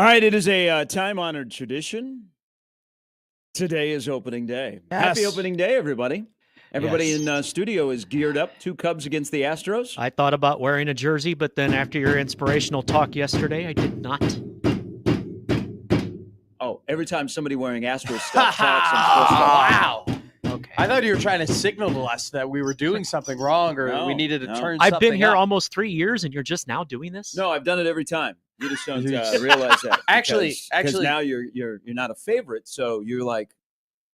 All right, it is a time-honored tradition. Today is opening day. Yes. Happy opening day, everybody. Everybody Yes. in studio is geared up. 2 Cubs against the Astros. I thought about wearing a jersey, but then after your inspirational talk yesterday, I did not. Oh, every time somebody wearing Astros stuff talks, I'm supposed to. Wow. Okay. I thought you were trying to signal to us that we were doing something wrong or No, we needed to no. turn I've something been here up. almost 3 years, and you're just now doing this? No, I've done it every time. You just don't realize that. Actually, because now you're not a favorite, so you're like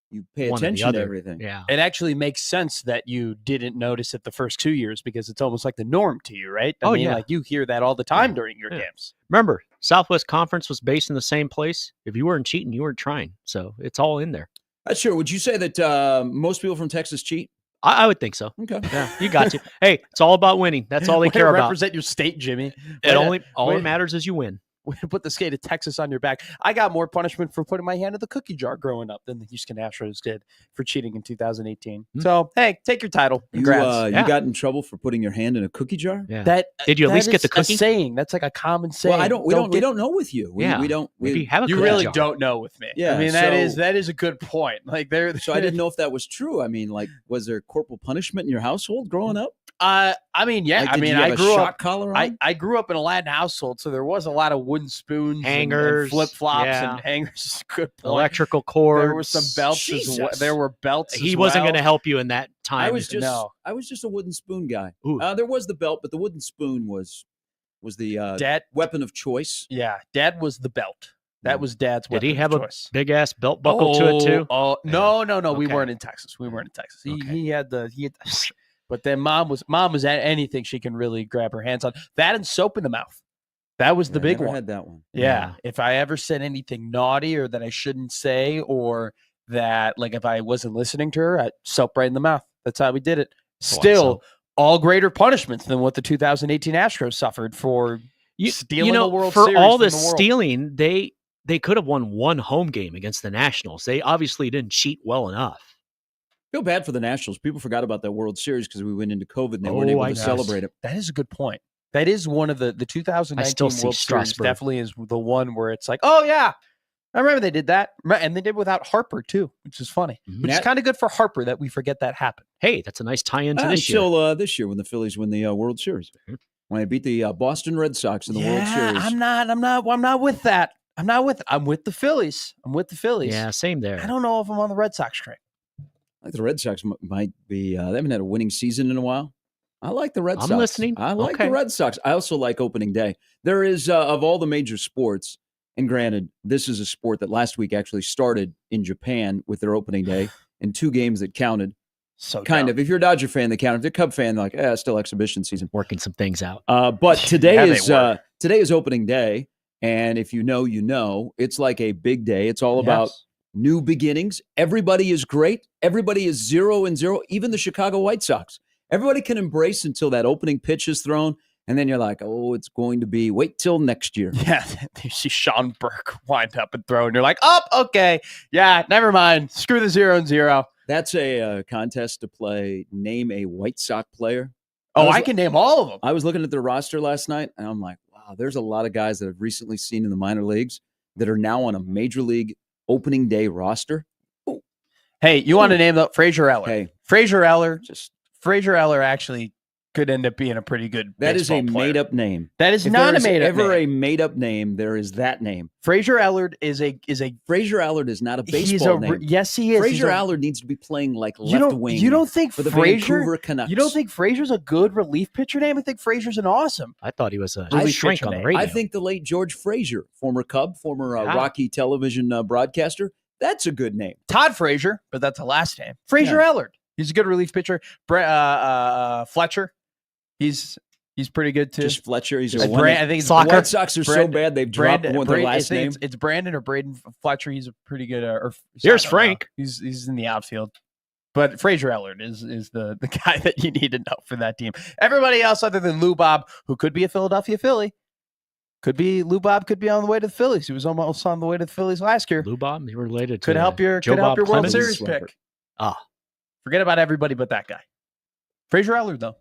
you pay One or the attention to other. everything. Yeah. It actually makes sense that you didn't notice it the first 2 years because it's almost like the norm to you, right? I mean, yeah. like you hear that all the time during your games. Remember, Southwest Conference was based in the same place. If you weren't cheating, you weren't trying. So it's all in there. Sure. Would you say that most people from Texas cheat? I would think so. Okay. Yeah, you got to. Hey, it's all about winning. That's all they Way care to about. represent your state, Jimmy. All Way that matters is you win. to put the state of Texas on your back. I got more punishment for putting my hand in the cookie jar growing up than the Houston Astros did for cheating in 2018. So, hey, take your title. Congrats. You got in trouble for putting your hand in a cookie jar? Yeah. Did you at least get the cookie? A saying. That's like a common saying. Well, we don't know with you. We don't. Maybe have a You cookie really jar. don't know with me. Yeah, I mean that is a good point. Like there. So I didn't know if that was true. I mean, like, was there corporal punishment in your household growing up? I mean, yeah. Like, I did mean, you have I a grew shock up. collar on? I grew up in a Latin household, so there was a lot of wooden spoons, Hangers, flip flops, yeah. and hangers. Good point. Electrical cords. There were some belts. As well. There were belts. He as wasn't well. going to help you in that time. I was just a wooden spoon guy. Ooh. There was the belt, but the wooden spoon was the Dad. weapon of choice. Yeah, Dad was the belt. That was Dad's Did weapon he have of a choice. big ass belt buckle to it too? Oh no. We Okay. weren't in Texas. We weren't in Texas. Okay. He had but then mom was at anything she can really grab her hands on. That and soap in the mouth. That was the big never one. had that one. Yeah. If I ever said anything naughty or that I shouldn't say, or that like if I wasn't listening to her, soap right in the mouth. That's how we did it. Still, all greater punishments than what the 2018 Astros suffered for stealing the World for Series. all from this the world. stealing, they could have won one home game against the Nationals. They obviously didn't cheat well enough. Feel bad for the Nationals. People forgot about that World Series because we went into COVID and they weren't able to celebrate it. That is a good point. That is one of the 2019 World Series. Strasburg. Definitely is the one where it's like, oh yeah, I remember they did that, and they did without Harper too, which is funny. Which is kind of good for Harper that we forget that happened. Hey, that's a nice tie-in to this year. Until this year when the Phillies win the World Series, when they beat the Boston Red Sox in the World Series. I'm not with that. I'm with the Phillies. Yeah, same there. I don't know if I'm on the Red Sox train. I think the Red Sox might be. They haven't had a winning season in a while. I like the Red Sox. I'm listening. I like the Red Sox. I also like opening day. There is, of all the major sports, and granted, this is a sport that last week actually started in Japan with their opening day and 2 games that counted. So kind of. If you're a Dodger fan, they count. If you're a Cub fan, they're like, still exhibition season. Working some things out. But today is opening day, and if you know, it's like a big day. It's all about new beginnings. Everybody is great. Everybody is 0-0. Even the Chicago White Sox. Everybody can embrace until that opening pitch is thrown, and then you're like, oh, it's going to be wait till next year. Yeah, you see Sean Burke wind up and throw, and you're like, oh, okay, yeah, never mind. Screw the 0-0. That's a contest to play. Name a White Sox player. Oh, I can name all of them. I was looking at their roster last night, and I'm like, wow, there's a lot of guys that I've recently seen in the minor leagues that are now on a major league opening day roster. Ooh. Hey, you want to name the Fraser Eller? Hey, Fraser Eller actually could end up being a pretty good. That is a player. made-up name. That is not a made-up name. Ever a made-up name? There is that name. Fraser Allard is a. Fraser Allard is not a baseball name. Yes, he is. Fraser Allard needs to be playing like left wing. You don't think for the Fraser? Vancouver Canucks? You don't think Fraser's a good relief pitcher name? I think Fraser's an awesome. I thought he was a shrink on the radio. I think the late George Frazier, former Cub, former Rocky television broadcaster, that's a good name. Todd Frazier, but that's a last name. Fraser Allard. He's a good relief pitcher. Fletcher. He's pretty good too. Just Fletcher. He's I think the White Sox are so bad they've dropped their last name. It's Brandon or Braden Fletcher. He's a pretty good. Here's Frank. He's in the outfield. But Fraser Allard is the guy that you need to know for that team. Everybody else other than Lou Bob, who could be a Philadelphia Philly, Lou Bob could be on the way to the Phillies. He was almost on the way to the Phillies last year. Lou Bob, you related to could help your World Clemens? Series pick. Forget about everybody but that guy. Fraser Allard though.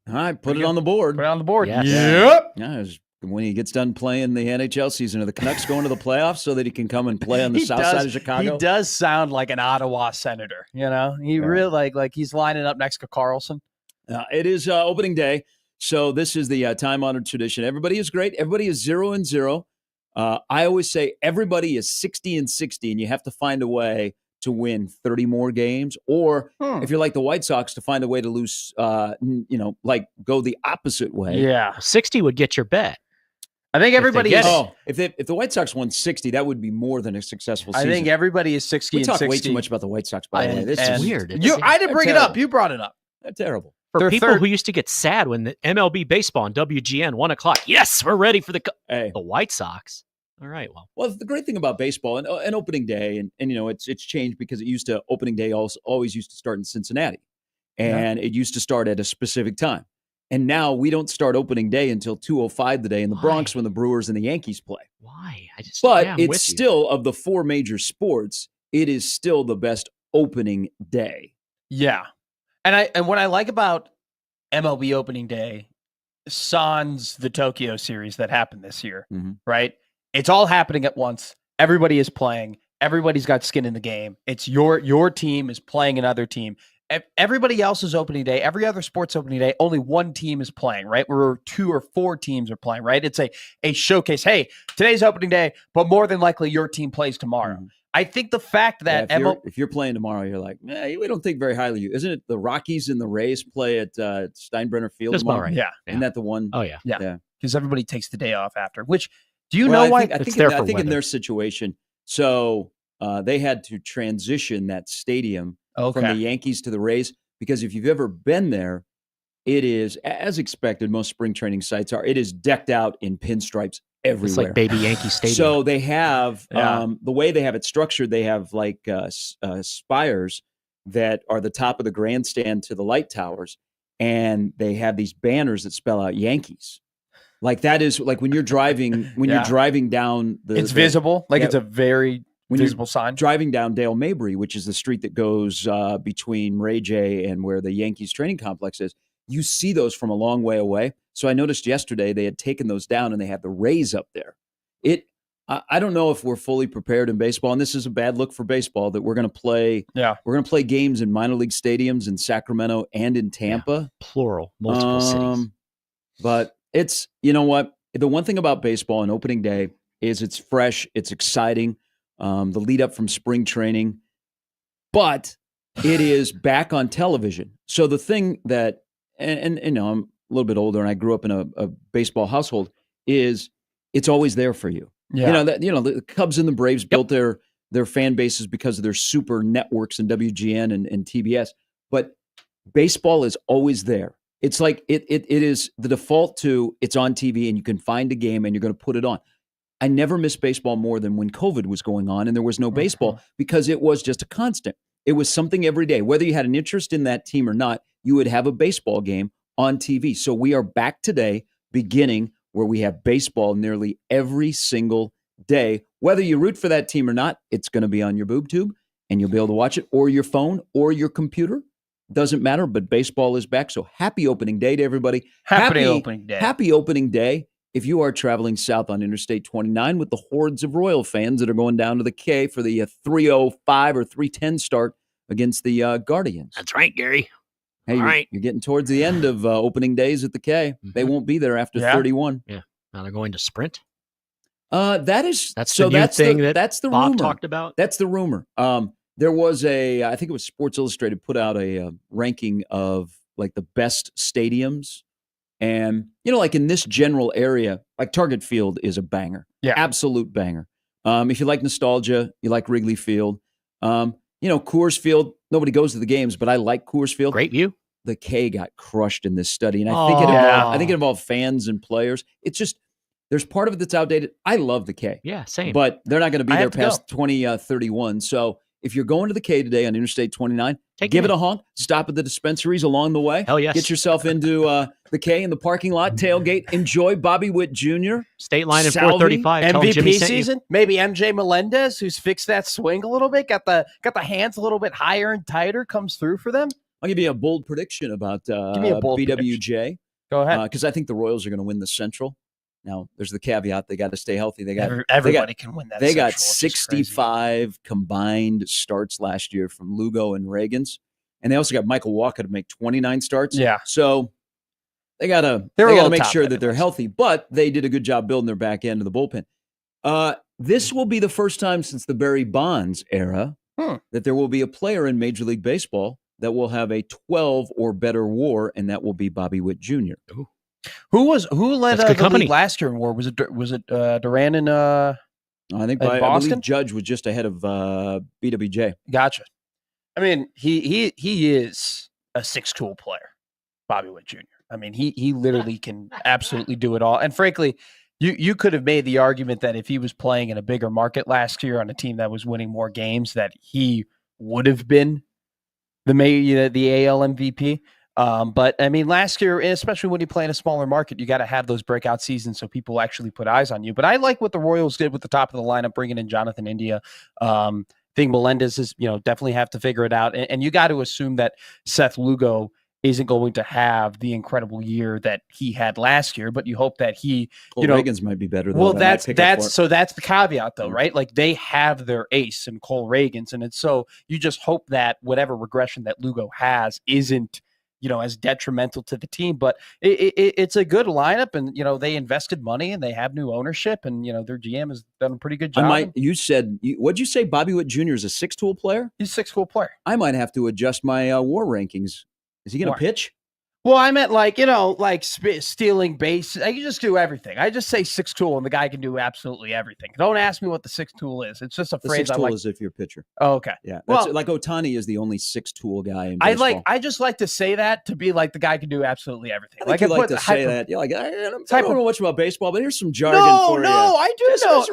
All right, put it on the board. Put it on the board. Yes. Yep. Yeah, it was when he gets done playing the NHL season, are the Canucks going to the playoffs so that he can come and play on the south side of Chicago? He does sound like an Ottawa Senator. He really like he's lining up next to Carlson. It is opening day, so this is the time-honored tradition. Everybody is great. Everybody is 0-0. I always say everybody is 60-60, and you have to find a way to win 30 more games, or if you're like the White Sox, to find a way to lose, like go the opposite way. Yeah. 60 would get your bet. I think everybody is. If the White Sox won 60, that would be more than a successful season. I think everybody is 60 we and talk 60. way too much about the White Sox, by the way. This is weird. I didn't bring it up. You brought it up. They're terrible. For people who used to get sad when the MLB baseball on WGN 1 o'clock. Yes, we're ready for the White Sox. All right. Well, the great thing about baseball and opening day, and it's changed because it used to opening day always used to start in Cincinnati, and it used to start at a specific time. And now we don't start opening day until 2:05 today in the Bronx when the Brewers and the Yankees play. Why? But it's still, of the four major sports, it is still the best opening day. Yeah. And what I like about MLB opening day, sans the Tokyo series that happened this year, right? It's all happening at once. Everybody is playing. Everybody's got skin in the game. It's your team is playing another team. Everybody else's opening day, every other sports opening day, only one team is playing, right? Where 2 or 4 teams are playing, right? It's a showcase. Hey, today's opening day, but more than likely your team plays tomorrow. I think the fact that if you're playing tomorrow, you're like, we don't think very highly of you. Isn't it the Rockies and the Rays play at Steinbrenner Field tomorrow? Right. Yeah. Isn't that the one? Oh, yeah. Yeah. Because everybody takes the day off after, which do you know why? I think in their situation, so they had to transition that stadium from the Yankees to the Rays, because if you've ever been there, it is, as expected, most spring training sites are, it is decked out in pinstripes everywhere. It's like baby Yankee Stadium. So they have, the way they have it structured, they have like spires that are the top of the grandstand to the light towers, and they have these banners that spell out Yankees. Like that is like when you're driving, you're driving down it's visible. Like it's a very visible sign. Driving down Dale Mabry, which is the street that goes between Ray J and where the Yankees training complex is, you see those from a long way away. So I noticed yesterday they had taken those down and they had the Rays up there. I don't know if we're fully prepared in baseball, and this is a bad look for baseball, that we're going to play. Yeah, we're going to play games in minor league stadiums in Sacramento and in Tampa, plural, multiple cities. But it's, you know what? The one thing about baseball and opening day is it's fresh, it's exciting. The lead up from spring training, but it is back on television. So the thing that, and I'm a little bit older and I grew up in a baseball household, is it's always there for you. Yeah. The Cubs and the Braves built their fan bases because of their super networks and WGN and TBS, but baseball is always there. It's like it is the default to, it's on TV and you can find a game and you're going to put it on. I never missed baseball more than when COVID was going on and there was no baseball, because it was just a constant. It was something every day. Whether you had an interest in that team or not, you would have a baseball game on TV. So we are back today, beginning where we have baseball nearly every single day. Whether you root for that team or not, it's going to be on your boob tube and you'll be able to watch it, or your phone or your computer. Doesn't matter, but baseball is back. So happy opening day to everybody. Happy opening day. Happy opening day. If you are traveling south on Interstate 29 with the hordes of Royal fans that are going down to the K for the 3:05 or 3:10 start against the Guardians. That's right, Gary. Hey, you're getting towards the end of opening days at the K. They won't be there after 31. Yeah. Now they're going to Sprint. That's the new thing that's the Bob rumor. Talked about. That's the rumor. There was I think it was Sports Illustrated put out a ranking of like the best stadiums. And, like in this general area, like Target Field is a banger. Yeah. Absolute banger. If you like nostalgia, you like Wrigley Field. Coors Field, nobody goes to the games, but I like Coors Field. Great view. The K got crushed in this study. And I think it involved fans and players. It's just, there's part of it that's outdated. I love the K. Yeah, same. But they're not going to be there past 2031. So if you're going to the K today on Interstate 29, give it a honk. Stop at the dispensaries along the way. Hell yes. Get yourself into the K in the parking lot, tailgate. Enjoy Bobby Witt Jr. State line at 435. MVP season. Maybe MJ Melendez, who's fixed that swing a little bit, got the hands a little bit higher and tighter, comes through for them. I'll give you a bold prediction about BWJ. Prediction. Go ahead. Because I think the Royals are going to win the Central. Now, there's the caveat. They got to stay healthy. Everybody can win that. They got 65 combined starts last year from Lugo and Reagans. And they also got Michael Walker to make 29 starts. Yeah. So they got to make sure that they're healthy. But they did a good job building their back end of the bullpen. This will be the first time since the Barry Bonds era that there will be a player in Major League Baseball that will have a 12 or better WAR, and that will be Bobby Witt Jr. Ooh. Who led the league last year in WAR? Was it Duran and I believe Judge was just ahead of BWJ. Gotcha. I mean, he is a 6-tool player, Bobby Witt Jr. I mean, he literally can absolutely do it all. And frankly, you could have made the argument that if he was playing in a bigger market last year on a team that was winning more games, that he would have been the AL MVP. But I mean, last year, especially when you play in a smaller market, you got to have those breakout seasons so people actually put eyes on you. But I like what the Royals did with the top of the lineup, bringing in Jonathan India. I think Melendez is, definitely have to figure it out. And you got to assume that Seth Lugo isn't going to have the incredible year that he had last year, but you hope that Reagans might be better. Well, that's the caveat though, right? Like they have their ace in Cole Reagans. And it's so you just hope that whatever regression that Lugo has isn't, as detrimental to the team, but it's a good lineup, and they invested money and they have new ownership, and their GM has done a pretty good job. What'd you say? Bobby Witt Jr. is a 6-tool player? He's a 6-tool player. I might have to adjust my WAR rankings. Is he going to pitch? Well, I meant stealing base. I can just do everything. I just say 6-tool, and the guy can do absolutely everything. Don't ask me what the 6-tool is. It's just a phrase. The 6-tool is if you're a pitcher. Oh, okay. Yeah. Well, like Ohtani is the only 6-tool guy in baseball. I just like to say that to be like the guy can do absolutely everything. I like to say that. You're like, I don't know much about baseball, but here's some jargon for you. No, I do know.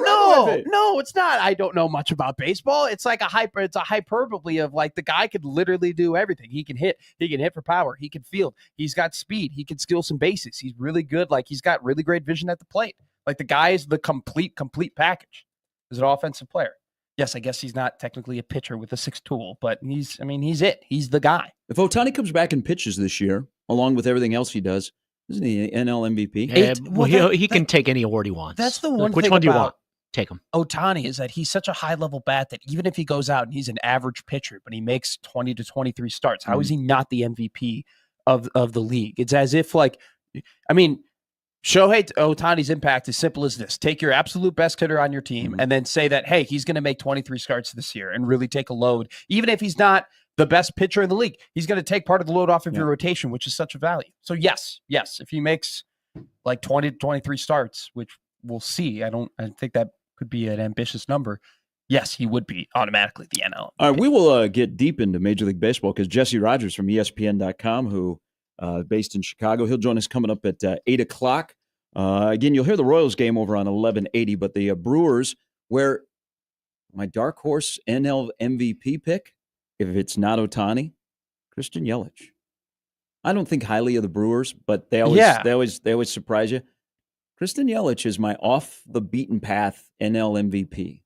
No, it's not. I don't know much about baseball. It's like it's a hyperbole of like the guy could literally do everything. He can hit. He can hit for power. He can field. He's got speed. He can steal some bases. He's really good. Like he's got really great vision at the plate. Like the guy is the complete package. He's an offensive player. Yes, I guess he's not technically a pitcher with a 6-tool, but he's it. He's the guy. If Ohtani comes back and pitches this year, along with everything else he does, isn't he NL MVP? Yeah, he can take any award he wants. That's the one. Which one do you want? Take him. Ohtani is that he's such a high level bat that even if he goes out and he's an average pitcher, but he makes 20 to 23 starts, how is he not the MVP of the league? It's as if Shohei Ohtani's impact is simple as this. Take your absolute best hitter on your team and then say that, hey, he's going to make 23 starts this year and really take a load. Even if he's not the best pitcher in the league, he's going to take part of the load off of your rotation, which is such a value. So yes, if he makes like 20 to 23 starts, which we'll see. I think that could be an ambitious number. Yes, he would be automatically the NL. All right, we will get deep into Major League Baseball because Jesse Rogers from ESPN.com, who based in Chicago, he'll join us coming up at 8 o'clock. Again, you'll hear the Royals game over on 1180, but the Brewers, where my dark horse NL MVP pick, if it's not Ohtani, Christian Yelich. I don't think highly of the Brewers, but they always surprise you. Christian Yelich is my off the beaten path NL MVP.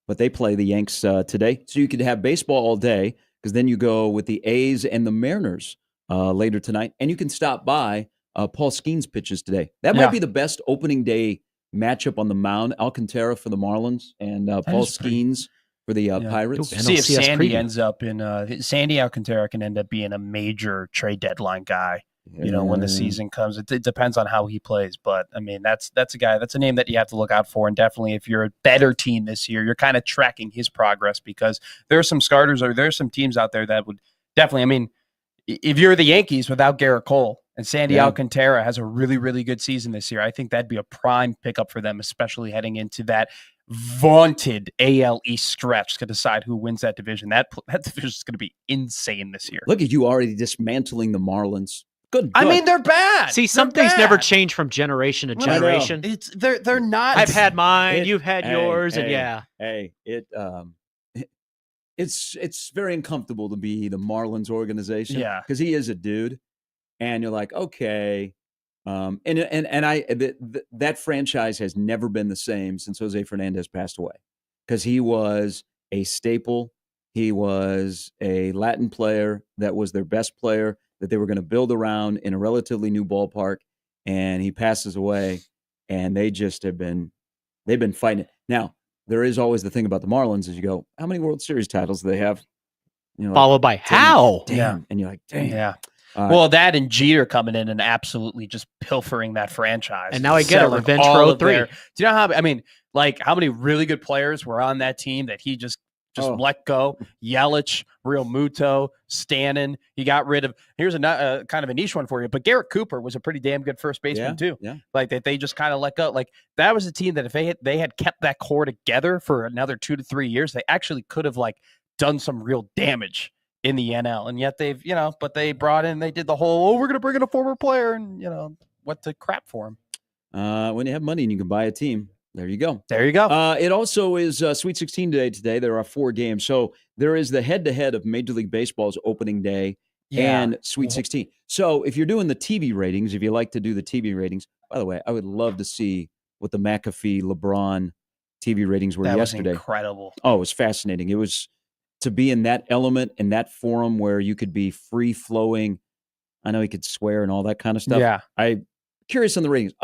But they play the Yanks today. So you could have baseball all day because then you go with the A's and the Mariners later tonight. And you can stop by Paul Skeens pitches today. That might be the best opening day matchup on the mound. Alcantara for the Marlins and Paul Skeens for the Pirates. See if Sandy ends up in Sandy Alcantara can end up being a major trade deadline guy. When the season comes, it depends on how he plays. But I mean, that's a guy, that's a name that you have to look out for. And definitely, if you're a better team this year, you're kind of tracking his progress because there are some starters or there's some teams out there that would definitely. I mean, if you're the Yankees without Garrett Cole and Sandy Alcantara has a really, really good season this year, I think that'd be a prime pickup for them, especially heading into that vaunted AL East stretch to decide who wins that division. That division is going to be insane this year. Look at you already dismantling the Marlins. Good. I mean, they're bad. See, some things never change from generation to generation. They're not. I've had mine. You've had yours, and it's very uncomfortable to be the Marlins organization. Yeah, because he is a dude, and you're like, okay, that franchise has never been the same since Jose Fernandez passed away, because he was a staple. He was a Latin player that was their best player that they were going to build around in a relatively new ballpark, and he passes away. and they've been fighting it. Now, there is always the thing about the Marlins is you go, how many World Series titles do they have? Followed by how? Damn. Yeah. And you're like, damn. Yeah. Well, that and Jeter coming in and absolutely just pilfering that franchise. And now I get a revenge for 03. Do you know how, I mean, like how many really good players were on that team that he just let go? Yelich, Real Muto, Stanton. He got rid of, here's a kind of a niche one for you, but Garrett Cooper was a pretty damn good first baseman too. Yeah. Like that they just kind of let go. Like that was a team that if they had kept that core together for another 2 to 3 years, they actually could have like done some real damage in the NL. And yet they've, but they brought in, they did the whole, we're going to bring in a former player and, what the crap for him. When you have money and you can buy a team, there you go. There you go. It also is Sweet 16 today. There are 4 games. So there is the head-to-head of Major League Baseball's opening day and Sweet 16. So if you're doing the TV ratings, if you like to do the TV ratings, by the way, I would love to see what the McAfee LeBron TV ratings were yesterday. Was incredible. Oh, it was fascinating. It was to be in that element, in that forum where you could be free-flowing. I know he could swear and all that kind of stuff. Yeah. I'm curious on the ratings.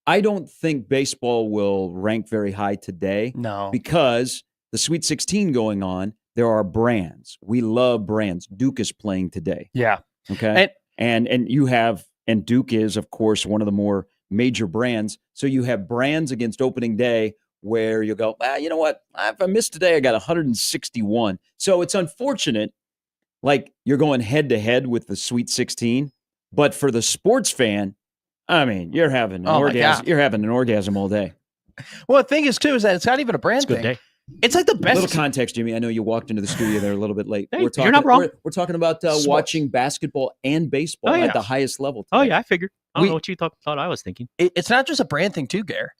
I don't think baseball will rank very high today. No. Because the Sweet 16 going on, there are brands. We love brands. Duke is playing today. Yeah. Okay. And you have, and Duke is, of course, one of the more major brands. So you have brands against opening day where you go, you know what? If I missed today, I got 161. So it's unfortunate, like you're going head to head with the Sweet 16. But for the sports fan, I mean, you're having an orgasm. You're having an orgasm all day. Well, the thing is, too, is that it's not even a brand thing. Day. It's like the best. A little context, Jimmy. I know you walked into the studio there a little bit late. Hey, you're not wrong. We're talking about watching basketball and baseball at the highest level today. Oh, yeah, I figured. I don't know what you thought I was thinking. It's not just a brand thing, too, Gare.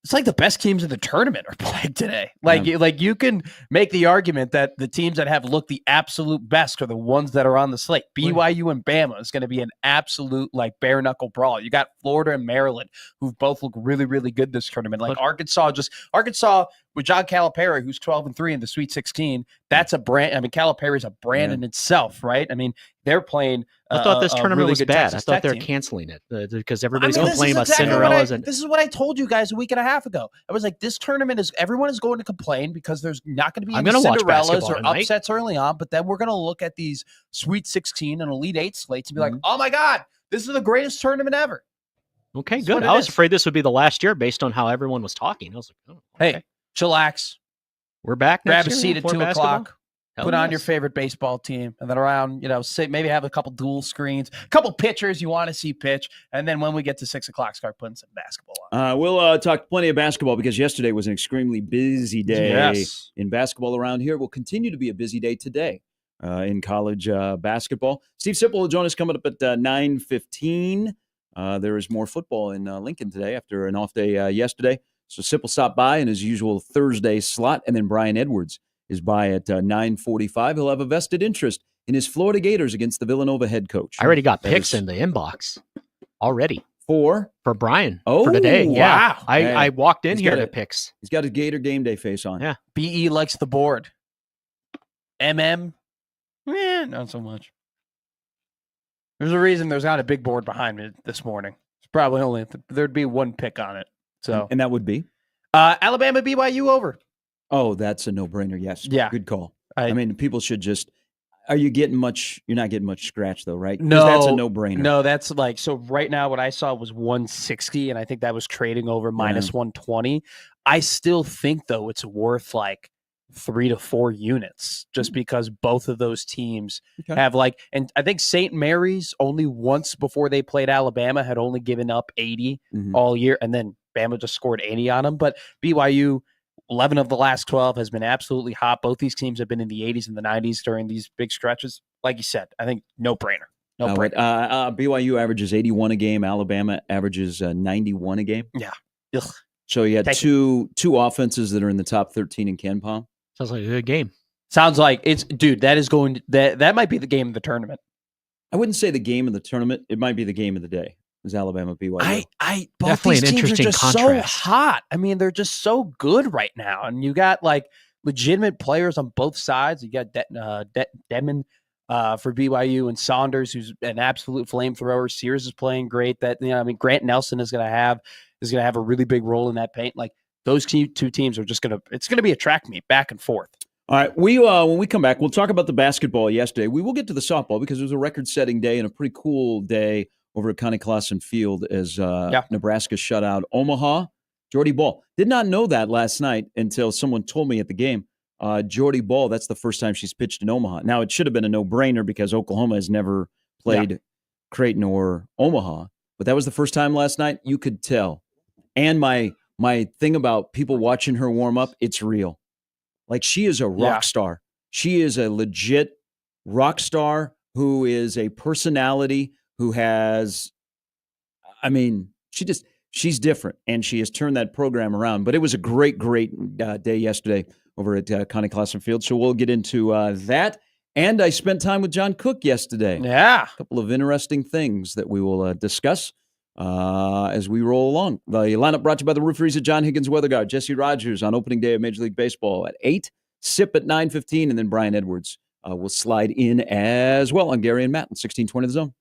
It's like the best teams in the tournament are playing today. Like you can make the argument that the teams that have looked the absolute best are the ones that are on the slate. BYU and Bama is going to be an absolute like bare knuckle brawl. You got Florida and Maryland, who both look really, really good this tournament. Like Arkansas with John Calipari, who's 12-3 in the Sweet 16. That's a brand. I mean, Calipari's a brand in itself, right? I mean, they're playing. I thought this tournament really was bad. Texas I thought Tech they're team. canceling it because everybody's complaining about Cinderellas. This is what I told you guys a week and a half ago. I was like, this tournament everyone is going to complain because there's not going to be any Cinderellas or upsets early on. But then we're going to look at these Sweet 16 and Elite 8 slates and be like, oh my God, this is the greatest tournament ever. Okay, good. I was afraid this would be the last year based on how everyone was talking. I was like, hey, chillax. We're back. Grab a seat at 2 o'clock. Put on your favorite baseball team, and then around, maybe have a couple dual screens, a couple pitchers you want to see pitch, and then when we get to 6 o'clock, start putting some basketball on. We'll talk plenty of basketball because yesterday was an extremely busy day in basketball around here. Will continue to be a busy day today in college basketball. Steve Sipple will join us coming up at 9:15. There is more football in Lincoln today after an off day yesterday. So Sipple stopped by in his usual Thursday slot, and then Brian Edwards is by at 9:45. He'll have a vested interest in his Florida Gators against the Villanova head coach. I already got picks in the inbox already. For Brian for today. Yeah. Wow. I walked in here to picks. He's got his Gator game day face on. Yeah. BE likes the board. MM, not so much. There's a reason there's not a big board behind me this morning. It's probably only there'd be one pick on it. So and that would be Alabama BYU over. Oh, that's a no-brainer. Yes. Yeah. Good call. I mean, people should just – are you getting much – you're not getting much scratch though, right? No. That's a no-brainer. No, that's like – so right now what I saw was 160, and I think that was trading over minus 120. I still think, though, it's worth like 3 to 4 units just because both of those teams have like – and I think St. Mary's only once before they played Alabama had only given up 80 all year, and then Bama just scored 80 on them. But BYU – 11 of the last 12 has been absolutely hot. Both these teams have been in the 80s and the 90s during these big stretches. Like you said, I think no-brainer. BYU averages 81 a game. Alabama averages 91 a game. Yeah. Ugh. So you had two offenses that are in the top 13 in KenPom. Sounds like a good game. Sounds like it's – dude, that is going – that might be the game of the tournament. I wouldn't say the game of the tournament. It might be the game of the day. Is Alabama BYU. Both definitely these an teams interesting are just contrast. so hot. I mean, they're just so good right now, and you got like legitimate players on both sides. You got Demon for BYU and Saunders, who's an absolute flamethrower. Sears is playing great. Grant Nelson is going to have is going to have a really big role in that paint. Like those two teams are just it's going to be a track meet back and forth. All right, when we come back, we'll talk about the basketball yesterday. We will get to the softball because it was a record-setting day and a pretty cool day over at Connie Clausen Field as Nebraska shut out Omaha. Jordy Ball. Did not know that last night until someone told me at the game. Jordy Ball, that's the first time she's pitched in Omaha. Now, it should have been a no-brainer because Oklahoma has never played Creighton or Omaha, but that was the first time last night. You could tell. And my thing about people watching her warm up, it's real. Like, she is a rock star. She is a legit rock star who is a personality who has, she's different, and she has turned that program around. But it was a great day yesterday over at Connie Clausen Field. So we'll get into that. And I spent time with John Cook yesterday. Yeah. A couple of interesting things that we will discuss as we roll along. The lineup brought to you by the referees at John Higgins Weather Guard, Jesse Rogers on opening day of Major League Baseball at 8, Sip at 9:15, and then Brian Edwards will slide in as well on Gary and Matt on 1620 The Zone.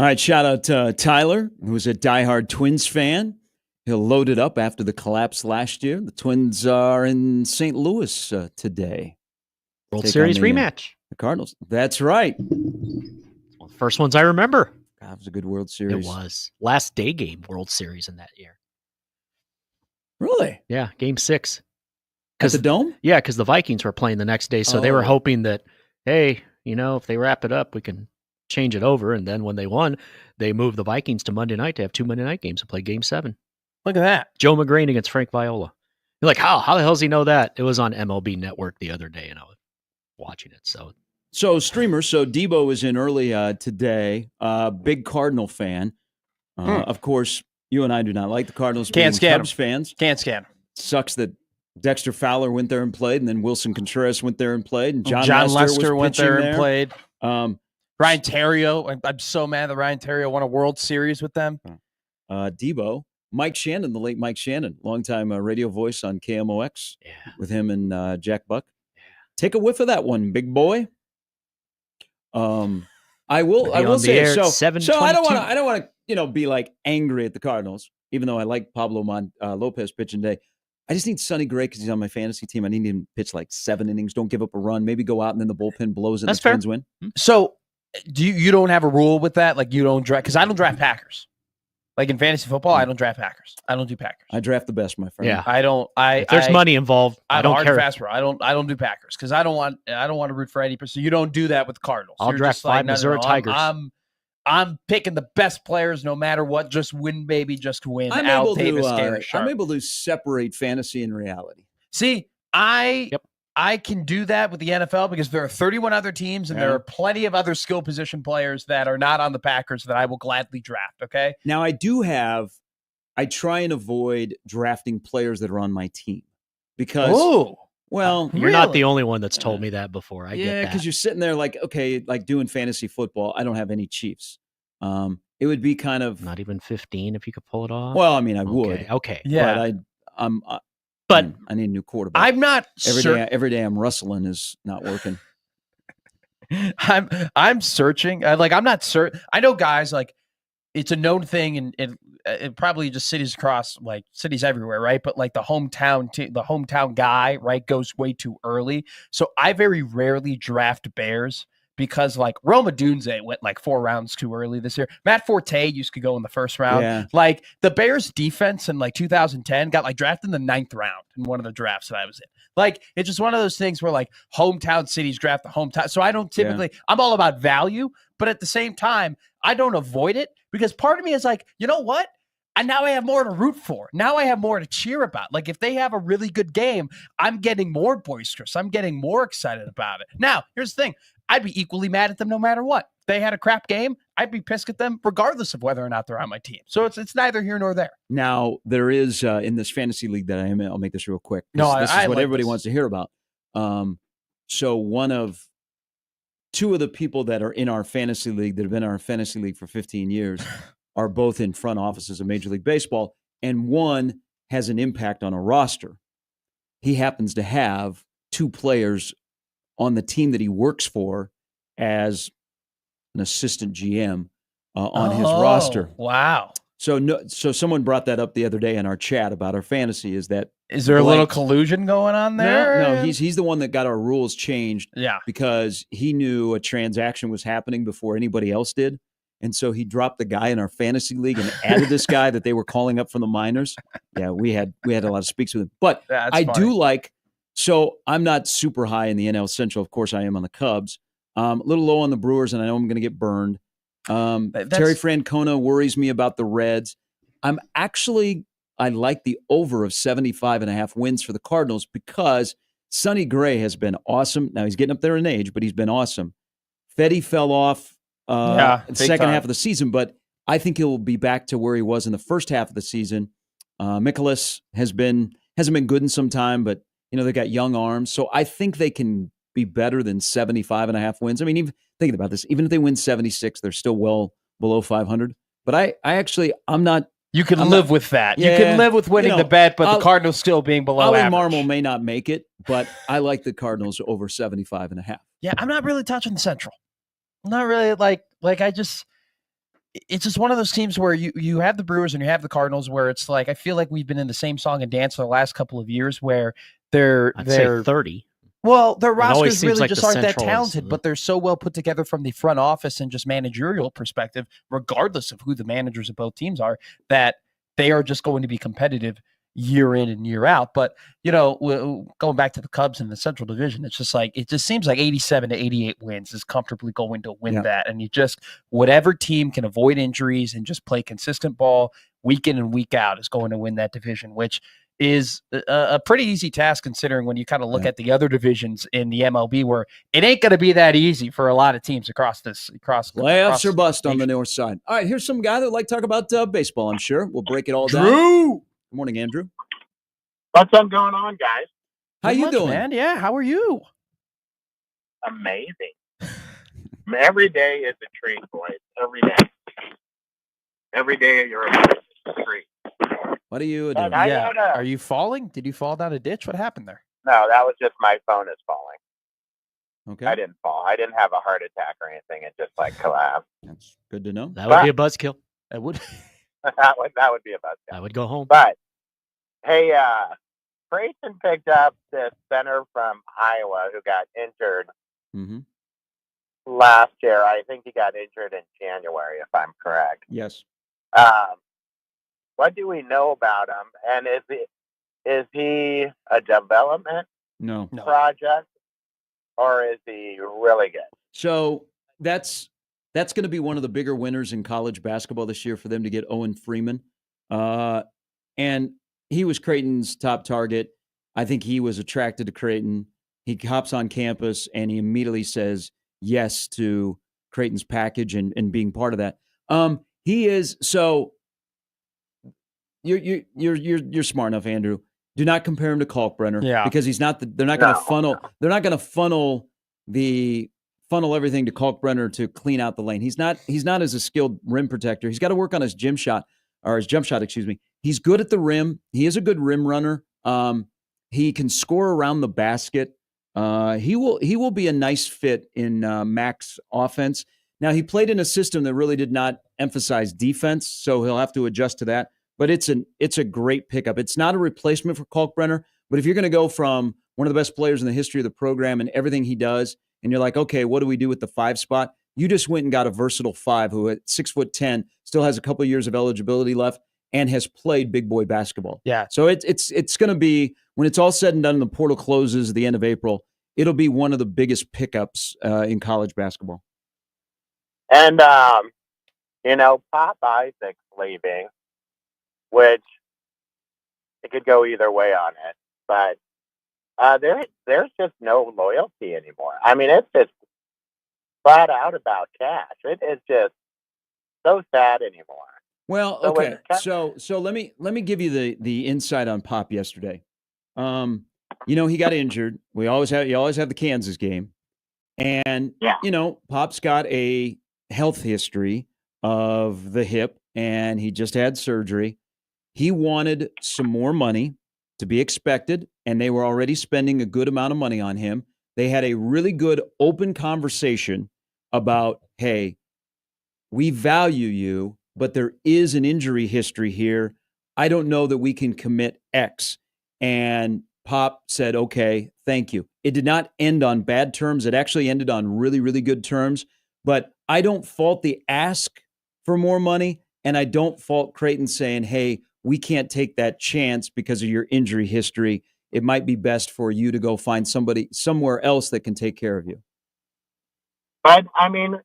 All right, shout out to Tyler, who's a diehard Twins fan. He'll load it up after the collapse last year. The Twins are in St. Louis today. World Series rematch. The Cardinals. That's right. Well, the first ones I remember. That was a good World Series. It was. Last day game World Series in that year. Really? Yeah, Game 6. At the Dome? Yeah, because the Vikings were playing the next day, so they were hoping that, hey, if they wrap it up, we can change it over. And then when they won, they moved the Vikings to Monday night to have 2 Monday night games to play Game 7. Look at that. Joe McGrain against Frank Viola. You're like, how the hell does he know that? It was on MLB Network the other day, and I was watching it. So streamer. So Debo is in early today. Big Cardinal fan. Of course, you and I do not like the Cardinals. Can't scan Cubs fans. Can't scan. Sucks that Dexter Fowler went there and played, and then Wilson Contreras went there and played, and John Lester went there and played. Ryan Theriot. I'm so mad that Ryan Theriot won a World Series with them. Debo. Mike Shannon, the late Mike Shannon, longtime radio voice on KMOX, with him and Jack Buck. Yeah. Take a whiff of that one, big boy. I will say so I don't want to be like angry at the Cardinals, even though I like Pablo Lopez pitching today. I just need Sonny Gray because he's on my fantasy team. I need him to pitch like 7 innings. Don't give up a run. Maybe go out and then the bullpen blows and the Twins win. So you don't have a rule with that? Like you don't draft, because I don't draft Packers. Like in fantasy football, I don't draft Packers. I don't do Packers. I draft the best, my friend. Yeah, I don't. If there's money involved, I don't care. Fast I don't do Packers because I don't want to root for any person. You don't do that with Cardinals. I'll draft 5 Missouri Tigers. I'm picking the best players no matter what. Just win, baby. Just win. I'm able to separate fantasy and reality. See, I can do that with the NFL because there are 31 other teams and there are plenty of other skill position players that are not on the Packers that I will gladly draft, okay? Now, I try and avoid drafting players that are on my team because, you're not the only one that's told me that before. I get that. Because you're sitting there like, okay, like doing fantasy football, I don't have any Chiefs. It would be kind of... Not even 15 if you could pull it off? Well, I mean, I would. Okay. Yeah. But I need a new quarterback. I'm not every day I'm rustling is not working. I'm searching. I'm not certain. I know guys like it's a known thing and probably just cities across cities everywhere, right? But like the hometown guy, right, goes way too early. So I very rarely draft Bears because like Roma Dunze went like 4 rounds too early this year. Matt Forte used to go in the first round. Yeah. Like the Bears defense in like 2010 got like drafted in the 9th round in one of the drafts that I was in. Like it's just one of those things where like hometown cities draft the hometown. So I don't typically, I'm all about value, but at the same time, I don't avoid it because part of me is like, you know what? And now I have more to root for. Now I have more to cheer about. Like if they have a really good game, I'm getting more boisterous. I'm getting more excited about it. Now, here's the thing. I'd be equally mad at them no matter what. If they had a crap game, I'd be pissed at them regardless of whether or not they're on my team. So it's neither here nor there. Now, there is in this fantasy league that I am in, I'll make this real quick. This is what everybody wants to hear about. So two of the people that are in our fantasy league that have been in our fantasy league for 15 years are both in front offices of Major League Baseball, and one has an impact on a roster. He happens to have 2 players on the team that he works for as an assistant GM on his roster. Wow. So someone brought that up the other day in our chat about our fantasy. Is there a little collusion going on there? No, he's the one that got our rules changed. Yeah. Because he knew a transaction was happening before anybody else did. And so he dropped the guy in our fantasy league and added this guy that they were calling up from the minors. Yeah, we had a lot of speaks with him. But I do like... So I'm not super high in the NL Central. Of course, I am on the Cubs. A little low on the Brewers, and I know I'm going to get burned. Terry Francona worries me about the Reds. I like the over of 75.5 wins for the Cardinals because Sonny Gray has been awesome. Now, he's getting up there in age, but he's been awesome. Fetty fell off in the second half of the season, but I think he'll be back to where he was in the first half of the season. Mikolas hasn't been good in some time, but they got young arms. So I think they can be better than 75.5 wins. I mean, even thinking about this, even if they win 76, they're still well below 500. But I'm not. You can live with that. Yeah, you can live with winning the bet, but the Cardinals still being below average. Marmol may not make it, but I like the Cardinals over 75.5. Yeah, I'm not really touching the Central. I'm not really like I just. it's just one of those teams where you have the Brewers and you have the Cardinals, where it's like I feel like we've been in the same song and dance for the last couple of years, where they're 30. Well, their always rosters seems really like just the aren't that Central is- talented, but they're so well put together from the front office and just managerial perspective, regardless of who the managers of both teams are, that they are just going to be competitive year in and year out. But, going back to the Cubs in the Central Division, it's just like, it just seems like 87 to 88 wins is comfortably going to win that. And whatever team can avoid injuries and just play consistent ball week in and week out is going to win that division, which is a pretty easy task considering when you kind of look at the other divisions in the MLB, where it ain't going to be that easy for a lot of teams across playoffs or bust on the north side. All right, here's some guy that would like to talk about baseball, I'm sure. We'll break it all down. Good morning, Andrew. What's going on, guys? How you doing? Man? Yeah, how are you? Amazing. Every day is a treat, boys. Every day. Every day you're a treat. What are you doing? Are you falling? Did you fall down a ditch? What happened there? No, that was just my phone is falling. Okay. I didn't fall. I didn't have a heart attack or anything. It just collapsed. That's good to know. That would be a buzzkill. That would. that would be a buzzkill. I would go home. But hey, Grayson picked up this center from Iowa who got injured last year. I think he got injured in January, if I'm correct. Yes. What do we know about him? And is he a development project, or is he really good? So that's going to be one of the bigger winners in college basketball this year for them to get Owen Freeman. And he was Creighton's top target. I think he was attracted to Creighton. He hops on campus and he immediately says yes to Creighton's package and being part of that. He is so. You're smart enough, Andrew. Do not compare him to Kalkbrenner, because he's not. They're not going to funnel. They're not going to funnel everything to Kalkbrenner to clean out the lane. He's not as a skilled rim protector. He's got to work on his jump shot. Excuse me. He's good at the rim. He is a good rim runner. He can score around the basket. He will be a nice fit in Mac's offense. Now, he played in a system that really did not emphasize defense, so he'll have to adjust to that. But it's a great pickup. It's not a replacement for Kalkbrenner, but if you're going to go from one of the best players in the history of the program and everything he does, and you're like, okay, what do we do with the 5 spot? You just went and got a versatile 5 who at 6'10" still has a couple of years of eligibility left and has played big boy basketball. Yeah. So it's going to be, when it's all said and done and the portal closes at the end of April, it'll be one of the biggest pickups in college basketball. And, Pop Isaac's leaving, which it could go either way on it, but there's just no loyalty anymore. I mean, it's just flat out about cash. It is just so sad anymore. Well, okay. So let me give you the insight on Pop yesterday. He got injured. You always have the Kansas game, and Pop's got a health history of the hip, and he just had surgery. He wanted some more money, to be expected, and they were already spending a good amount of money on him. They had a really good open conversation about, hey, we value you, but there is an injury history here. I don't know that we can commit X. And Pop said, okay, thank you. It did not end on bad terms. It actually ended on really, really good terms. But I don't fault the ask for more money, and I don't fault Creighton saying, hey, we can't take that chance because of your injury history. It might be best for you to go find somebody somewhere else that can take care of you. But, I mean,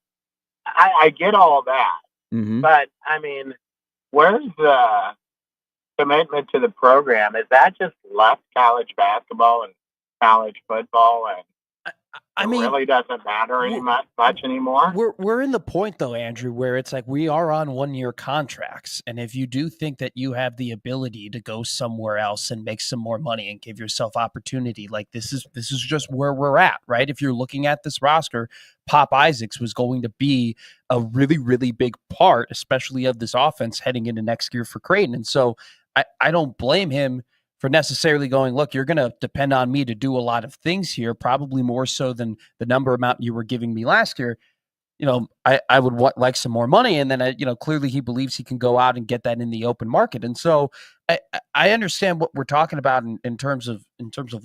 I get all that. Mm-hmm. But, I mean, where's the commitment to the program? Is that just left college basketball and college football, and it really doesn't matter much anymore? We're in the point, though, Andrew, where it's like we are on 1-year contracts. And if you do think that you have the ability to go somewhere else and make some more money and give yourself opportunity, like this is just where we're at, right? If you're looking at this roster, Pop Isaacs was going to be a really, really big part, especially of this offense heading into next year for Creighton. And so I don't blame him for necessarily going, look, you're going to depend on me to do a lot of things here, probably more so than the amount you were giving me last year. I would like some more money. And then, clearly he believes he can go out and get that in the open market. And so I understand what we're talking about in terms of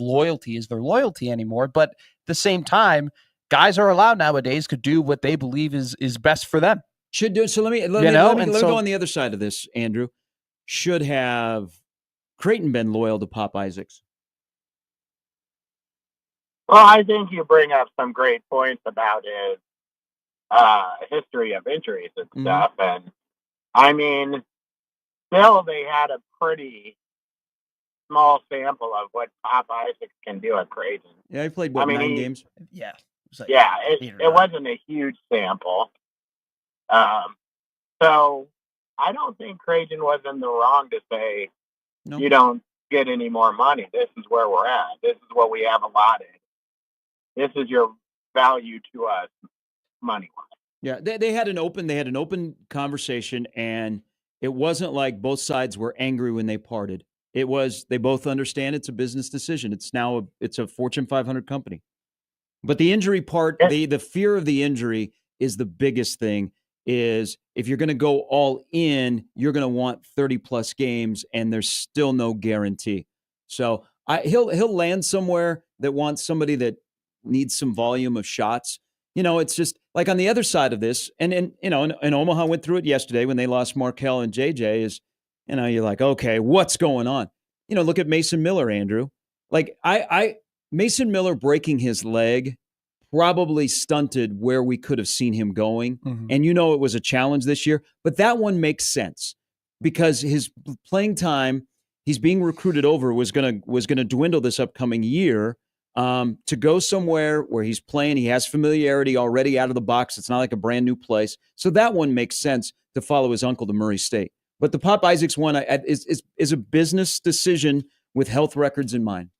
loyalty. Is there loyalty anymore? But at the same time, guys are allowed nowadays to do what they believe is best for them. Should do it. So let me go on the other side of this, Andrew. Should have Creighton been loyal to Pop Isaacs? Well, I think you bring up some great points about his history of injuries and stuff. And I mean, still they had a pretty small sample of what Pop Isaacs can do at Creighton. Yeah, he played 9 games. Yeah. It wasn't a huge sample. So I don't think Creighton was in the wrong to say, you don't get any more money. This is where we're at. This is what we have allotted. This is your value to us money-wise. Yeah, they had an open conversation, and it wasn't like both sides were angry when they parted. It was they both understand it's a business decision. It's a Fortune 500 company. But the injury part, the fear of the injury is the biggest thing. Is if you're going to go all in, you're going to want 30-plus games, and there's still no guarantee. So he'll land somewhere that wants somebody that needs some volume of shots. It's just like on the other side of this, and Omaha went through it yesterday when they lost Markelle and JJ. Is you're like, okay, what's going on? Look at Mason Miller, Andrew. Like Mason Miller breaking his leg probably stunted where we could have seen him going. And it was a challenge this year, but that one makes sense because his playing time, he's being recruited over, was gonna dwindle this upcoming year. To go somewhere where he's playing, he has familiarity already out of the box. It's not like a brand new place. So that one makes sense to follow his uncle to Murray State. But the Pop Isaacs one is a business decision with health records in mind.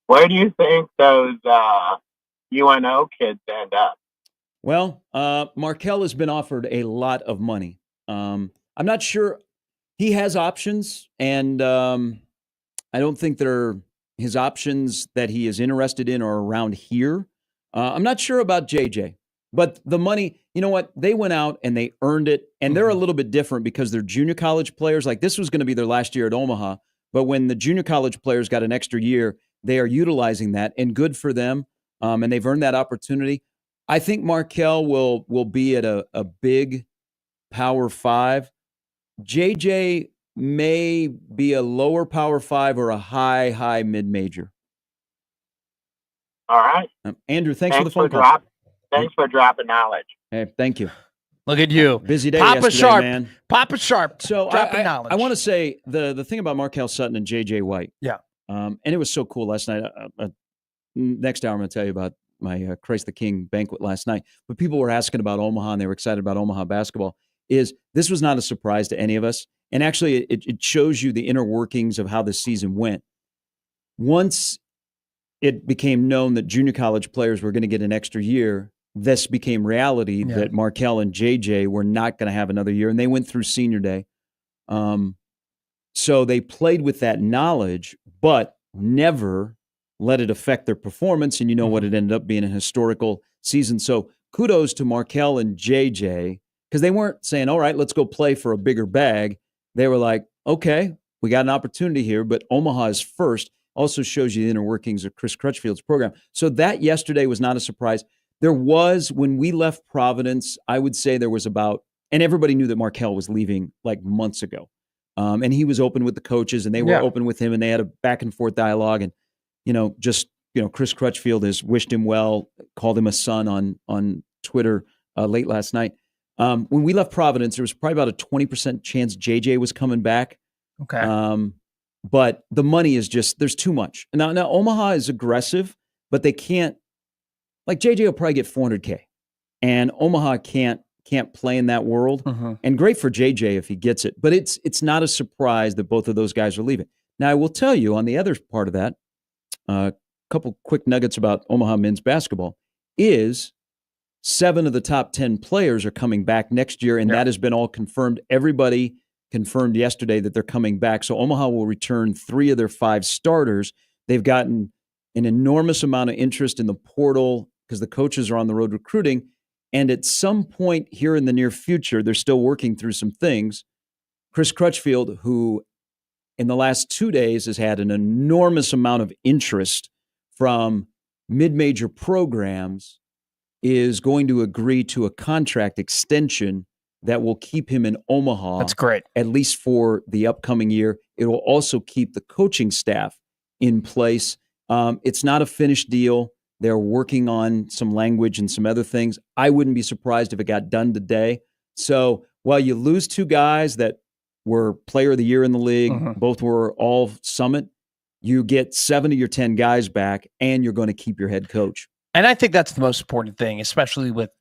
Where do you think those UNO kids end up? Well, Markelle has been offered a lot of money. I'm not sure. He has options, and I don't think they're his options that he is interested in are around here. I'm not sure about JJ, but the money, you know what? They went out and they earned it, and they're a little bit different because they're junior college players. Like this was going to be their last year at Omaha, but when the junior college players got an extra year, they are utilizing that, and good for them, and they've earned that opportunity. I think Markelle will be at a big Power 5. JJ may be a lower Power 5 or a high mid-major. All right. Andrew, thanks for the phone call. Thanks for dropping knowledge. Hey, thank you. Look at you. Busy day Papa yesterday, Sharp. man. Papa Sharp. So dropping knowledge. I want to say the thing about Markelle Sutton and J.J. White. Yeah. And it was so cool last night. Next hour, I'm going to tell you about my Christ the King banquet last night. But people were asking about Omaha, and they were excited about Omaha basketball. This was not a surprise to any of us. And actually, it shows you the inner workings of how the season went. Once it became known that junior college players were going to get an extra year, this became reality that Markelle and JJ were not going to have another year, and they went through senior day. So they played with that knowledge, but never let it affect their performance, and you know what, it ended up being a historical season. So kudos to Markelle and JJ, because they weren't saying, all right, let's go play for a bigger bag. They were like, okay, we got an opportunity here, but Omaha is first. Also shows you the inner workings of Chris Crutchfield's program. So that yesterday was not a surprise. There was, when we left Providence, I would say there was about, and everybody knew that Markelle was leaving like months ago. And he was open with the coaches, and they were open with him, and they had a back and forth dialogue. And, Chris Crutchfield has wished him well, called him a son on Twitter late last night. When we left Providence, there was probably about a 20% chance JJ was coming back. Okay. But the money is just, there's too much. Now Omaha is aggressive, but they can't, like JJ will probably get $400K, and Omaha can't play in that world. And great for JJ if he gets it, but it's not a surprise that both of those guys are leaving. Now I will tell you on the other part of that, a couple quick nuggets about Omaha men's basketball is 7 of the top 10 players are coming back next year, and that has been all confirmed. Everybody confirmed yesterday that they're coming back. So Omaha will return 3 of their 5 starters. They've gotten an enormous amount of interest in the portal because the coaches are on the road recruiting. And at some point here in the near future, they're still working through some things. Chris Crutchfield, who in the last 2 days has had an enormous amount of interest from mid-major programs, is going to agree to a contract extension that will keep him in Omaha. That's great. At least for the upcoming year. It will also keep the coaching staff in place. It's not a finished deal. They're working on some language and some other things. I wouldn't be surprised if it got done today. So while you lose 2 guys that were player of the year in the league, both were all Summit, you get 7 of your 10 guys back, and you're going to keep your head coach. And I think that's the most important thing, especially with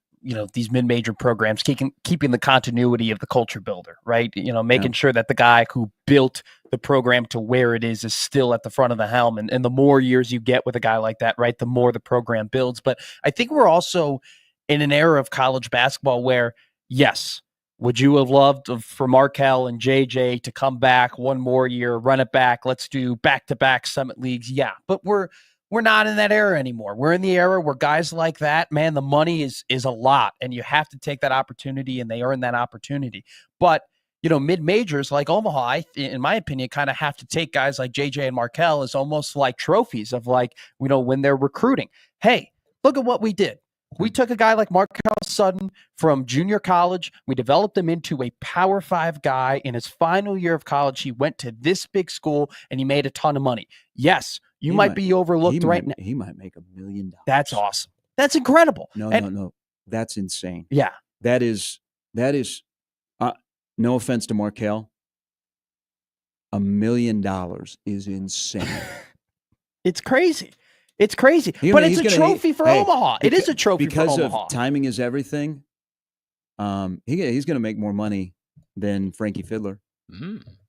these mid-major programs, keeping the continuity of the culture builder, right? Making sure that the guy who built the program to where it is still at the front of the helm. And the more years you get with a guy like that, right, the more the program builds. But I think we're also in an era of college basketball where, yes, would you have loved for Markel and JJ to come back one more year, run it back, let's do back-to-back Summit Leagues? Yeah, but we're not in that era anymore. We're in the era where guys like that, man, the money is a lot, and you have to take that opportunity, and they earn that opportunity. But, mid-majors like Omaha, in my opinion, kind of have to take guys like JJ and Markel as almost like trophies of when they're recruiting. Hey, look at what we did. We took a guy like Markel Sutton from junior college. We developed him into a Power 5 guy. In his final year of college, he went to this big school, and he made a ton of money. Yes, he might be overlooked right now. He might make $1 million. That's awesome. That's incredible. No. That's insane. Yeah. That is no offense to Markel. $1 million is insane. It's crazy. It's crazy. But it's a trophy for Omaha. It is a trophy for Omaha. Because of timing is everything. He's going to make more money than Frankie Fiddler.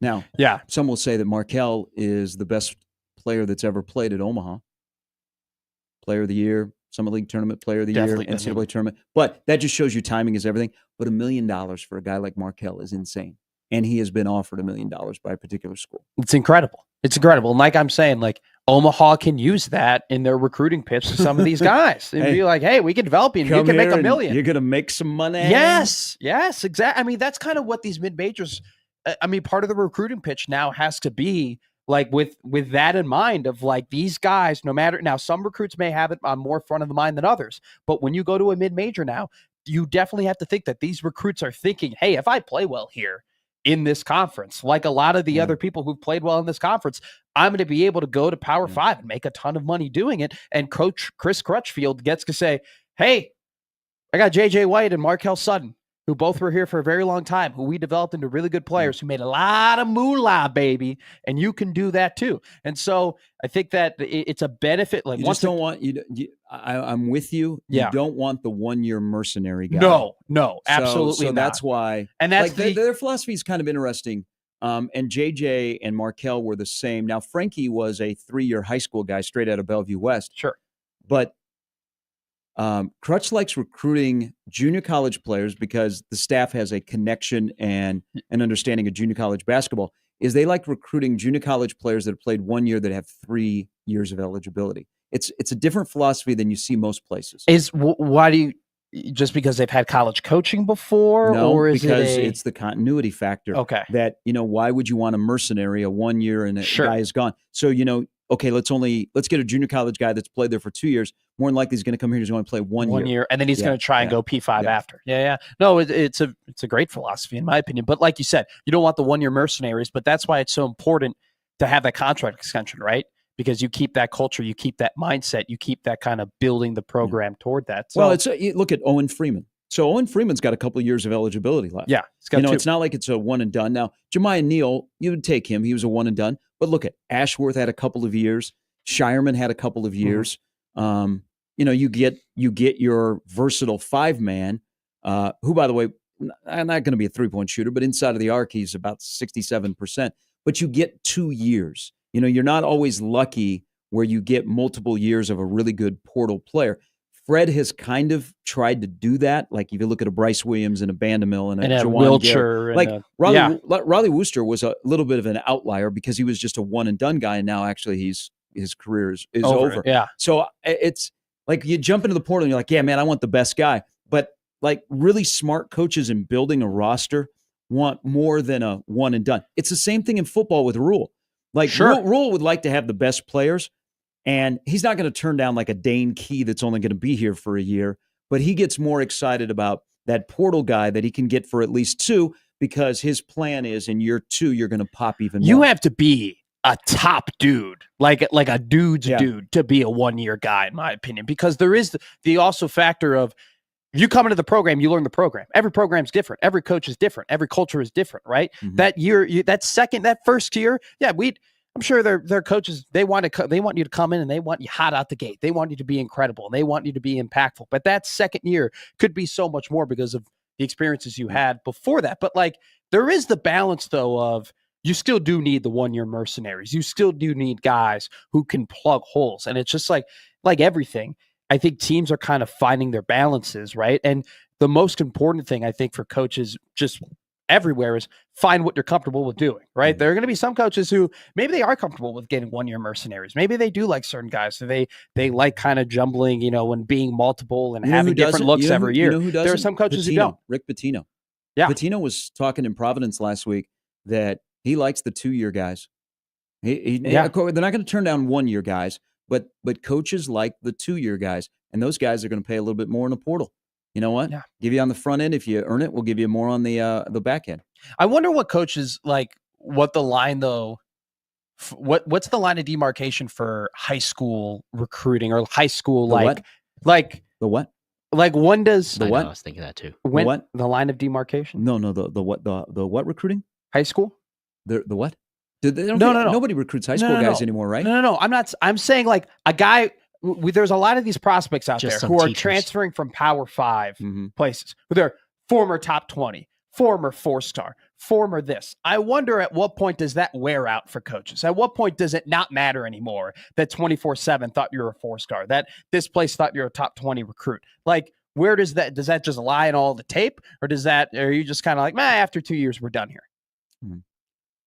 Now, some will say that Markel is the best player that's ever played at Omaha. Player of the year, Summit League Tournament Player of the Year, NCAA Tournament. But that just shows you timing is everything. But $1 million for a guy like Markel is insane. And he has been offered $1 million by a particular school. It's incredible. It's incredible. And like I'm saying, Omaha can use that in their recruiting pitch to some of these guys and be like, hey, we can develop you and you can make $1 million. You're going to make some money. Yes, exactly. I mean, that's kind of what these mid-majors, part of the recruiting pitch now has to be with that in mind of these guys, no matter, now some recruits may have it on more front of the mind than others, but when you go to a mid-major now, you definitely have to think that these recruits are thinking, hey, if I play well here in this conference, like a lot of the other people who've played well in this conference, I'm going to be able to go to Power 5 and make a ton of money doing it. And Coach Chris Crutchfield gets to say, hey, I got JJ White and Markel Sutton, who both were here for a very long time, who we developed into really good players, who made a lot of moolah, baby, and you can do that too. And so I think that it's a benefit. You just don't want I'm with you. Yeah. You don't want the 1-year mercenary guy. No, absolutely so not. That's why. And that's their philosophy is kind of interesting. And JJ and Markel were the same. Now Frankie was a 3-year high school guy straight out of Bellevue West. Sure, but Crutch likes recruiting junior college players because the staff has a connection and an understanding of junior college basketball. Is they like recruiting junior college players that have played 1 year that have 3 years of eligibility. It's a different philosophy than you see most places. Why do you? Just because they've had college coaching before? No, or is because it's the continuity factor. Okay. That, why would you want a mercenary, a 1 year and a guy is gone? So, okay, let's get a junior college guy that's played there for 2 years. More than likely he's going to come here, he's going to play 1 year. 1 year, and then he's going to try and go P5 after. Yeah. No, it's a great philosophy in my opinion. But like you said, you don't want the 1 year mercenaries, but that's why it's so important to have that contract extension, right? Because you keep that culture, you keep that mindset, you keep that kind of building the program toward that. So, well, look at Owen Freeman. So Owen Freeman's got a couple of years of eligibility left. Yeah, he's got 2. It's not like it's a one and done. Now, Jemiah Neal, you would take him. He was a one and done. But look at Ashworth had a couple of years. Shireman had a couple of years. You get your versatile 5-man, who, by the way, not going to be a 3-point shooter, but inside of the arc, he's about 67%. But you get 2 years. You're not always lucky where you get multiple years of a really good portal player. Fred has kind of tried to do that. Like if you look at a Bryce Williams and a Bandamill and a Wiltshire. Raleigh Wooster was a little bit of an outlier because he was just a one and done guy. And now actually his career is over. Yeah. So it's like you jump into the portal and you're like, yeah, man, I want the best guy. But like really smart coaches in building a roster want more than a one and done. It's the same thing in football with Rule. Like Rule would like to have the best players, and he's not going to turn down like a Dane Key that's only going to be here for a year, but he gets more excited about that portal guy that he can get for at least 2 because his plan is in year 2 you're going to pop even more. You have to be a top dude, like a dude's dude, to be a 1-year guy, in my opinion, because there is the also factor of you come into the program, you learn the program. Every program's different. Every coach is different. Every culture is different, right? Mm-hmm. That first year, I'm sure their coaches, they want you to come in and they want you hot out the gate. They want you to be incredible and they want you to be impactful. But that second year could be so much more because of the experiences you had before that. But like there is the balance though of you still do need the 1-year mercenaries. You still do need guys who can plug holes. And it's just like everything. I think teams are kind of finding their balances, right? And the most important thing I think for coaches just everywhere is find what you're comfortable with doing, right? Mm-hmm. There are going to be some coaches who maybe they are comfortable with getting 1-year mercenaries. Maybe they do like certain guys. So they like kind of jumbling, and being multiple and having different looks every year. There are some coaches who don't. Rick Pitino. Yeah. Pitino was talking in Providence last week that he likes the 2-year guys. They're not going to turn down 1-year guys, but coaches like the 2-year guys, and those guys are going to pay a little bit more in the portal. You know what? Yeah. Give you on the front end. If you earn it, we'll give you more on the back end. I wonder what coaches like, what the line though, what's the line of demarcation for high school recruiting or high school, the what? Like when does the what? I was thinking that too. When the what? The line of demarcation? No, the what? The what recruiting? High school? The what? Nobody recruits high school guys anymore, right? No. I'm saying like a guy. There's a lot of these prospects out there who are transferring from Power 5 places. They're former top 20, former 4-star, former this. I wonder at what point does that wear out for coaches? At what point does it not matter anymore that 24/7 thought you were a 4-star, that this place thought you're a top 20 recruit? Like, where does that just lie in all the tape, or are you just kind of like, after 2 years we're done here? Mm-hmm.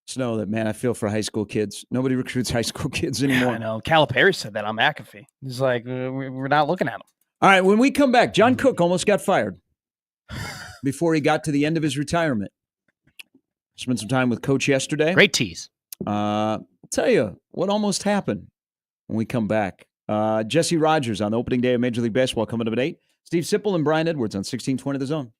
Just know that, man, I feel for high school kids. Nobody recruits high school kids anymore. I know. Calipari said that on McAfee. He's like, we're not looking at them. All right, when we come back, John Cook almost got fired before he got to the end of his retirement. Spent some time with Coach yesterday. Great tease. I'll tell you what almost happened when we come back. Jesse Rogers on the opening day of Major League Baseball coming up at 8. Steve Sipple and Brian Edwards on 1620 The Zone.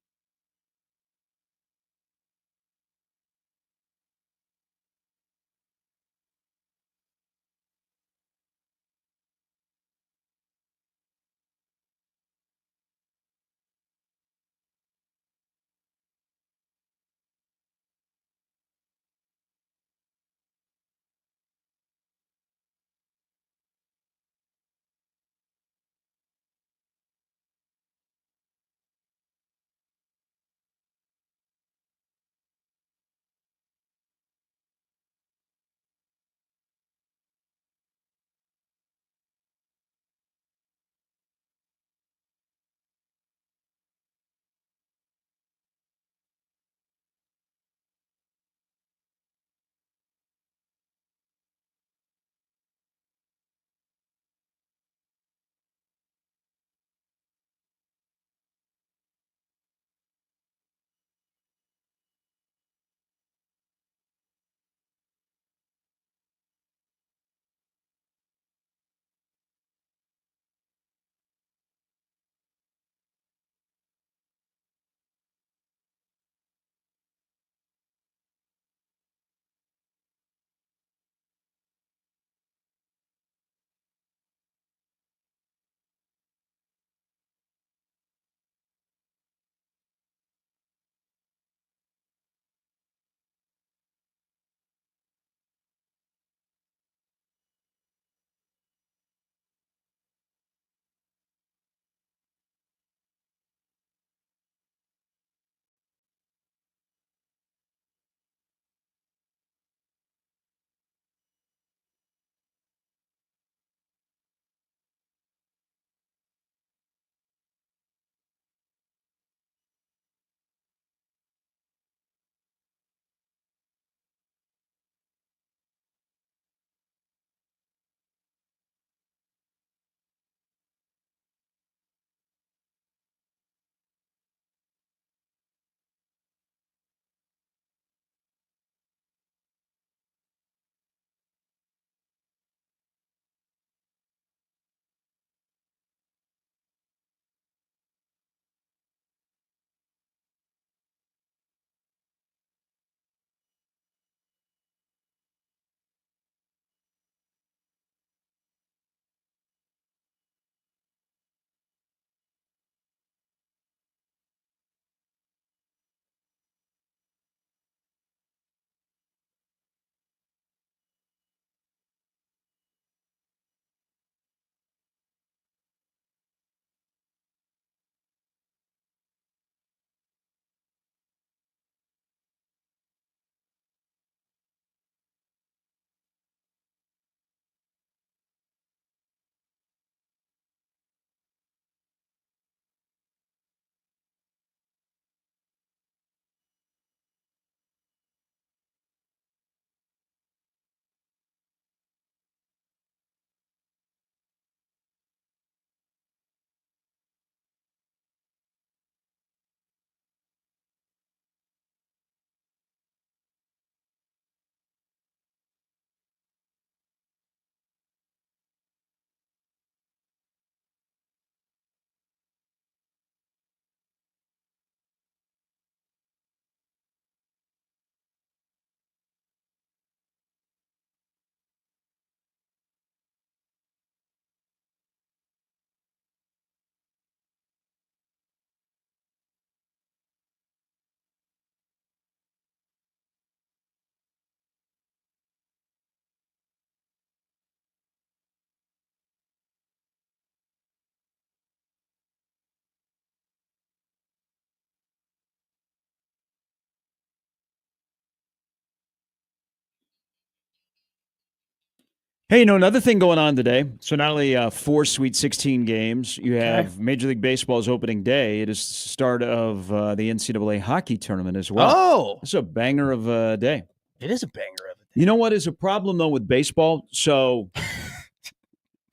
Hey, another thing going on today. So not only 4 Sweet 16 games, you have Major League Baseball's opening day. It is the start of the NCAA hockey tournament as well. Oh, it's a banger of a day. It is a banger of a day. You know what is a problem, though, with baseball? So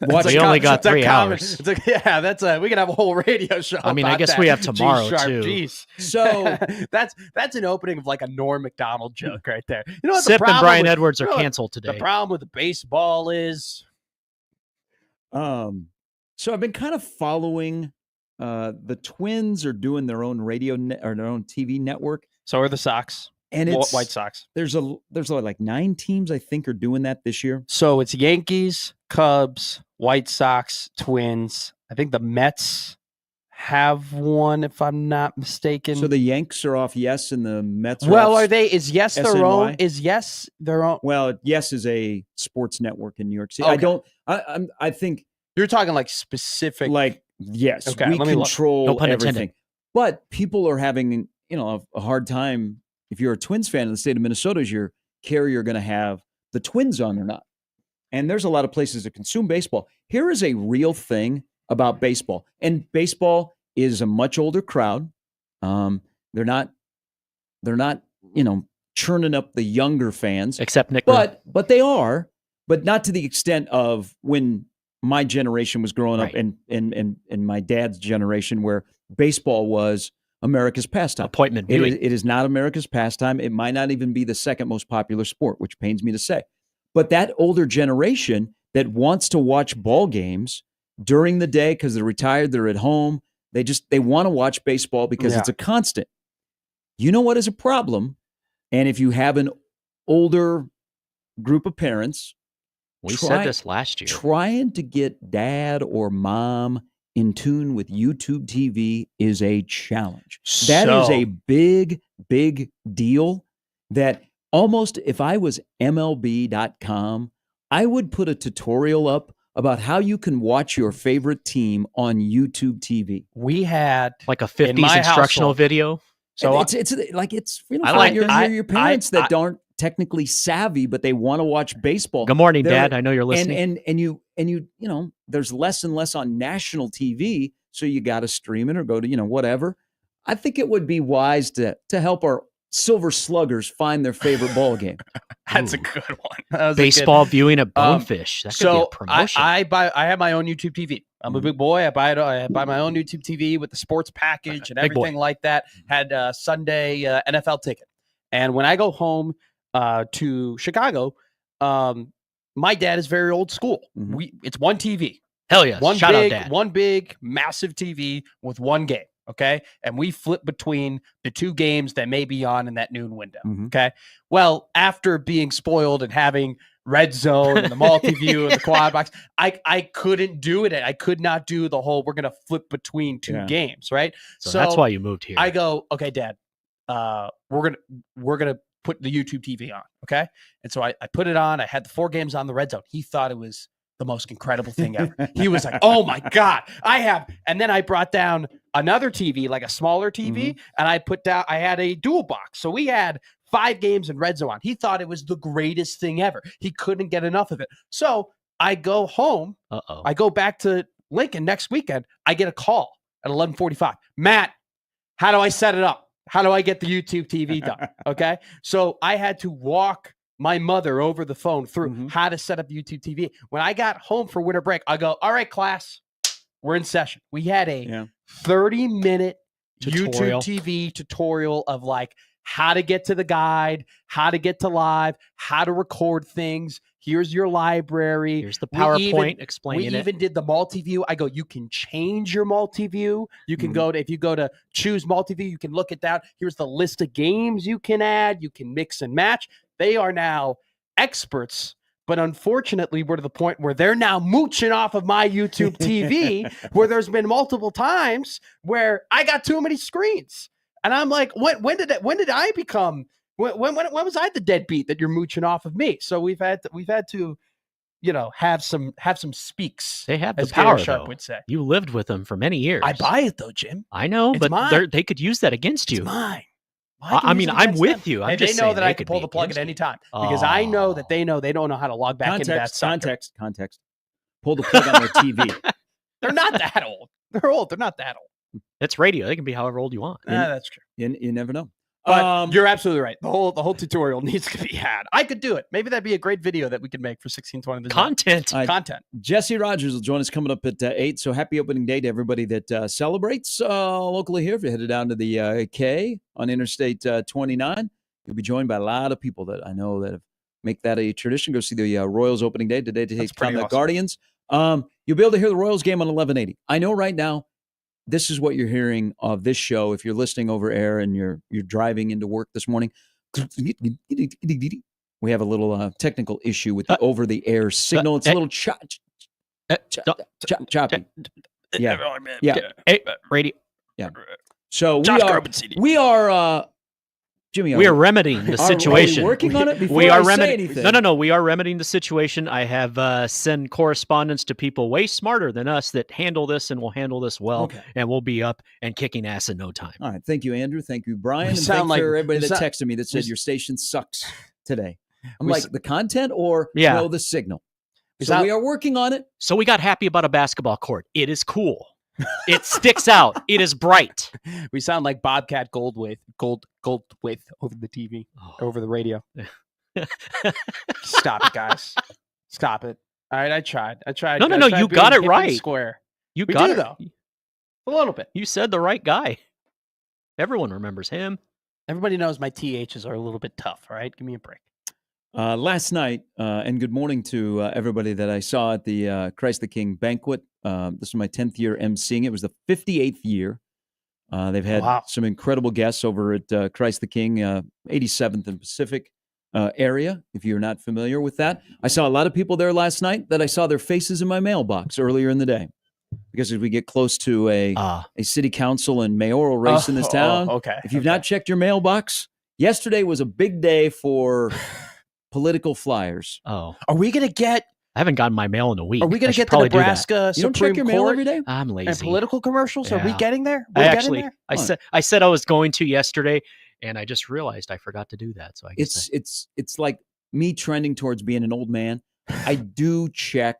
we only got 3 hours. It's like, we can have a whole radio show. I mean, I guess we have tomorrow too. Jeez. So that's an opening of like a Norm Macdonald joke right there. You know what? Sip and Brian Edwards are canceled today. The problem with the baseball is, so I've been kind of following. The Twins are doing their own or their own TV network. So are the Sox. And it's White Sox. There's like 9 teams I think are doing that this year. So it's Yankees, Cubs, White Sox, Twins. I think the Mets have one, if I'm not mistaken. So the Yanks are off Yes, and the Mets are well, off are they? Is Yes their SNY? own? Is Yes their own? Well, Yes is a sports network in New York City. Okay. I think You're talking like specific. like yes, Okay, we let me look. control No pun everything. intended. But people are having a hard time. If you're a Twins fan in the state of Minnesota, is your carrier going to have the Twins on or not? And there's a lot of places that consume baseball. Here is a real thing about baseball. And baseball is a much older crowd. They're not churning up the younger fans. Except Nick. But they are, but not to the extent of when my generation was growing up Right. and my dad's generation, where baseball was America's pastime. Appointment viewing. It is not America's pastime. It might not even be the second most popular sport, which pains me to say. But that older generation that wants to watch ball games during the day because they're retired, they're at home, they want to watch baseball because it's a constant. You know what is a problem? And if you have an older group of parents, we said this last year. Trying to get dad or mom in tune with YouTube TV is a challenge. That is a big, big deal that almost if I was MLB.com, I would put a tutorial up about how you can watch your favorite team on YouTube TV. We had like a 50s instructional household. video. So it's like it's I like your parents that aren't technically savvy, but they want to watch baseball. Good morning, Dad. I know you're listening. And you there's less and less on national TV, so you got to stream it or go to whatever. I think it would be wise to help our Silver Sluggers find their favorite ball game. That's a good one. Baseball viewing at Bonefish. That could be a promotion. I have my own YouTube TV. I'm a big boy. I buy my own YouTube TV with the sports package and everything like that. Had a Sunday NFL ticket. And when I go home to Chicago, my dad is very old school. It's one TV. Hell yes. Shout out, Dad. One big, massive TV with one game. Okay. And we flip between the 2 games that may be on in that noon window. Okay. Well, after being spoiled and having Red Zone and the multi-view and the quad box, I couldn't do it. I could not do the whole, we're going to flip between 2 games. Right. So that's why you moved here. I go, okay, Dad, we're going to put the YouTube TV on. Okay. And so I put it on. I had the 4 games on the Red Zone. He thought it was the most incredible thing ever. He was like, oh my God, and then I brought down another TV, like a smaller TV, and I had a dual box. So we had 5 games in Red Zone on. He thought it was the greatest thing ever. He couldn't get enough of it. So I go home. I go back to Lincoln next weekend. I get a call at 11:45. Matt, how do I set it up? How do I get the YouTube TV done? Okay. So I had to walk my mother over the phone through how to set up YouTube TV. When I got home for winter break, I go, all right, class, we're in session. We had a 30-minute YouTube TV tutorial of like how to get to the guide, how to get to live, how to record things. Here's your library. Here's the PowerPoint explaining it. We even did the multi-view. I go, you can change your multi-view. You can if you go to choose multi-view, you can look at that. Here's the list of games you can add. You can mix and match. They are now experts, but unfortunately, we're to the point where they're now mooching off of my YouTube TV, where there's been multiple times where I got too many screens. And I'm like, when did I become, when was I the deadbeat that you're mooching off of me? So we've had to, have some speaks. They have the as power, Gary Sharp though. would say. You lived with them for many years. I buy it though, Jim. I know, It's but mine. they could use that against you. It's mine. I mean, I'm with you. I'm just they know saying that I can pull the plug at any time because I know that they know they don't know how to log back into that sucker. Context. Pull the plug on their TV. They're not that old. They're old. They're not that old. It's radio. They can be however old you want. That's true. You never know. But you're absolutely right. The whole tutorial needs to be had. I could do it. Maybe that'd be a great video that we could make for 1620. Content. Jesse Rogers will join us coming up at 8. So happy opening day to everybody that celebrates locally here. If you're headed down to the K on Interstate 29, you'll be joined by a lot of people that I know that make that a tradition. Go see the Royals opening day today to take on the Guardians. You'll be able to hear the Royals game on 1180. I know right now, this is what you're hearing of this show. If you're listening over air and you're driving into work this morning, we have a little technical issue with the over-the-air signal. It's a little choppy. Yeah. Radio. Yeah. So we are Jimmy, we are remedying the situation. Are we working on it before we are say anything? No. We are remedying the situation. I have sent correspondence to people way smarter than us that handle this and will handle this well, and we'll be up and kicking ass in no time. All right. Thank you, Andrew. Thank you, Brian. And thanks for everybody that texted me that said your station sucks today. I'm like, the content or the signal? So we are working on it. So we got happy about a basketball court. It is cool. It sticks out. It is bright. We sound like Bobcat Goldthwait over the TV, over the radio. Stop it, guys. Stop it. All right, I tried. No. You got it right. Square. You got it though. A little bit. You said the right guy. Everyone remembers him. Everybody knows my THs are a little bit tough. All right, give me a break. Last night, and good morning to everybody that I saw at the Christ the King banquet. This was my 10th year emceeing. It was the 58th year. They've had some incredible guests over at Christ the King, 87th and Pacific area, if you're not familiar with that. I saw a lot of people there last night that I saw their faces in my mailbox earlier in the day. Because as we get close to a city council and mayoral race in this town, if you've not checked your mailbox, yesterday was a big day for political flyers. Are we going to get... I haven't gotten my mail in a week. Are we going to get the Nebraska Supreme Court? You don't check your mail every day? I'm lazy. And political commercials? Yeah. Are we getting there? I said I was going to yesterday, and I just realized I forgot to do that. So I guess it's like me trending towards being an old man. I do check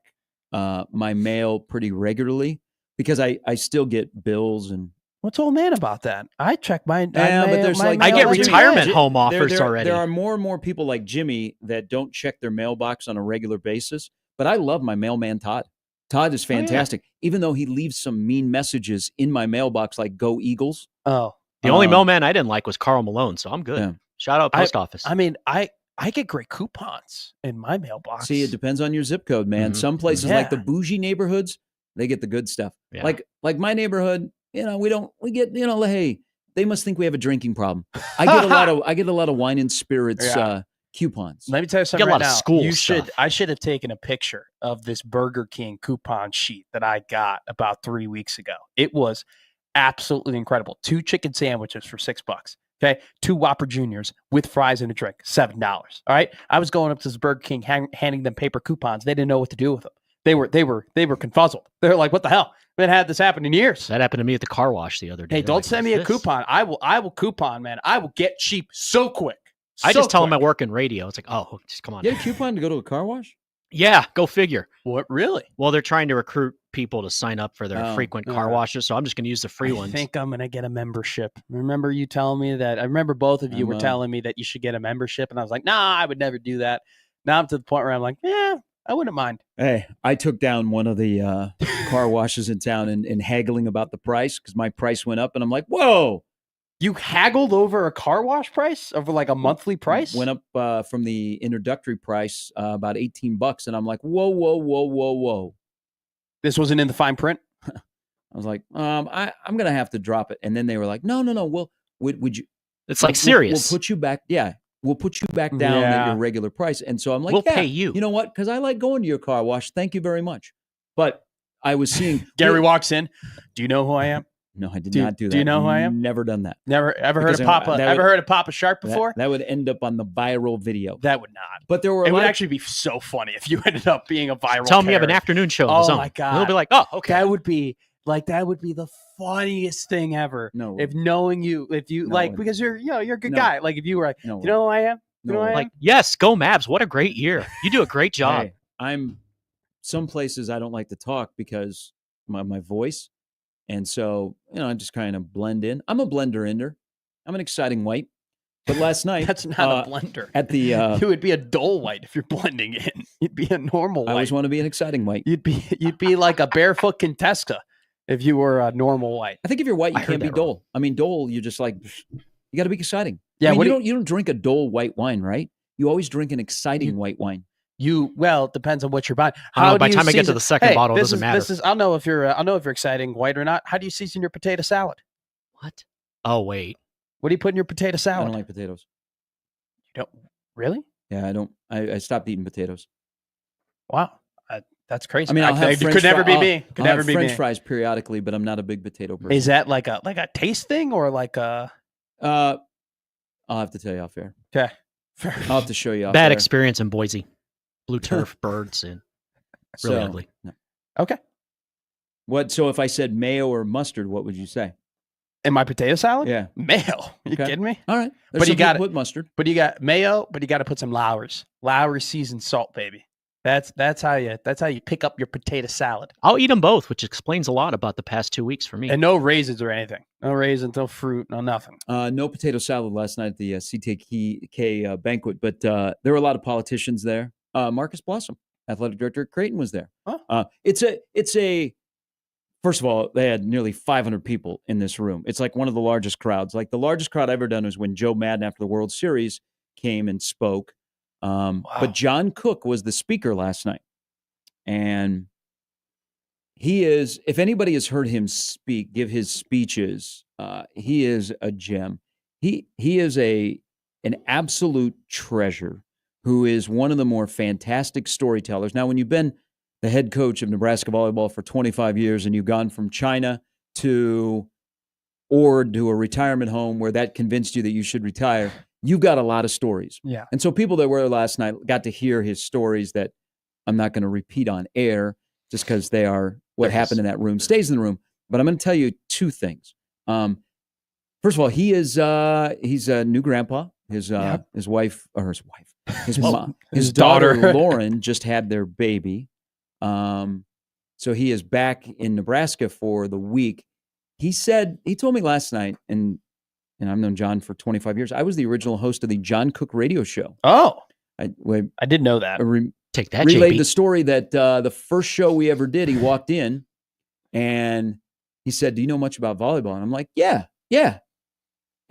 my mail pretty regularly because I still get bills and. What's old man about that? I check my. But there's I get retirement home offers already. There are more and more people like Jimmy that don't check their mailbox on a regular basis. But I love my mailman, Todd. Todd is fantastic, even though he leaves some mean messages in my mailbox like "Go Eagles." The only mailman I didn't like was Carl Malone, so I'm good. Yeah. Shout out post office. I mean, I get great coupons in my mailbox. See, it depends on your zip code, man. Mm-hmm. Some places like the bougie neighborhoods, they get the good stuff. Yeah. Like my neighborhood, we get, hey, they must think we have a drinking problem. I get a lot of wine and spirits coupons. Let me tell you something right now. School stuff. I should have taken a picture of this Burger King coupon sheet that I got about 3 weeks ago. It was absolutely incredible. 2 chicken sandwiches for $6. Okay, 2 Whopper Juniors with fries and a drink, $7. All right, I was going up to this Burger King, handing them paper coupons. They didn't know what to do with them. They were confuzzled. They're like, "What the hell? We haven't had this happen in years." That happened to me at the car wash the other day. Hey, don't send me a coupon. I will coupon, man. I will get cheap so quick. I just tell them I work in radio. It's like, oh, just come on. You get a coupon to go to a car wash? Yeah, go figure. What, really? Well, they're trying to recruit people to sign up for their frequent car washes, so I'm just going to use the free ones. I think I'm going to get a membership. Remember you telling me that? I remember both of you were telling me that you should get a membership, and I was like, nah, I would never do that. Now I'm to the point where I'm like, yeah, I wouldn't mind. Hey, I took down one of the car washes in town and haggling about the price because my price went up, and I'm like, whoa. You haggled over a car wash price, over like a monthly price? Went up from the introductory price about $18, and I'm like, whoa. This wasn't in the fine print? I was like, I'm going to have to drop it. And then they were like, no. Would you? It's like serious. We'll put you back. Yeah. We'll put you back down at your regular price. And so I'm like, we'll pay you. You know what? Because I like going to your car wash. Thank you very much. But I was seeing. Gary walks in. Do you know who I am? No, I did not do that. Do you know who I am? Never done that. Never ever heard of Papa? Heard of Papa Shark before? That would end up on the viral video. That would not. But there were. It would actually be so funny if you ended up being a viral. Tell me you have an afternoon show. Oh my god! They'll be like, oh, okay. That would be Like that would be the funniest thing ever. No, if knowing you, if you No, like, it- because you're a good No. guy. Like if you were, like, no, you know who I am? You know who I am? Like, yes, go Mavs. What a great year. You do a great job. Hey, I'm some places I don't like to talk because my voice. And so, I just kind of blend in. I'm a blender ender. I'm an exciting white. But last night That's not a blender. at the You would be a dull white if you're blending in. You'd be a normal white. I always want to be an exciting white. You'd be like a barefoot Contesta if you were a normal white. I think if you're white, you I heard can't be that wrong. dull. I mean, dull, you just like you got to be exciting. Yeah, I mean, what you don't drink a dull white wine, right? You always drink an exciting white wine. Well, it depends on what you're buying. I don't know, How by do the you time I get to season- the second Hey, bottle, it this doesn't is- matter. This is I'll know if you're exciting white or not. How do you season your potato salad? What? Oh, wait. What do you put in your potato I salad? don't like potatoes. You don't really? Yeah, I don't. I stopped eating potatoes. Wow, that's crazy. I mean, I'll have it French could never fri- be me. Could I'll never have be French me. fries periodically, but I'm not a big potato person. Is that like a taste thing or like a? I'll have to tell you off air. Okay. I'll have to show you off Bad air. experience in Boise. Blue turf, birds, and really So, ugly. no. Okay. What? So if I said mayo or mustard, what would you say? In my potato salad? Yeah. Mayo. You Okay. kidding me? All right. But you got put mustard. But you got mayo, but you got to put some Lowry's. Lowry seasoned salt, baby. That's how you pick up your potato salad. I'll eat them both, which explains a lot about the past 2 weeks for me. And no raisins or anything. No raisins, no fruit, no nothing. No potato salad last night at the CTK banquet, but there were a lot of politicians there. Marcus Blossom, athletic director at Creighton, was there. Huh? It's a. First of all, they had nearly 500 people in this room. It's like one of the largest crowds. Like the largest crowd I've ever done was when Joe Madden, after the World Series, came and spoke. But John Cook was the speaker last night. And he is, if anybody has heard him give his speeches, he is a gem. He is an absolute treasure who is one of the more fantastic storytellers. Now, when you've been the head coach of Nebraska volleyball for 25 years and you've gone from China to a retirement home where that convinced you that you should retire, you've got a lot of stories. Yeah. And so people that were last night got to hear his stories that I'm not going to repeat on air just because they are what happened in that room stays in the room. But I'm going to tell you two things. First of all, he's a new grandpa. His daughter Lauren just had their baby. So he is back in Nebraska for the week. He told me last night, and I've known John for 25 years. I was the original host of the John Cook radio show. Oh, I did know that. Take that, relayed JB. the story that the first show we ever did, he walked in and he said, "Do you know much about volleyball?" And I'm like, yeah.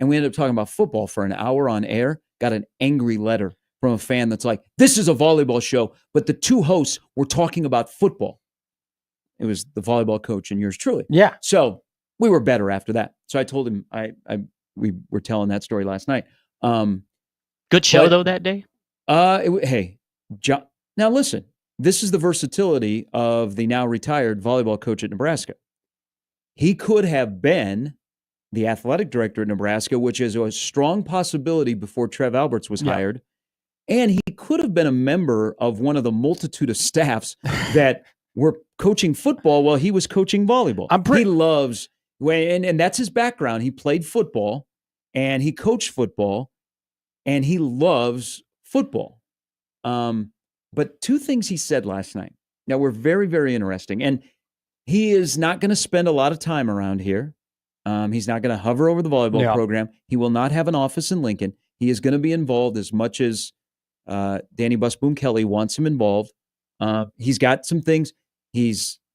And we ended up talking about football for an hour on air, got an angry letter from a fan that's like, "This is a volleyball show, but the two hosts were talking about football." It was the volleyball coach and yours truly. Yeah. So we were better after that. So I told him we were telling that story last night. Good show, but- though, that day? Hey, John, now listen, this is the versatility of the now retired volleyball coach at Nebraska. He could have been the athletic director at Nebraska, which is a strong possibility before Trev Alberts was hired. And he could have been a member of one of the multitude of staffs that were coaching football while he was coaching volleyball. He loves, and that's his background. He played football and he coached football and he loves football. But two things he said last night that were very, very interesting. And he is not going to spend a lot of time around here. He's not going to hover over the volleyball program. He will not have an office in Lincoln. He is going to be involved as much as Danny Busboom Kelly wants him involved. He's got some things. He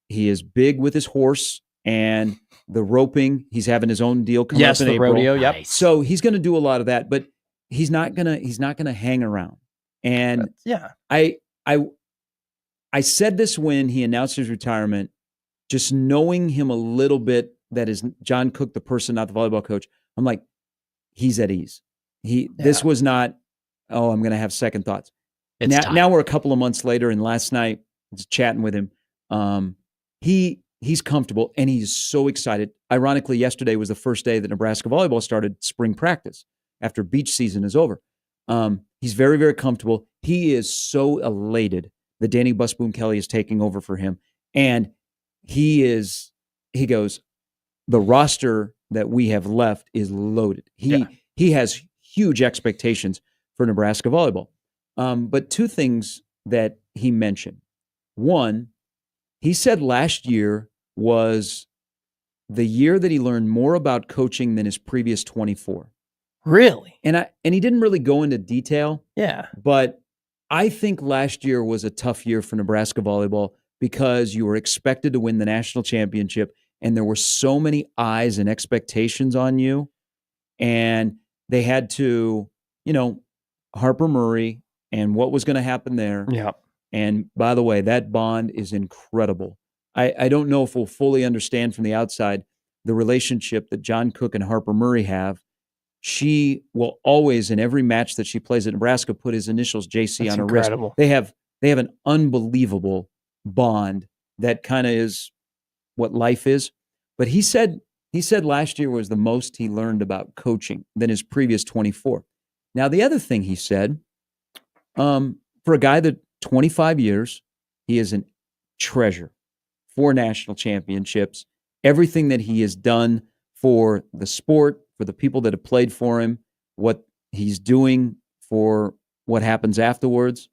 is big with his horse and the roping. He's having his own deal coming up in April. Rodeo. Yep. Nice. So he's going to do a lot of that, but he's not gonna hang around. And I said this when he announced his retirement, just knowing him a little bit, that is John Cook, the person, not the volleyball coach. I'm like, he's at ease. This was not, I'm going to have second thoughts. Now we're a couple of months later, and last night I was chatting with him. He's comfortable and he's so excited. Ironically, yesterday was the first day that Nebraska volleyball started spring practice after beach season is over. He's very, very comfortable. He is so elated that Danny Busboom Kelly is taking over for him. And he is he goes, the roster that we have left is loaded. He has huge expectations for Nebraska volleyball. But two things that he mentioned. One, he said last year was the year that he learned more about coaching than his previous 24. Really? And he didn't really go into detail. Yeah. But I think last year was a tough year for Nebraska volleyball because you were expected to win the national championship and there were so many eyes and expectations on you. And they had to, Harper Murray and what was going to happen there. Yeah. And by the way, that bond is incredible. I don't know if we'll fully understand from the outside the relationship that John Cook and Harper Murray have. She will always, in every match that she plays at Nebraska, put his initials JC on her wrist. They have an unbelievable bond that kind of is what life is. But he said last year was the most he learned about coaching than his previous 24. Now, the other thing he said, for a guy that 25 years, he is a treasure. 4 national championships, everything that he has done for the sport, for the people that have played for him, what he's doing for what happens afterwards.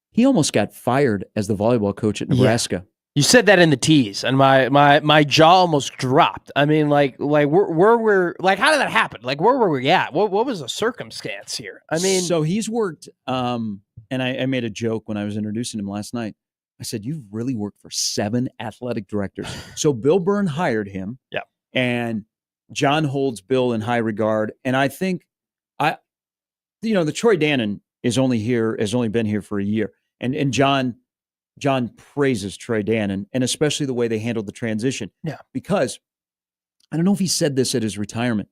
He almost got fired as the volleyball coach at Nebraska. Yeah. You said that in the tease, and my jaw almost dropped. I mean, like where we're like, how did that happen? Like, where were we at? What was the circumstance here? I mean, so he's worked. And I made a joke when I was introducing him last night. I said, "You've really worked for 7 athletic directors." So Bill Byrne hired him. Yeah, and John holds Bill in high regard. And I think the Troy Dannon has only been here for a year, and John praises Troy Dannon, and especially the way they handled the transition. Yeah. Because I don't know if he said this at his retirement.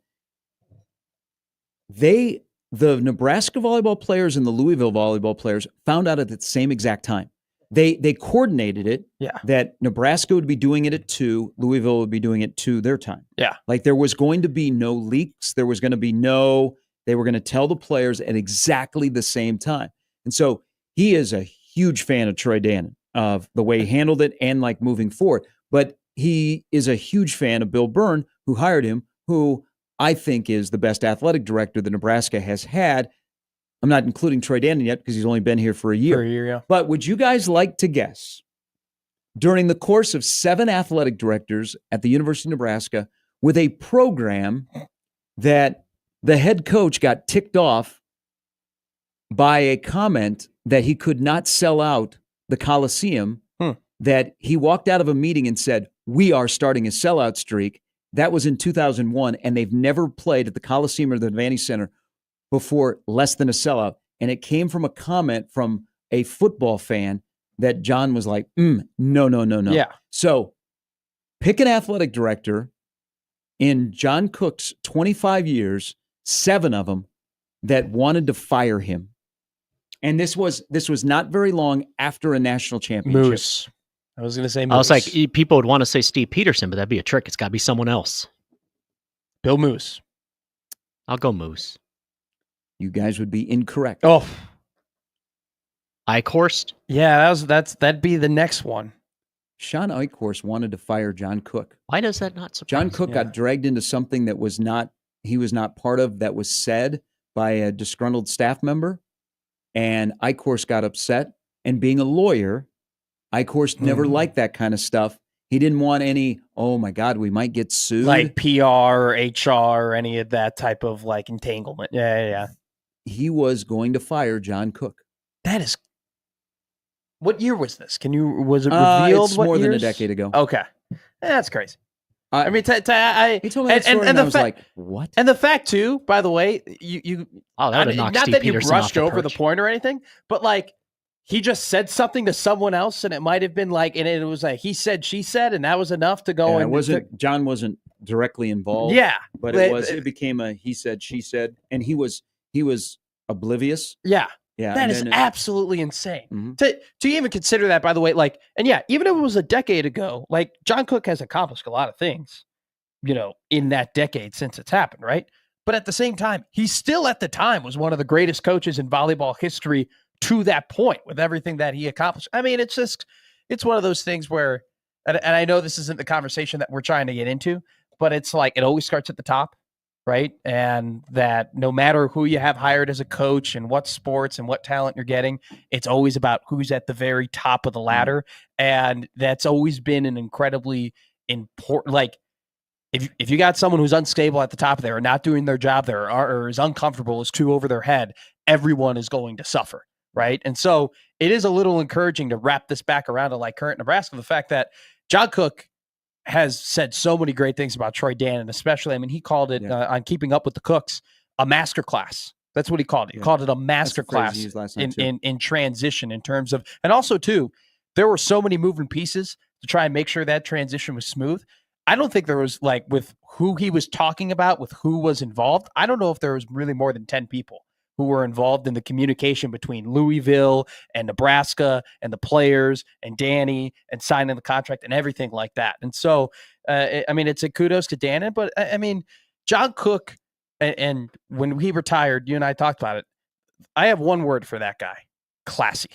The Nebraska volleyball players and the Louisville volleyball players found out at the same exact time. They coordinated it that Nebraska would be doing it at 2, Louisville would be doing it 2 their time. Yeah. Like there was going to be no leaks. There was going to be they were going to tell the players at exactly the same time. And so he is a huge fan of Troy Dannon, of the way he handled it and like moving forward. But he is a huge fan of Bill Byrne, who hired him, who I think is the best athletic director that Nebraska has had. I'm not including Troy Dannon yet because he's only been here for a year. Yeah. But would you guys like to guess, during the course of 7 athletic directors at the University of Nebraska, with a program that the head coach got ticked off by a comment that he could not sell out the Coliseum, that he walked out of a meeting and said, "We are starting a sellout streak." That was in 2001, and they've never played at the Coliseum or the Devaney Center before less than a sellout. And it came from a comment from a football fan that John was like, no. Yeah. So pick an athletic director in John Cook's 25 years, 7 of them that wanted to fire him. And this was not very long after a national championship. Moose. I was going to say Moose. I was like, people would want to say Steve Peterson, but that'd be a trick. It's got to be someone else. Bill Moose. I'll go Moose. You guys would be incorrect. Oh, Eichhorst? Yeah, that'd be the next one. Sean Eichhorst wanted to fire John Cook. Why does that not surprise John Cook got dragged into something that he was not part of, that was said by a disgruntled staff member, and Eichhorst got upset. And being a lawyer, Eichhorst never liked that kind of stuff. He didn't want any, oh my God, we might get sued. Like PR or HR or any of that type of like entanglement. Yeah. He was going to fire John Cook. That is. What year was this? Was it revealed? It's what more than a years? decade ago. Okay. That's crazy. I mean, he told me that story, and I was like, "What?" And the fact too, by the way, you that would knock not Steve that you Peterson brushed off the over the perch. point or anything, but like he just said something to someone else, and it might have been like, and it was like he said, she said, and that was enough to go. John wasn't directly involved. Yeah, but it became a he said, she said, and he was oblivious. Yeah. Yeah, that is absolutely insane. Mm-hmm. To even consider that, by the way, like, and yeah, even if it was a decade ago, like John Cook has accomplished a lot of things, in that decade since it's happened, right? But at the same time, he still at the time was one of the greatest coaches in volleyball history to that point with everything that he accomplished. I mean, it's one of those things where and I know this isn't the conversation that we're trying to get into, but it's like it always starts at the top, right? And that no matter who you have hired as a coach and what sports and what talent you're getting, it's always about who's at the very top of the ladder. And that's always been an incredibly important, like, if you got someone who's unstable at the top there or not doing their job there or is uncomfortable, is too over their head, everyone is going to suffer, right? And so it is a little encouraging to wrap this back around to like current Nebraska, the fact that John Cook has said so many great things about Troy Dannon, especially, I mean, he called it on Keeping Up with the Cooks, a masterclass. That's what he called it. He called it a masterclass in transition in terms of, and also too, there were so many moving pieces to try and make sure that transition was smooth. I don't think there was, like, with who he was talking about, with who was involved, I don't know if there was really more than 10 people who were involved in the communication between Louisville and Nebraska and the players and Danny and signing the contract and everything like that. And so, I mean, it's a kudos to Dannon, but I mean, John Cook, and when he retired, you and I talked about it, I have one word for that guy: classy.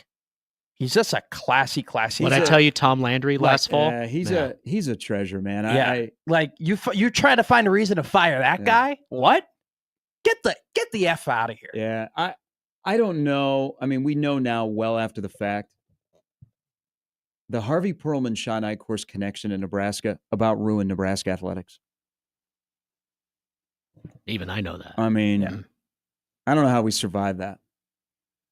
He's just a classy. When I tell you Tom Landry last fall, he's a treasure, man. Yeah, like you try to find a reason to fire that guy. What? Get the F out of here. Yeah, I don't know. I mean, we know now, well after the fact, the Harvey Perlman Shawn Eichhorst connection in Nebraska about ruined Nebraska athletics. Even I know that. I mean, I don't know how we survived that,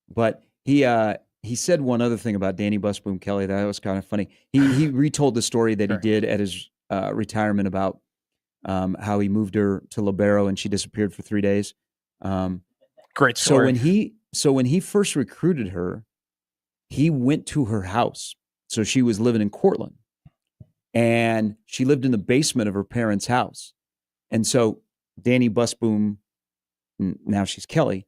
but he said one other thing about Danny Busboom Kelly that was kind of funny. He retold the story that he did at his retirement about how he moved her to Libero and she disappeared for 3 days. Great story. So when he first recruited her, he went to her house. So she was living in Cortland, and she lived in the basement of her parents' house. And so Danny Busboom, now she's Kelly,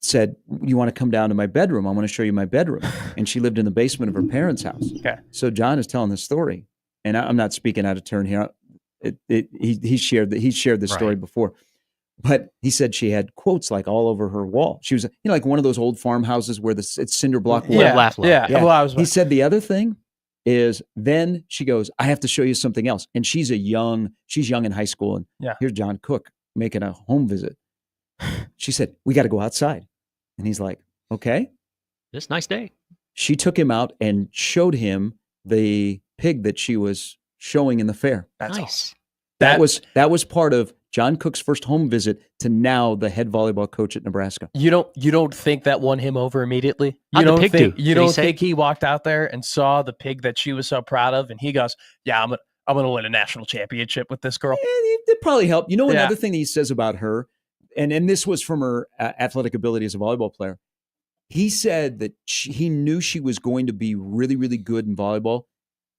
said, "You want to come down to my bedroom? I want to show you my bedroom." And she lived in the basement of her parents' house. Okay. So John is telling this story, and I'm not speaking out of turn here. He shared this story before, but he said she had quotes like all over her wall. She was, like one of those old farmhouses where it's cinder block wall. Yeah. Well, he said the other thing is, then she goes, "I have to show you something else." And she's young in high school, and here's John Cook making a home visit. She said, "We got to go outside." And he's like, "Okay." This nice day. She took him out and showed him the pig that she was showing in the fair. That's nice. Awesome. That was part of John Cook's first home visit to now the head volleyball coach at Nebraska. You don't think that won him over immediately? You don't think he walked out there and saw the pig that she was so proud of, and he goes, "Yeah, I'm gonna win a national championship with this girl." It probably helped. Another thing that he says about her, and this was from her athletic ability as a volleyball player. He said that he knew she was going to be really, really good in volleyball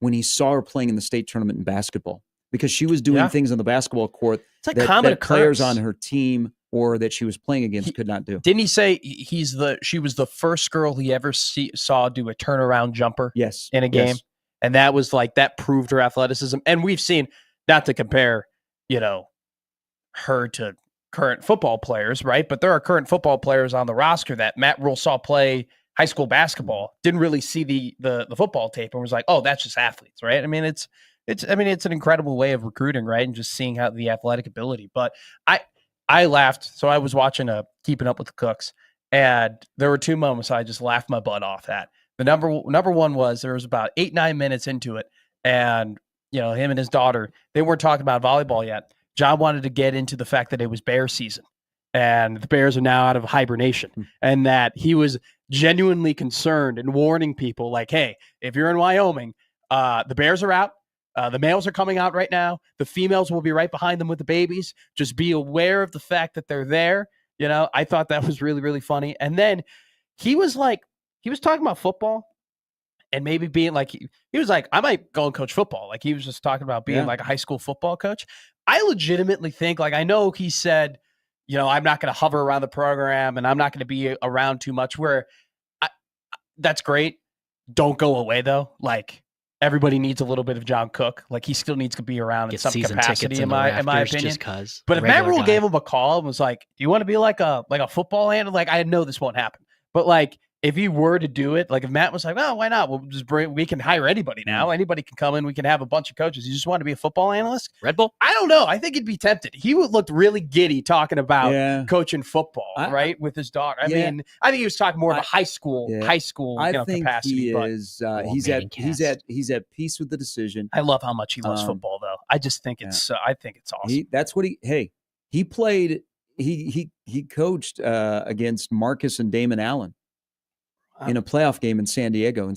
when he saw her playing in the state tournament in basketball, because she was doing things on the basketball court that players on her team or that she was playing against could not do. Didn't he say she was the first girl he ever saw do a turnaround jumper in a game? Yes. And that was that proved her athleticism. And we've seen, not to compare, her to current football players, right? But there are current football players on the roster that Matt Rule saw play high school basketball, didn't really see the football tape, and was like, "Oh, that's just athletes," right? I mean, it's an incredible way of recruiting, right? And just seeing how the athletic ability. But I laughed. So I was watching Keeping Up with the Cooks, and there were two moments I just laughed my butt off at. The number one was there was about 8-9 minutes into it, and him and his daughter, they weren't talking about volleyball yet. John wanted to get into the fact that it was bear season and the Bears are now out of hibernation, and that he was genuinely concerned and warning people like, "Hey, if you're in Wyoming, the bears are out. The males are coming out right now. The females will be right behind them with the babies. Just be aware of the fact that they're there." I thought that was really, really funny. And then he was talking about football and maybe being like, he was like, "I might go and coach football." Like, he was just talking about being like a high school football coach. I legitimately think, I know he said, "I'm not going to hover around the program and I'm not going to be around too much," where that's great. Don't go away though. Everybody needs a little bit of John Cook. He still needs to be around in some capacity, in my opinion. But if Matt Rule gave him a call and was like, "Do you want to be like a football analyst?" I know this won't happen, but if he were to do it, like if Matt was like, "Oh, why not? We can hire anybody now. Anybody can come in. We can have a bunch of coaches. You just want to be a football analyst? Red Bull? I don't know. I think he'd be tempted. He looked really giddy talking about coaching football, right, with his daughter. I mean, I think he was talking more of a high school capacity. He is. He's at peace with the decision. I love how much he loves football, though. I just think it's. I think it's awesome. That's what he played. He coached against Marcus and Damon Allen in a playoff game in San Diego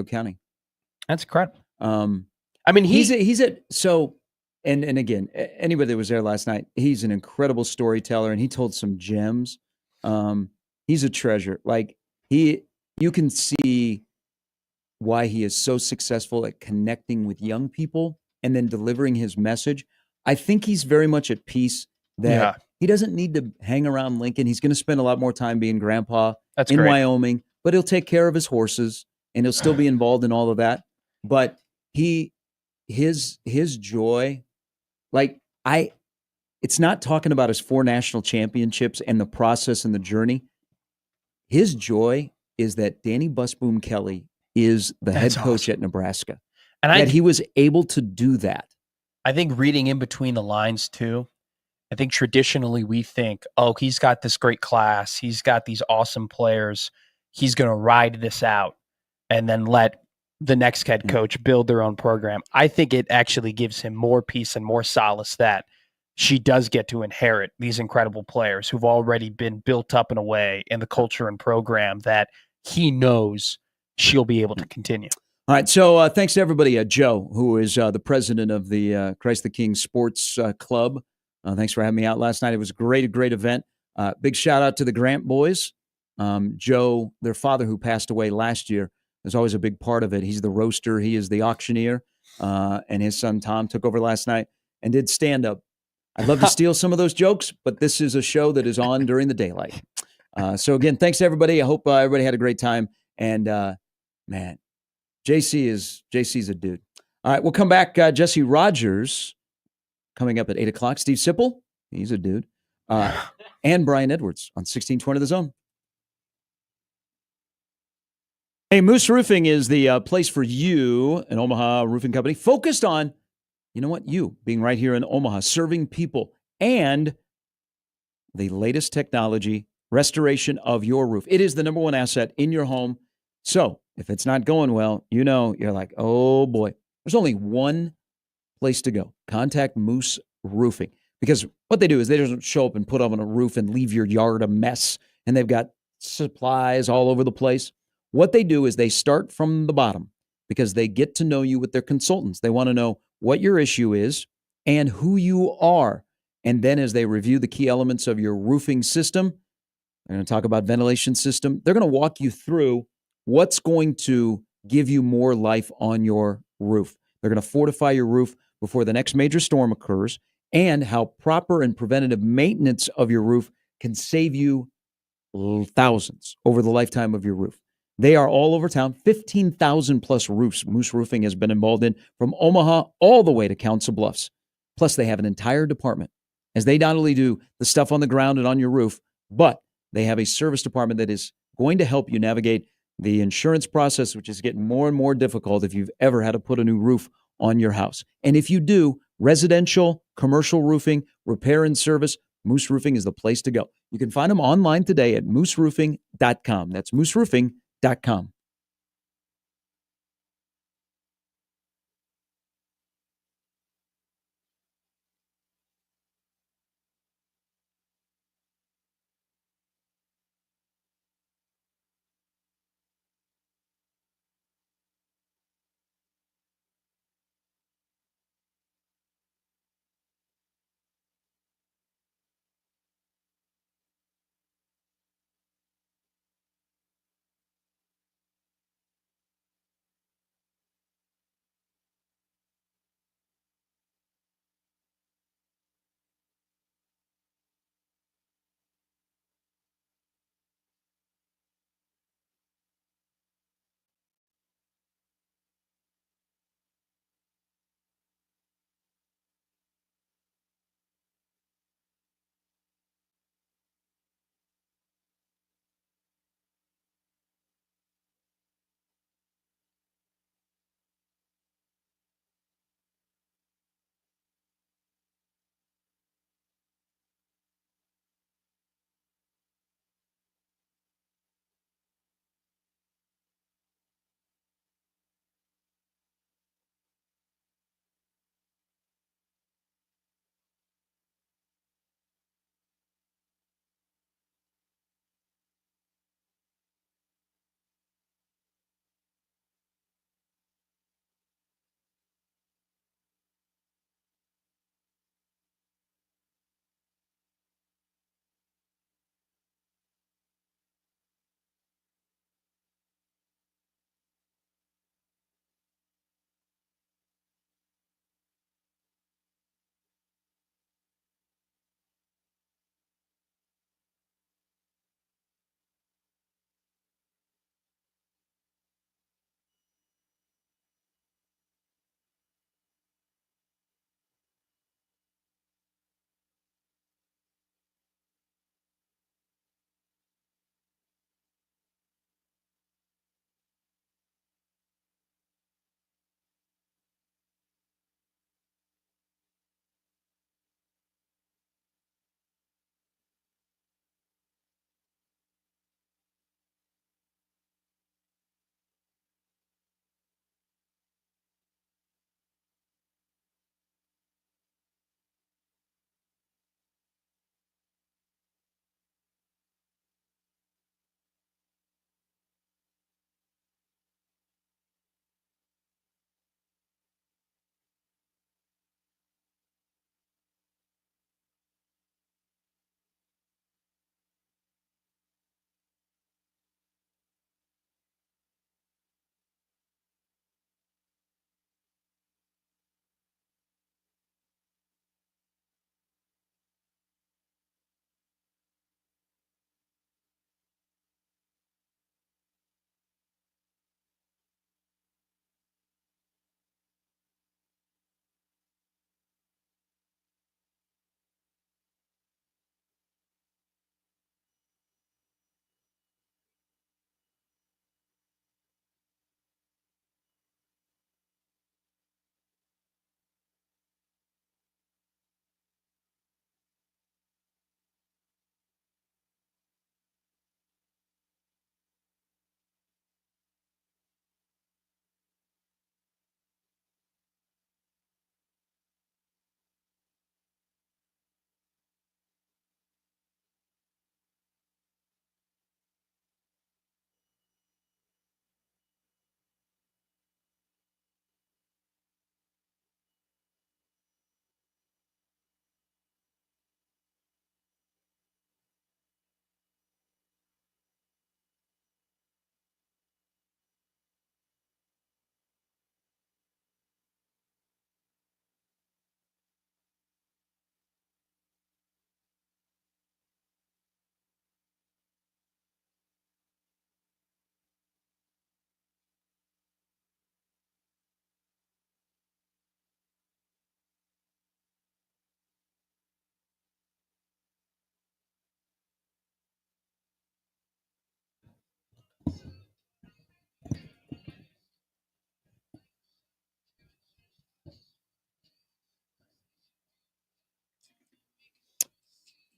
County. That's incredible. I mean, he's at so, and again, anybody that was there last night, he's an incredible storyteller, and he told some gems. He's a treasure. Like you can see why he is so successful at connecting with young people and then delivering his message. I think he's very much at peace that he doesn't need to hang around Lincoln. He's going to spend a lot more time being grandpa in Wyoming, but he'll take care of his horses and he'll still be involved in all of that. But his joy, it's not talking about his 4 national championships and the process and the journey. His joy is that Danny Busboom Kelly is the head coach at Nebraska. And he was able to do that. I think reading in between the lines too, I think traditionally we think, oh, he's got this great class. He's got these awesome players. He's going to ride this out and then let the next head coach build their own program. I think it actually gives him more peace and more solace that she does get to inherit these incredible players who've already been built up in a way in the culture and program that he knows she'll be able to continue. All right, so thanks to everybody. Joe, who is the president of the Christ the King Sports Club. Thanks for having me out last night. It was a great event. Big shout out to the Grant boys. Joe, their father who passed away last year, is always a big part of it. He's the roaster. He is the auctioneer. And his son, Tom, took over last night and did stand-up. I'd love to steal some of those jokes, but this is a show that is on during the daylight. So again, thanks to everybody. I hope everybody had a great time. And man, JC's a dude. All right, we'll come back. Jesse Rogers coming up at 8 o'clock. Steve Sipple, he's a dude. And Brian Edwards on 1620 The Zone. Hey, Moose Roofing is the place for you, an Omaha roofing company focused on, you know what, you being right here in Omaha, serving people, and the latest technology, restoration of your roof. It is the number one asset in your home. So if it's not going well, you're like, oh boy, there's only one place to go. Contact Moose Roofing. Because what they do is they don't show up and put up on a roof and leave your yard a mess, and they've got supplies all over the place. What they do is they start from the bottom because they get to know you with their consultants. They want to know what your issue is and who you are. And then as they review the key elements of your roofing system, they're going to talk about ventilation system. They're going to walk you through what's going to give you more life on your roof. They're going to fortify your roof before the next major storm occurs, and how proper and preventative maintenance of your roof can save you thousands over the lifetime of your roof. They are all over town, 15,000 plus roofs Moose Roofing has been involved in, from Omaha all the way to Council Bluffs. Plus, they have an entire department, as they not only do the stuff on the ground and on your roof, but they have a service department that is going to help you navigate the insurance process, which is getting more and more difficult if you've ever had to put a new roof on your house. And if you do, residential, commercial roofing, repair and service, Moose Roofing is the place to go. You can find them online today at mooseroofing.com. That's mooseroofing.com.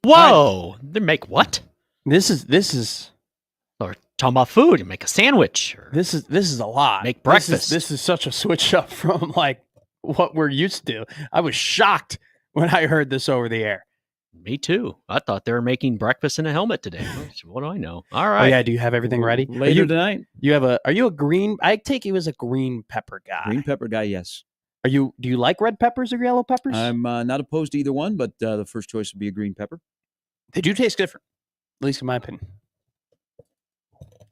Whoa! They make what? This is Or talking about food. You make a sandwich. Or this is a lot. Make breakfast. This is such a switch up from like what we're used to. I was shocked when I heard this over the air. Me too. I thought they were making breakfast in a helmet today. What do I know? All Oh right. yeah, do you have everything ready? Later tonight. Are you a green? I take you as a green pepper guy. Green pepper guy, yes. Do you like red peppers or yellow peppers? I'm not opposed to either one, but the first choice would be a green pepper. They do taste different, at least in my opinion.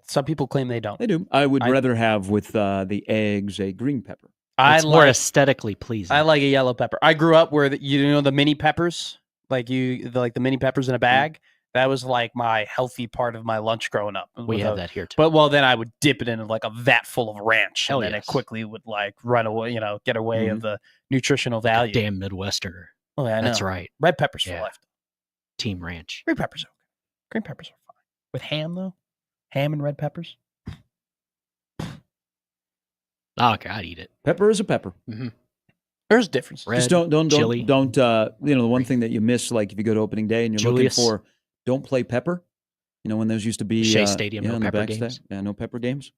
Some people claim they don't. They do. I would rather have with the eggs a green pepper. It's more aesthetically pleasing. I like a yellow pepper. I grew up where the mini peppers, like the mini peppers in a bag. That was like my healthy part of my lunch growing up. We have that here too. But then I would dip it in like a vat full of ranch, and then yes. it quickly would like run away, get away of the nutritional value. Damn Midwesterner. Oh yeah, I know. That's right. Red peppers for life. Team Ranch. Green peppers are okay. Green peppers are fine. With ham though, ham and red peppers. Oh, okay, I'd eat it. Pepper is a pepper. Mm-hmm. There's a difference. Just don't chili. the one thing that you miss, like if you go to opening day and you're Julius. looking for, don't play pepper. When those used to be Shea Stadium, no pepper games. Yeah, no pepper games.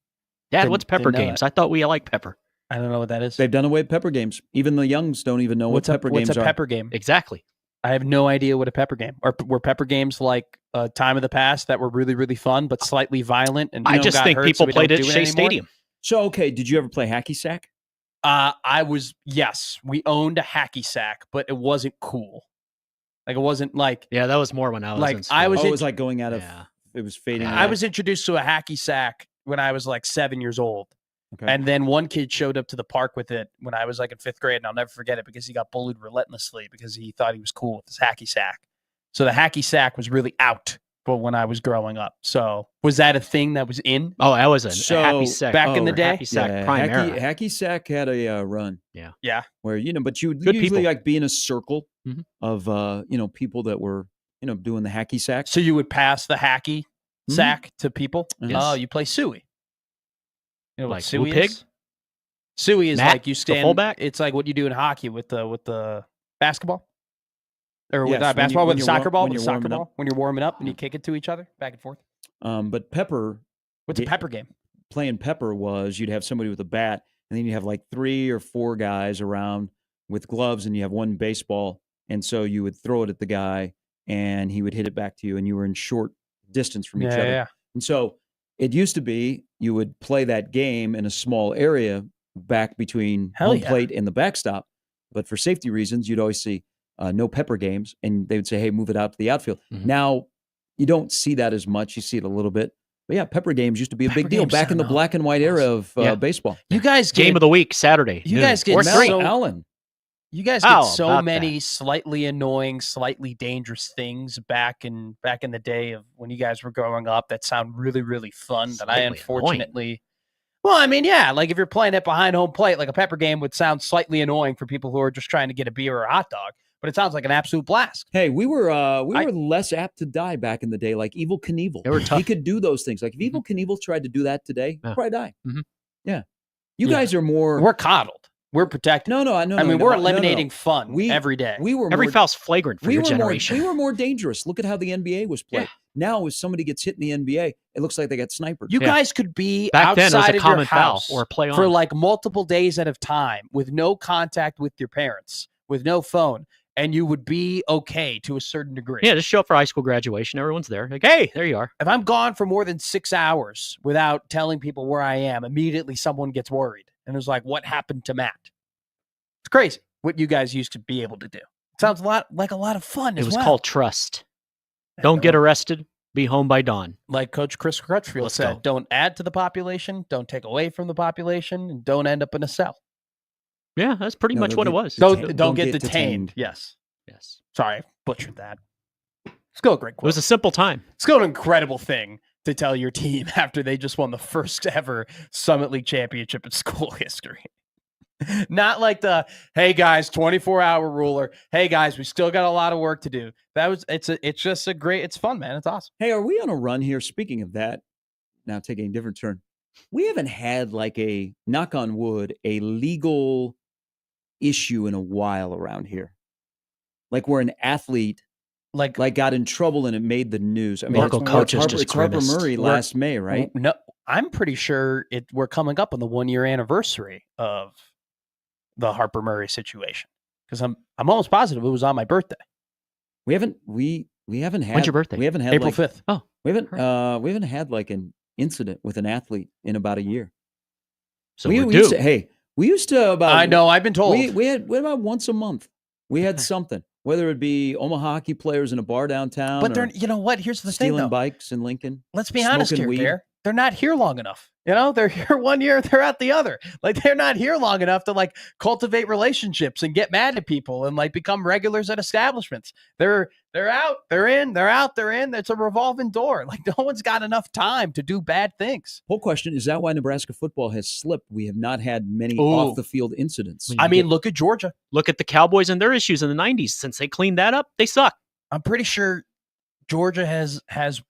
Dad, what's pepper didn't know games? that. I thought we like pepper. I don't know what that is. They've done away with pepper games. Even the youngs don't even know what pepper games are. What's a pepper game? Exactly. I have no idea what a pepper game. Or were pepper games like a time of the past that were really, really fun but slightly violent? And I just got think hurt, people so we played don't at do it Shea anymore? Stadium. So, okay, did you ever play hacky sack? Yes, we owned a hacky sack, but it wasn't cool. Like it wasn't like Yeah, that was more when I was Like, in school. I was it was like going out of, Yeah. it was fading I away. was introduced to a hacky sack when I was like 7 years old. Okay. And then one kid showed up to the park with it when I was like in 5th grade, and I'll never forget it because he got bullied relentlessly because he thought he was cool with his hacky sack. So the hacky sack was really out, but when I was growing up. So was that a thing that was in? Oh, I was a So, happy sack. back in the day? Happy sack Yeah, prime era. hacky sack had a run. Yeah. Where, but you would Good usually people. like be in a circle Mhm. of, people that were, doing the hacky sack. So you would pass the hacky sack to people? Yes. Oh, you play suey. You know what Like suey Blue Pig? is? Suey is Matt, like you the stand. fullback? It's like what you do in hockey with the basketball, or Yes, with when you- basketball when with the you're soccer war- ball, when with the you're soccer warming up. ball when you're warming up and you kick it to each other back and forth. But pepper, What's a Yeah. pepper game? playing pepper was you'd have somebody with a bat, and then you have like 3 or 4 guys around with gloves, and you have one baseball, and so you would throw it at the guy, and he would hit it back to you, and you were in short distance from each other. Yeah. And so it used to be you would play that game in a small area back between Hell home yeah. plate and the backstop. But for safety reasons, you'd always see no pepper games, and they would say, hey, move it out to the outfield. Mhm. Now, you don't see that as much. You see it a little bit. But yeah, pepper games used to be a Pepper big deal games back in the sound black and white era of Yeah. baseball. You guys get Game of the week, Saturday. You noon. guys get or so- three. Allen. You guys get How so about many that? slightly annoying, slightly dangerous things back in the day of when you guys were growing up that sound really, really fun. That I Slightly unfortunately, well, I mean, yeah, like if you're playing it behind home plate, like a pepper game would sound slightly annoying for people who are just trying to get a beer or a hot dog, but it sounds like an absolute blast. Hey, we were less apt to die back in the day, like Evel Knievel. They were He tough. could do those things. Like if Evel Knievel tried to do that today, he'd Yeah. probably die. Mhm. Yeah. You Yeah. guys are more. We're coddled. We're protected. No. I mean, we're eliminating fun every day. We were Every more, foul's flagrant for we your were generation. More. We were more dangerous. Look at how the NBA was played. Yeah. Now, if somebody gets hit in the NBA, it looks like they got sniped. You Yeah. guys could be Back then, it was outside a of common your foul house or a play on. for like multiple days at a time with no contact with your parents, with no phone, and you would be okay to a certain degree. Yeah, just show up for high school graduation. Everyone's there. Like, hey, there you are. If I'm gone for more than 6 hours without telling people where I am, immediately someone gets worried and is like, "What happened to Matt?" It's crazy what you guys used to be able to do. It sounds a lot of fun. It as was well. called trust. Don't get arrested. Be home by dawn. Like Coach Chris Crutchfield Let's said, go. don't add to the population, don't take away from the population, and don't end up in a cell. Yeah, that's pretty No, much what it was. Don't get detained. Yes. Yes. Sorry, I butchered that. Still a great It quote. was a simple time. Still an incredible thing to tell your team after they just won the first ever Summit League championship in school history. Not like the, hey guys, 24-hour ruler. Hey guys, we still got a lot of work to do. It's fun, man. It's awesome. Hey, are we on a run here? Speaking of that, now taking a different turn. We haven't had like a, knock on wood, a legal issue in a while around here. Like where an athlete like got in trouble and it made the news. I mean, local coaches it's Harper Murray last May, right? No, I'm pretty sure we're coming up on the 1-year anniversary of the Harper Murray situation, because I'm almost positive it was on my birthday. We haven't had. When's your birthday? We haven't had April 5th. Oh, we haven't had like an incident with an athlete in about a year. So we used to about. I know. I've been told we had about once a month. We had something, whether it be Omaha hockey players in a bar downtown, but you know what? Here's the thing, stealing though. bikes in Lincoln. Let's be honest here, weed. Bear. They're not here long enough. You know, they're here 1 year, they're out the other. Like, they're not here long enough to like cultivate relationships and get mad at people and like become regulars at establishments. They're out, they're in, they're out, they're in. It's a revolving door. Like, no one's got enough time to do bad things. Whole question is that why Nebraska football has slipped? We have not had many off the field incidents. I mean, look at Georgia. Look at the Cowboys and their issues in the 90s. Since they cleaned that up, they suck. I'm pretty sure Georgia has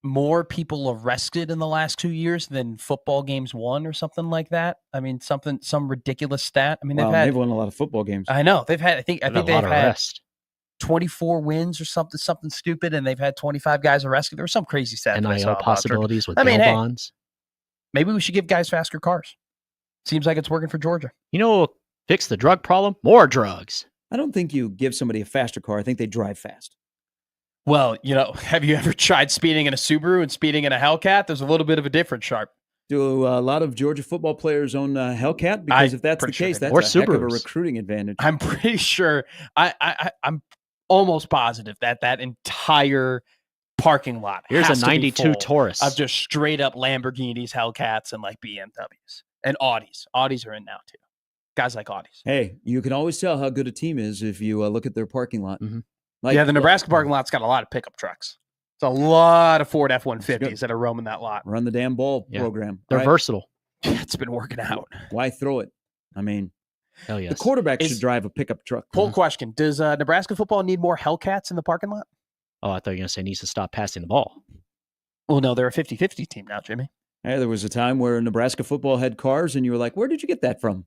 more people arrested in the last 2 years than football games won or something like that. I mean, some ridiculous stat. I mean, they've won a lot of football games. I know they've had. I think they've had 24 wins or something stupid, and they've had 25 guys arrested. There was some crazy stat. NIL possibilities with bail bonds. Maybe we should give guys faster cars. Seems like it's working for Georgia. You know, fix the drug problem. More drugs. I don't think you give somebody a faster car. I think they drive fast. Well, you know, have you ever tried speeding in a Subaru and speeding in a Hellcat? There's a little bit of a difference, Sharp. Do a lot of Georgia football players own Hellcat? Because if that's the case, that's a heck of a recruiting advantage. I'm pretty sure. I'm almost positive that entire parking lot. Here's a 92 Taurus of just straight up Lamborghinis, Hellcats, and like BMWs and Audis. Audis are in now too. Guys like Audis. Hey, you can always tell how good a team is if you look at their parking lot. Mm-hmm. Like, the Nebraska parking lot's got a lot of pickup trucks. It's a lot of Ford F-150s that are roaming that lot. Run the damn ball program. They're versatile. It's been working out. Why throw it? I mean, hell yes. The quarterback should drive a pickup truck. Poll question. Does Nebraska football need more Hellcats in the parking lot? Oh, I thought you were going to say needs to stop passing the ball. Well, no, they're a 50-50 team now, Jimmy. Hey, there was a time where Nebraska football had cars, and you were like, where did you get that from?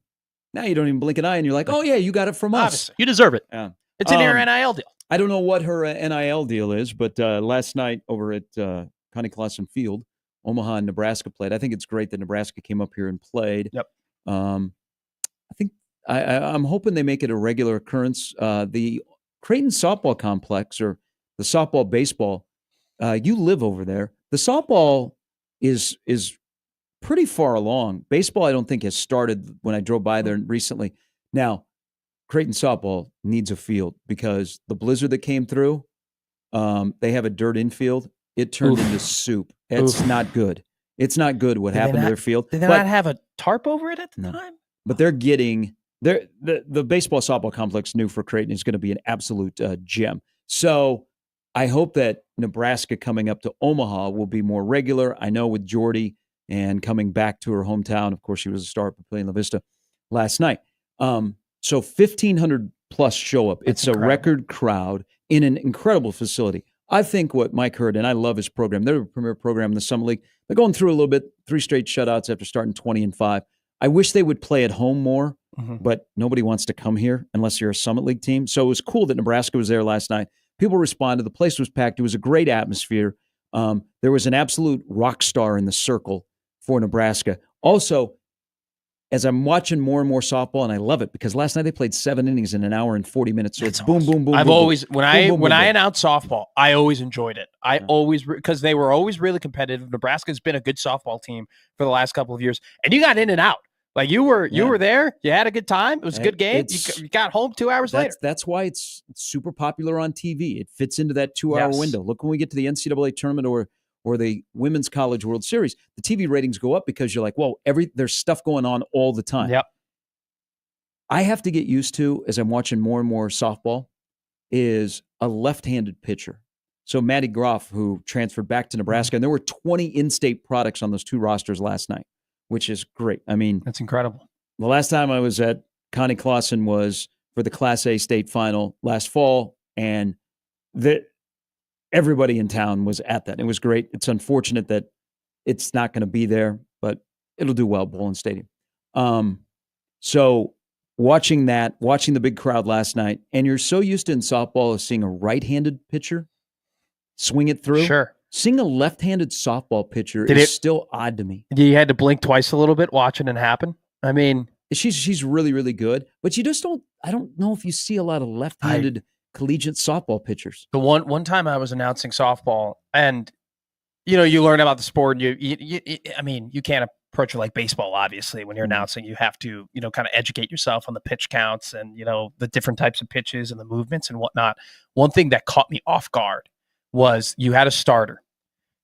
Now you don't even blink an eye, and you're like, oh, yeah, you got it from us. Obviously. You deserve it. It's in your NIL deal. I don't know what her NIL deal is, but last night over at Connie Clausen Field, Omaha and Nebraska played. I think it's great that Nebraska came up here and played. Yep. I think I'm hoping they make it a regular occurrence. The Creighton softball complex, or the softball baseball, you live over there. The softball is pretty far along. Baseball, I don't think, has started when I drove by there recently. Now, Creighton softball needs a field because the blizzard that came through, they have a dirt infield. It turned into soup. It's not good. It's not good what happened to their field. Did they not have a tarp over it at the time? But they're getting the baseball softball complex new for Creighton is going to be an absolute gem. So I hope that Nebraska coming up to Omaha will be more regular. I know with Jordy and coming back to her hometown, of course, she was a star for playing La Vista last night. So 1,500 plus show up. It's a record crowd in an incredible facility. I think what Mike heard, and I love his program, they're a premier program in the Summit League. They're going through a little bit, 3 straight shutouts after starting 20-5. I wish they would play at home more, but nobody wants to come here unless you're a Summit League team. So it was cool that Nebraska was there last night. People responded. The place was packed. It was a great atmosphere. There was an absolute rock star in the circle for Nebraska. Also, as I'm watching more and more softball, and I love it because last night they played 7 innings in an hour and 40 minutes. So it's boom, boom, boom. I've boom, always boom, when I announced softball, I always enjoyed it. I always, because they were always really competitive. Nebraska's been a good softball team for the last couple of years, and you got in and out. Like you were there. You had a good time. It was a good game. You got home 2 hours later. That's why it's super popular on TV. It fits into that 2-hour window. Look, when we get to the NCAA tournament or the Women's College World Series, the TV ratings go up because you're like, whoa, there's stuff going on all the time. Yep. I have to get used to, as I'm watching more and more softball, is a left-handed pitcher. So Matty Groff, who transferred back to Nebraska, and there were 20 in-state products on those 2 rosters last night, which is great. I mean, that's incredible. The last time I was at Connie Clausen was for the Class A state final last fall, and everybody in town was at that. It was great. It's unfortunate that it's not going to be there, but it'll do well, Bowling Stadium. So watching the big crowd last night, and you're so used to in softball of seeing a right-handed pitcher swing it through. Sure. Seeing a left-handed softball pitcher is still odd to me. You had to blink twice a little bit watching it happen? I mean, she's really, really good, but you just I don't know if you see a lot of left-handed collegiate softball pitchers. The one time I was announcing softball, and you learn about the sport, and you can't approach it like baseball. Obviously, when you're announcing, you have to kind of educate yourself on the pitch counts and the different types of pitches and the movements and whatnot. One thing that caught me off guard was you had a starter.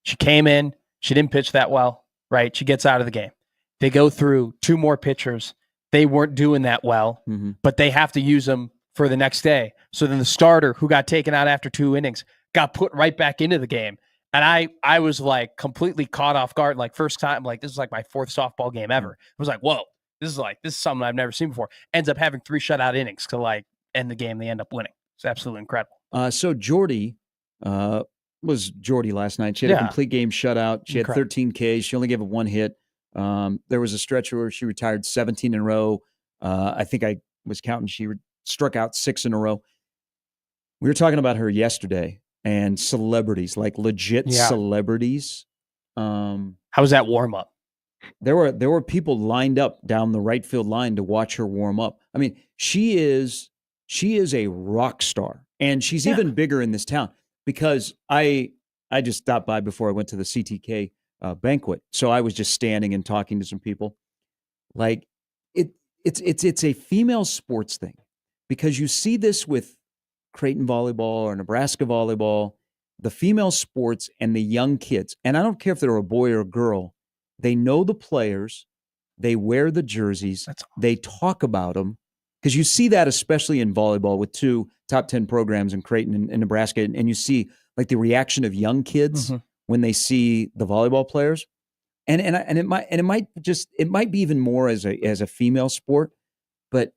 She came in, she didn't pitch that well, right? She gets out of the game. They go through 2 more pitchers. They weren't doing that well, but they have to use them for the next day. So then the starter, who got taken out after 2 innings, got put right back into the game. And I was like completely caught off guard. Like first time, like this is like my 4th softball game ever. I was like, whoa, this is something I've never seen before. Ends up having 3 shutout innings to like end the game. They end up winning. It's absolutely incredible. So Jordy was Jordy last night. She had a complete game shutout. She had 13 Ks. She only gave up 1 hit. There was a stretch where she retired 17 in a row. I think I was counting. She struck out 6 in a row. We were talking about her yesterday and celebrities, like legit celebrities. How was that warm up? There were people lined up down the right field line to watch her warm up. I mean, she is a rock star, and she's even bigger in this town because I just stopped by before I went to the CTK banquet. So I was just standing and talking to some people. Like it's a female sports thing because you see this with Creighton volleyball or Nebraska volleyball, the female sports and the young kids. And I don't care if they're a boy or a girl. They know the players. They wear the jerseys. They talk about them because you see that especially in volleyball with 2 top 10 programs in Creighton and Nebraska. And you see like the reaction of young kids when they see the volleyball players, and it might be even more as a female sport, but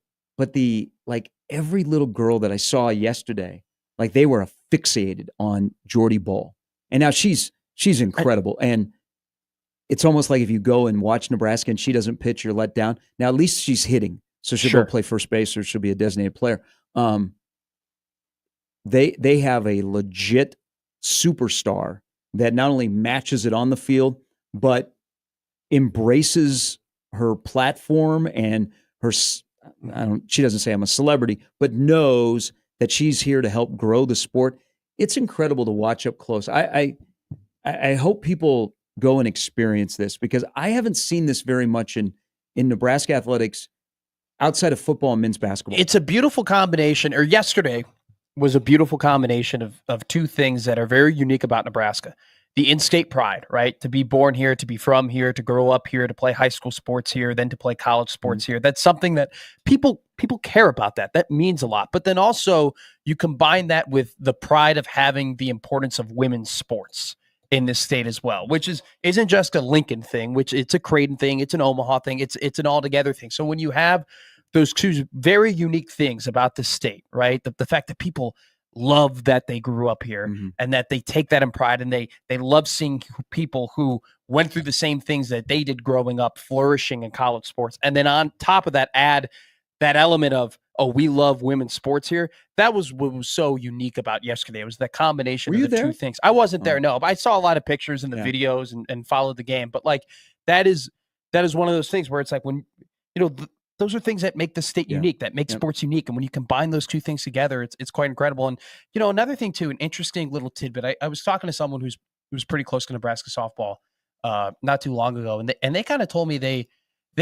the like every little girl that I saw yesterday, like they were fixated on Jordy Ball, and now she's incredible, and it's almost like if you go and watch Nebraska and she doesn't pitch, you're let down. Now at least she's hitting, so she'll go play first base or she'll be a designated player. They have a legit superstar that not only matches it on the field, but embraces her platform and her, she doesn't say I'm a celebrity, but knows that she's here to help grow the sport. It's incredible to watch up close. I hope people go and experience this because I haven't seen this very much in Nebraska athletics outside of football and men's basketball. It's a beautiful combination, or yesterday was a beautiful combination of 2 things that are very unique about Nebraska. The in-state pride, right? To be born here, to be from here, to grow up here, to play high school sports here, then to play college sports here. That's something that people care about that. That means a lot. But then also you combine that with the pride of having the importance of women's sports in this state as well, which isn't just a Lincoln thing, which it's a Creighton thing, it's an Omaha thing, it's an all-together thing. So when you have those 2 very unique things about the state, right? The fact that people love that they grew up here and that they take that in pride, and they love seeing people who went through the same things that they did growing up flourishing in college sports. And then on top of that, add that element of, oh, we love women's sports here. That was what was so unique about yesterday. It was that combination of the 2 things. I wasn't there, no, but I saw a lot of pictures and the videos and followed the game. But like that is one of those things where it's like when, those are things that make the state unique, that make sports unique. And when you combine those 2 things together, it's quite incredible. And, another thing too, an interesting little tidbit, I was talking to someone who's pretty close to Nebraska softball not too long ago. And they kind of told me they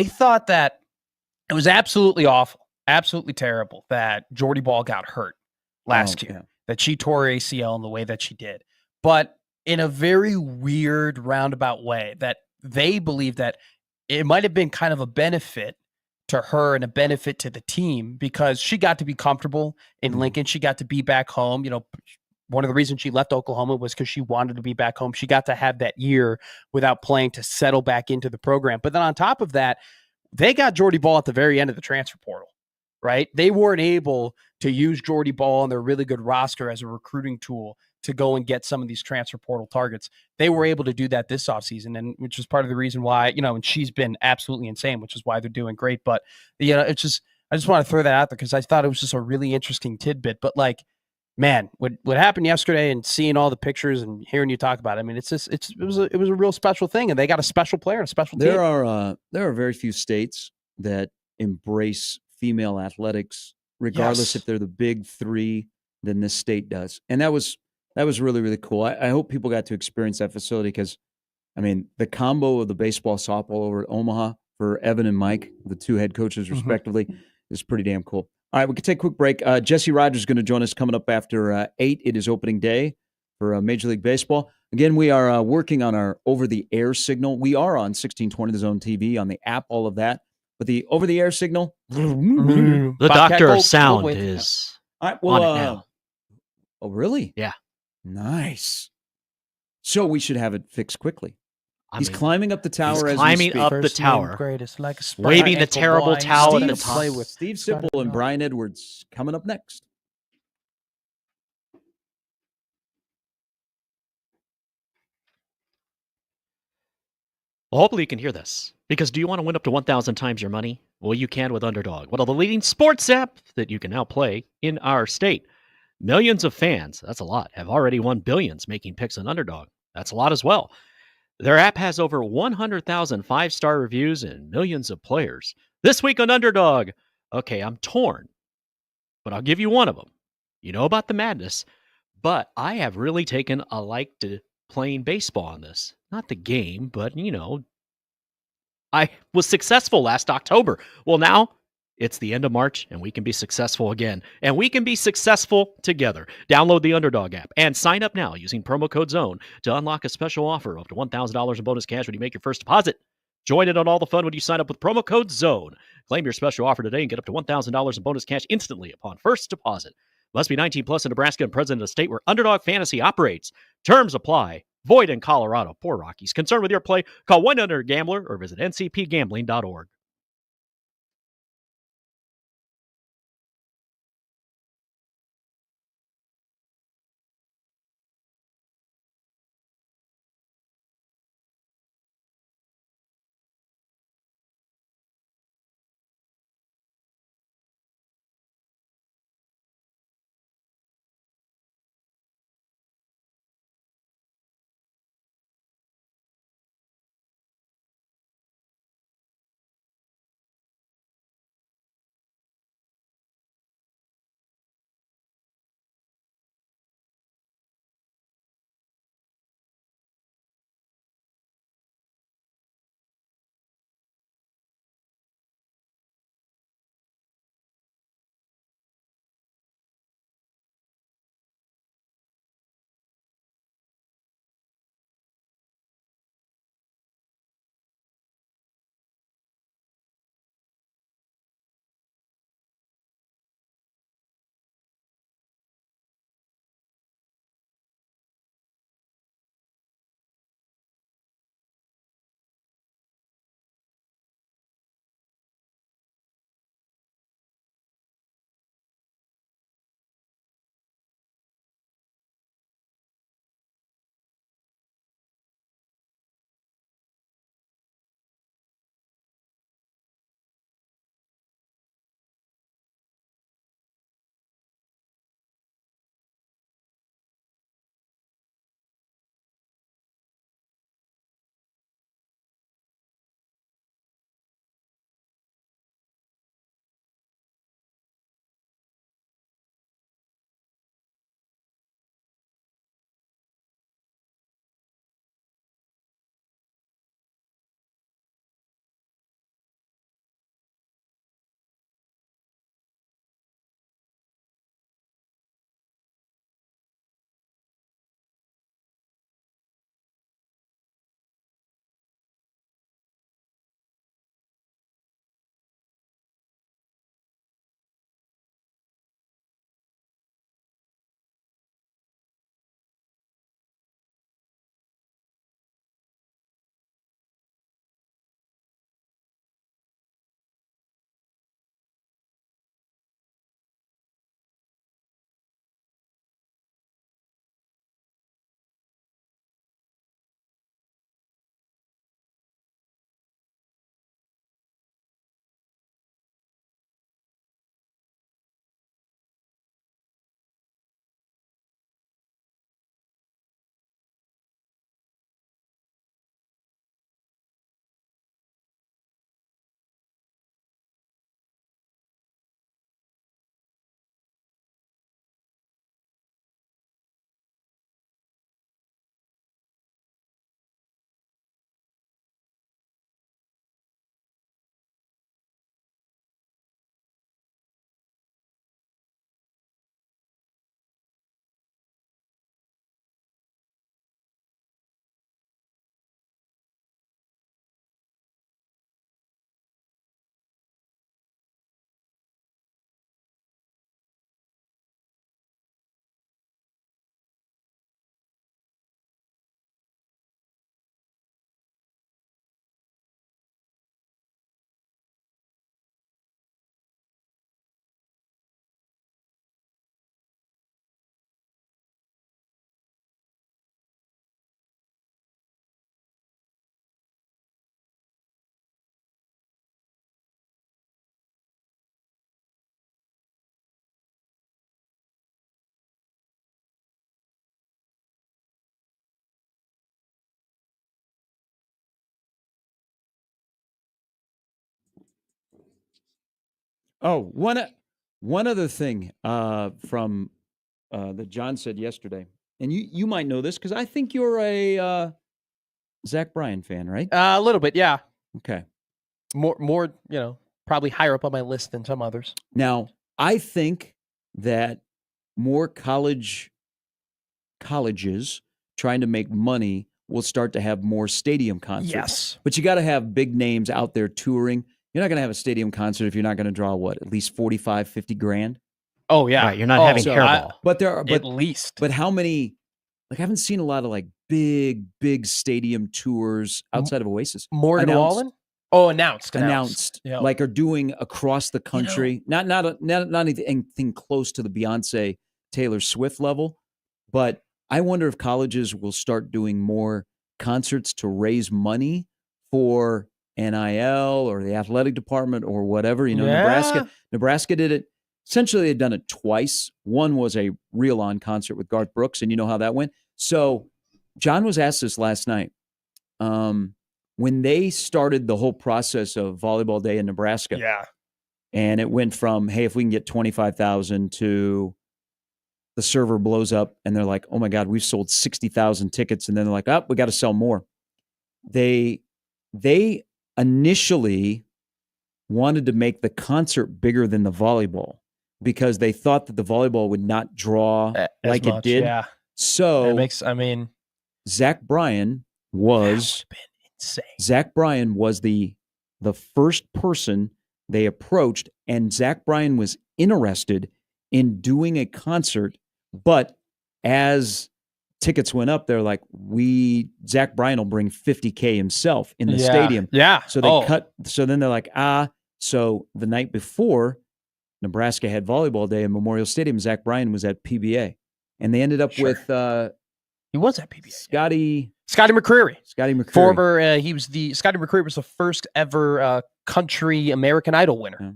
thought that it was absolutely awful, absolutely terrible that Jordy Ball got hurt last year, that she tore her ACL in the way that she did. But in a very weird roundabout way, that they believe that it might have been kind of a benefit to her and a benefit to the team because she got to be comfortable in Lincoln. She got to be back home. One of the reasons she left Oklahoma was because she wanted to be back home. She got to have that year without playing to settle back into the program. But then on top of that, they got Jordy Ball at the very end of the transfer portal, right? They weren't able to use Jordy Ball on their really good roster as a recruiting tool to go and get some of these transfer portal targets. They were able to do that this offseason, and which is part of the reason why, and she's been absolutely insane, which is why they're doing great. But, it's just I just want to throw that out there because I thought it was just a really interesting tidbit. But like, man, what happened yesterday and seeing all the pictures and hearing you talk about it, I mean, it was a real special thing, and they got a special player and a special team. There are very few states that embrace female athletics, regardless if they're the big three, than this state does. And that was really, really cool. I hope people got to experience that facility because, I mean, the combo of the baseball, softball over at Omaha for Evan and Mike, the two head coaches respectively, is pretty damn cool. All right, we can take a quick break. Jesse Rogers is going to join us coming up after 8. It is opening day for Major League Baseball. Again, we are working on our over-the-air signal. We are on 1620 The Zone TV, on the app, all of that. But the over-the-air signal, the doctor of sound is all right, well, on it now. Oh, really? Yeah. Nice. So we should have it fixed quickly. He's climbing up the tower he's as we climbing speak. up the tower, greatest, like waving the terrible towel at the top. Steve Sipple and Brian Edwards coming up next. Well, hopefully you can hear this. Because do you want to win up to 1,000 times your money? Well, you can with Underdog, one of the leading sports apps that you can now play in our state. Millions of fans, that's a lot, have already won billions making picks on Underdog. That's a lot as well. Their app has over 100,000 five-star reviews and millions of players. This week on Underdog, okay, I'm torn, but I'll give you one of them. You know about the madness, but I have really taken a like to playing baseball on this. Not the game, but, I was successful last October. Well, now it's the end of March, and we can be successful again. And we can be successful together. Download the Underdog app and sign up now using promo code ZONE to unlock a special offer of up to $1,000 in bonus cash when you make your first deposit. Join in on all the fun when you sign up with promo code ZONE. Claim your special offer today and get up to $1,000 in bonus cash instantly upon first deposit. Must be 19 plus in Nebraska and present in a state where Underdog Fantasy operates. Terms apply. Void in Colorado. Poor Rockies. Concerned with your play? Call 1-800-GAMBLER or visit ncpgambling.org. Oh, one other thing from that John said yesterday, and you might know this because I think you're a Zach Bryan fan, right? A little bit, yeah. Okay. More, probably higher up on my list than some others. Now, I think that more colleges trying to make money will start to have more stadium concerts. Yes. But you got to have big names out there touring. You're not going to have a stadium concert if you're not going to draw, at least 45, 50 grand? Oh, yeah. Right, you're not having hairball. But there are, At least. But how many, I haven't seen a lot of big stadium tours outside of Oasis. Morgan Wallen? Oh, announced. Yep. Are doing across the country. Not anything close to the Beyonce, Taylor Swift level, but I wonder if colleges will start doing more concerts to raise money for NIL or the athletic department or whatever. Nebraska did it. Essentially, they'd done it twice. One was a reel-on concert with Garth Brooks, and you know how that went. So John was asked this last night. When they started the whole process of Volleyball Day in Nebraska, and it went from, hey, if we can get 25,000 to the server blows up and they're like, oh my God, we've sold 60,000 tickets. And then they're like, we got to sell more. They initially wanted to make the concert bigger than the volleyball because they thought that the volleyball would not draw like it did. Yeah. So Zach Bryan was insane. Zach Bryan was the first person they approached, and Zach Bryan was interested in doing a concert. But as tickets went up, they're like, Zach Bryan will bring $50K himself in the stadium. Yeah. So they cut. So then they're like, So the night before Nebraska had Volleyball Day in Memorial Stadium, Zach Bryan was at PBA, and they ended up with he was at PBA. Scotty McCreery. Former. Scotty McCreery was the first ever country American Idol winner. Yeah.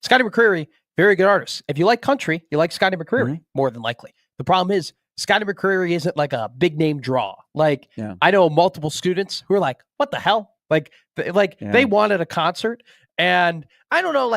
Scotty McCreery, very good artist. If you like country, you like Scotty McCreery more than likely. The problem is Scotty McCreery isn't like a big name draw. I know multiple students who are like, what the hell? They wanted a concert, and I don't know,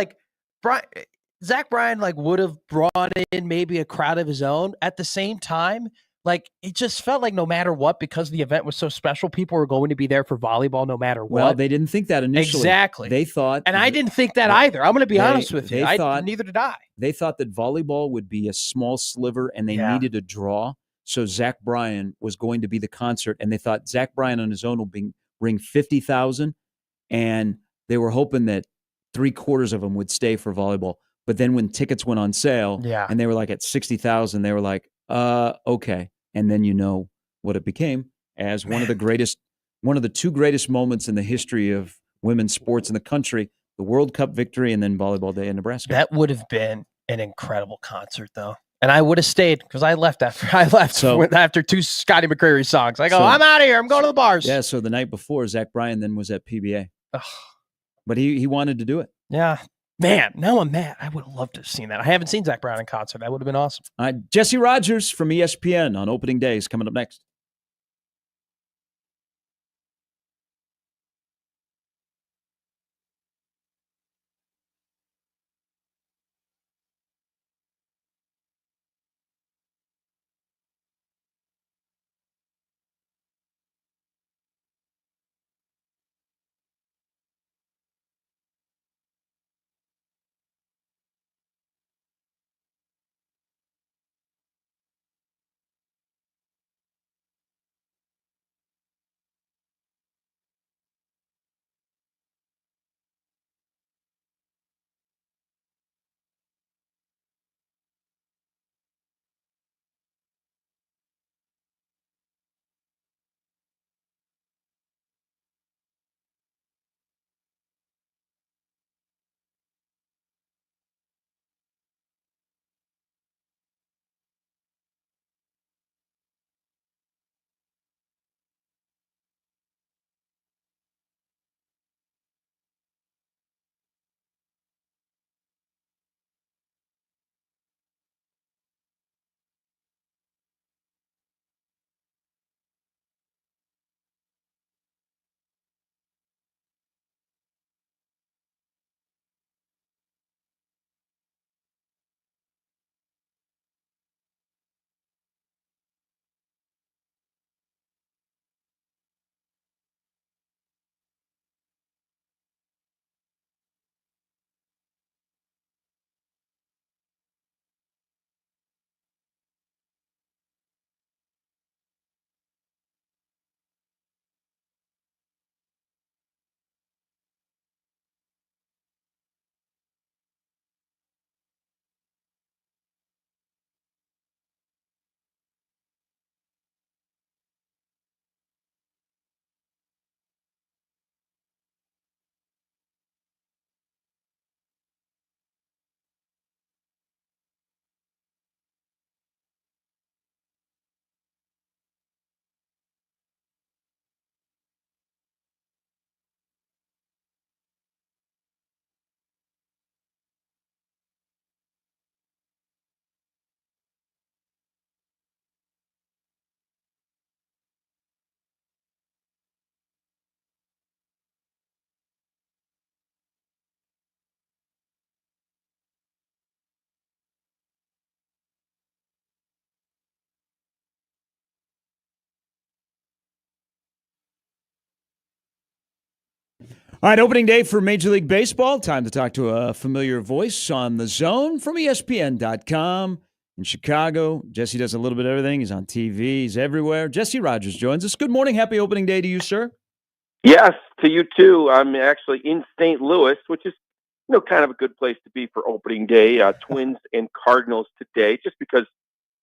Zach Bryan would have brought in maybe a crowd of his own. At the same time, it just felt like no matter what, because the event was so special, people were going to be there for volleyball no matter what. Well, they didn't think that initially. Exactly. They thought... And I didn't think that either. I'm going to be honest with you. Neither did I. They thought that volleyball would be a small sliver and they needed a draw. So Zach Bryan was going to be the concert, and they thought Zach Bryan on his own will bring 50,000, and they were hoping that 3/4 of them would stay for volleyball. But then when tickets went on sale and they were at 60,000, they were like, okay. And then you know what it became as one of the two greatest moments in the history of women's sports in the country, the World Cup victory and then Volleyball Day in Nebraska. That would have been an incredible concert, though. And I would have stayed because I left after two Scotty McCreery songs. I go, I'm out of here. I'm going to the bars. Yeah, so the night before, Zach Bryan then was at PBA. But he wanted to do it. Yeah. Man, now I'm mad. I would have loved to have seen that. I haven't seen Zach Bryan in concert. That would have been awesome. Jesse Rogers from ESPN on opening day is coming up next. All right, opening day for Major League Baseball. Time to talk to a familiar voice on the Zone from ESPN.com in Chicago. Jesse does a little bit of everything. He's on TV. He's everywhere. Jesse Rogers joins us. Good morning. Happy opening day to you, sir. Yes, to you too. I'm actually in St. Louis, which is kind of a good place to be for opening day. Twins and Cardinals today, just because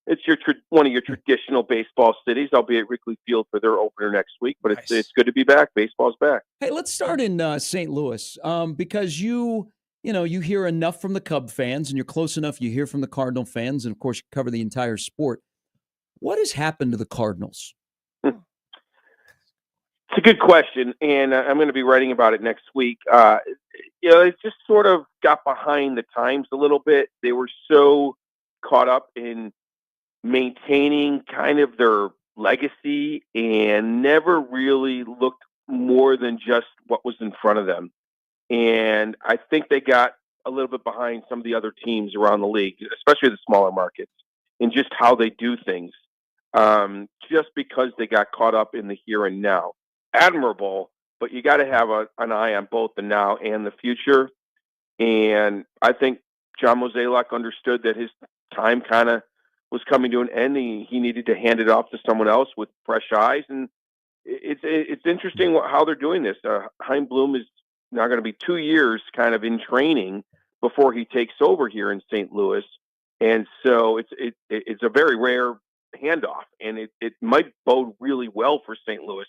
it's one of your traditional baseball cities. I'll be at Wrigley Field for their opener next week, but Nice. it's good to be back. Baseball's back. Hey, let's start in St. Louis because you hear enough from the Cub fans and you're close enough. You hear from the Cardinal fans, and of course, you cover the entire sport. What has happened to the Cardinals? It's a good question, and I'm going to be writing about it next week. It just sort of got behind the times a little bit. They were so caught up in maintaining kind of their legacy and never really looked more than just what was in front of them. And I think they got a little bit behind some of the other teams around the league, especially the smaller markets, in just how they do things, just because they got caught up in the here and now. Admirable, but you got to have an eye on both the now and the future. And I think John Mozeliak understood that his time kind of was coming to an end. He needed to hand it off to someone else with fresh eyes. And it's interesting how they're doing this. Chaim Bloom is now going to be 2 years kind of in training before he takes over here in St. Louis. And so it's a very rare handoff, and it might bode really well for St. Louis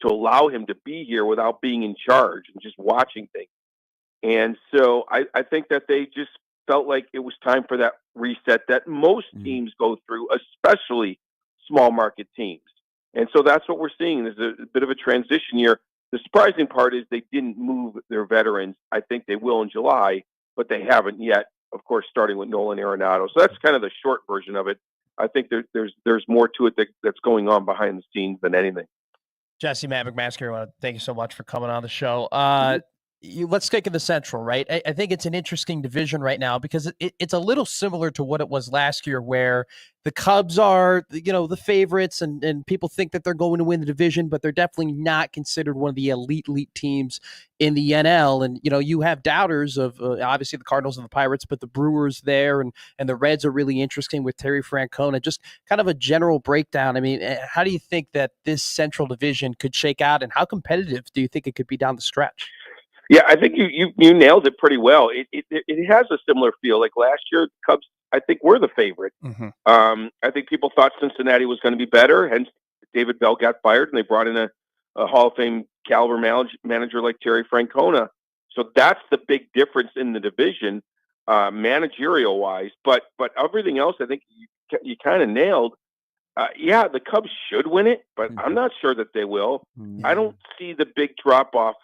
to allow him to be here without being in charge and just watching things. And so I think that they just felt like it was time for that reset that most teams go through, especially small market teams. And so that's what we're seeing. There's a bit of a transition year. The surprising part is they didn't move their veterans. I think they will in July, but they haven't yet, of course, starting with Nolan Arenado. So that's kind of the short version of it. I think there's more to it that's going on behind the scenes than anything. Jesse, Matt McMaster, I want to thank you so much for coming on the show. Let's take in the Central, right? I think it's an interesting division right now because it's a little similar to what it was last year, where the Cubs are, the favorites, and people think that they're going to win the division, but they're definitely not considered one of the elite teams in the NL. And, you have doubters of obviously the Cardinals and the Pirates, but the Brewers there and the Reds are really interesting with Terry Francona. Just kind of a general breakdown. I mean, how do you think that this Central division could shake out, and how competitive do you think it could be down the stretch? Yeah, I think you nailed it pretty well. It has a similar feel. Like last year, the Cubs, I think, were the favorite. Mm-hmm. I think people thought Cincinnati was going to be better, hence David Bell got fired, and they brought in a Hall of Fame caliber manager like Terry Francona. So that's the big difference in the division, managerial-wise. But everything else, I think you kind of nailed. Yeah, the Cubs should win it, but I'm not sure that they will. Mm-hmm. I don't see the big drop-off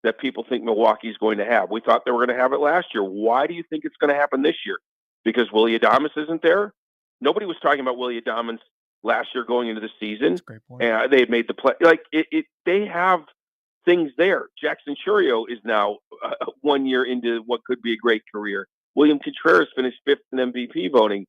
that people think Milwaukee's going to have. We thought they were going to have it last year. Why do you think it's going to happen this year? Because Willy Adames isn't there? Nobody was talking about Willy Adames last year going into the season. That's a great point. And they had made the play. Like, they have things there. Jackson Churio is now 1 year into what could be a great career. William Contreras finished 5th in MVP voting.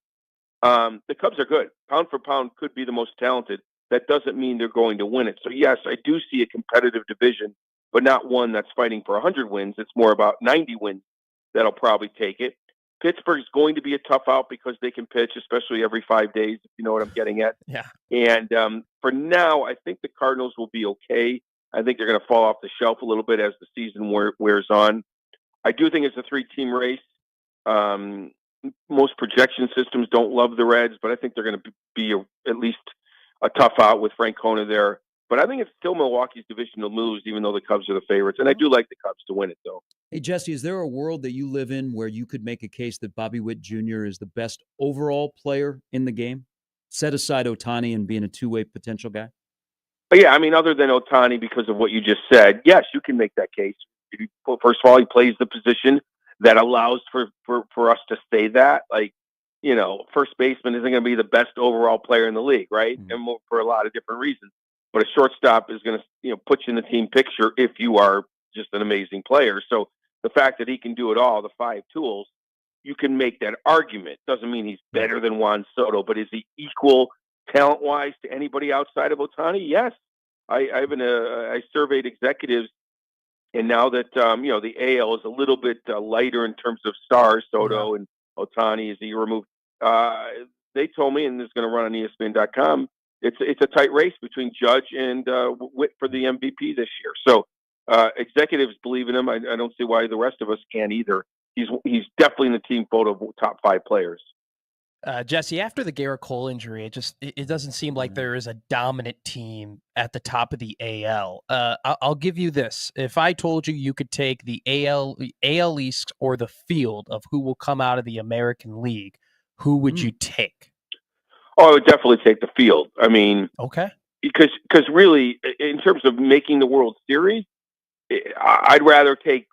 The Cubs are good. Pound for pound could be the most talented. That doesn't mean they're going to win it. So, yes, I do see a competitive division, but not one that's fighting for 100 wins. It's more about 90 wins that'll probably take it. Pittsburgh's going to be a tough out because they can pitch, especially every 5 days, if you know what I'm getting at. Yeah. And for now, I think the Cardinals will be okay. I think they're going to fall off the shelf a little bit as the season wears on. I do think it's a 3-team race. Most projection systems don't love the Reds, but I think they're going to be at least a tough out with Francona there. But I think it's still Milwaukee's division to lose, even though the Cubs are the favorites. And I do like the Cubs to win it, though. Hey, Jesse, is there a world that you live in where you could make a case that Bobby Witt Jr. is the best overall player in the game? Set aside Ohtani and being a two-way potential guy? But yeah, I mean, other than Ohtani, because of what you just said, yes, you can make that case. First of all, he plays the position that allows for us to say that. Like, first baseman isn't going to be the best overall player in the league, right? Mm-hmm. And for a lot of different reasons. But a shortstop is going to, put you in the team picture if you are just an amazing player. So the fact that he can do it all, the 5 tools, you can make that argument. Doesn't mean he's better than Juan Soto, but is he equal talent-wise to anybody outside of Ohtani? Yes. I surveyed executives And now that the AL is a little bit lighter in terms of stars, Soto and Ohtani is a year removed. They told me, and this is going to run on ESPN.com. It's a tight race between Judge and Witt for the MVP this year. So executives believe in him. I don't see why the rest of us can't either. He's definitely in the team photo of top 5 players. Jesse, after the Garrett Cole injury, it doesn't seem like there is a dominant team at the top of the AL. I'll give you this: if I told you could take the AL East or the field of who will come out of the American League, who would you take? Oh, I would definitely take the field. I mean, okay, because really, in terms of making the World Series, I'd rather take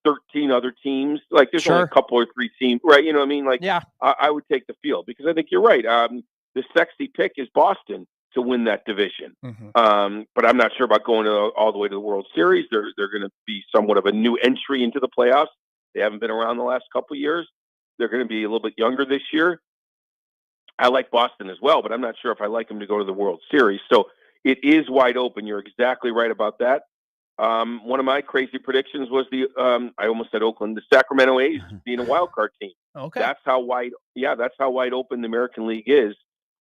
13 other teams. Like there's only a couple or 3 teams, right? You know what I mean? Like, I would take the field because I think you're right. The sexy pick is Boston to win that division. But I'm not sure about going all the way to the World Series. They're going to be somewhat of a new entry into the playoffs. They haven't been around the last couple of years. They're going to be a little bit younger this year. I like Boston as well, but I'm not sure if I like them to go to the World Series. So it is wide open. You're exactly right about that. One of my crazy predictions was I almost said Oakland, the Sacramento A's being a wild card team. Okay. That's how wide open the American League is.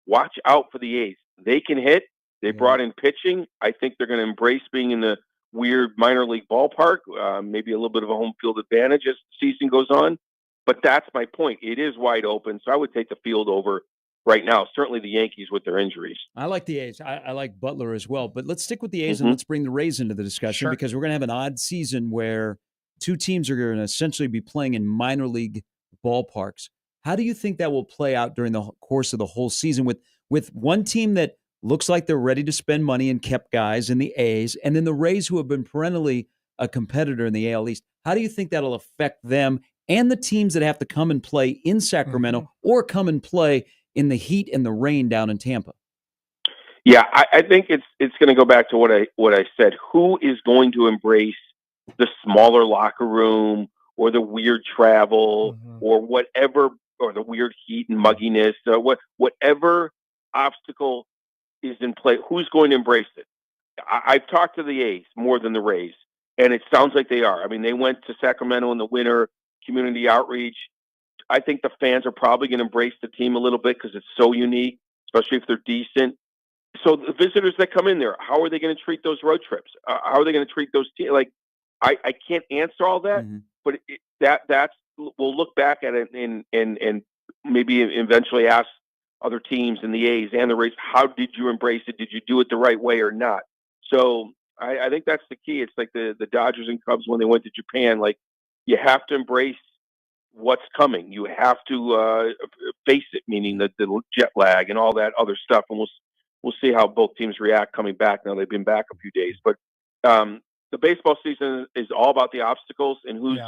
Watch out for the A's. They can hit. They brought in pitching. I think they're going to embrace being in the weird minor league ballpark, maybe a little bit of a home field advantage as the season goes on. But that's my point. It is wide open. So I would take the field over right now. Certainly the Yankees with their injuries. I like the A's. I like Butler as well. But let's stick with the A's and let's bring the Rays into the discussion because we're going to have an odd season where 2 teams are going to essentially be playing in minor league ballparks. How do you think that will play out during the course of the whole season with one team that looks like they're ready to spend money and kept guys in the A's, and then the Rays who have been perennially a competitor in the AL East? How do you think that'll affect them and the teams that have to come and play in Sacramento or come and play in the heat and the rain down in Tampa? Yeah, I think it's going to go back to what I said. Who is going to embrace the smaller locker room or the weird travel or whatever, or the weird heat and mugginess, whatever obstacle is in play? Who's going to embrace it? I've talked to the A's more than the Rays, and it sounds like they are. I mean, they went to Sacramento in the winter, community outreach. I think the fans are probably going to embrace the team a little bit because it's so unique, especially if they're decent. So the visitors that come in there, how are they going to treat those road trips? How are they going to treat those teams? Like, I can't answer all that, but that's we'll look back at it and maybe eventually ask other teams in the A's and the Rays, how did you embrace it? Did you do it the right way or not? So I think that's the key. It's like the Dodgers and Cubs when they went to Japan. Like, you have to embrace what's coming. You have to face it, meaning the jet lag and all that other stuff. And we'll see how both teams react coming back. Now they've been back a few days, but the baseball season is all about the obstacles and who's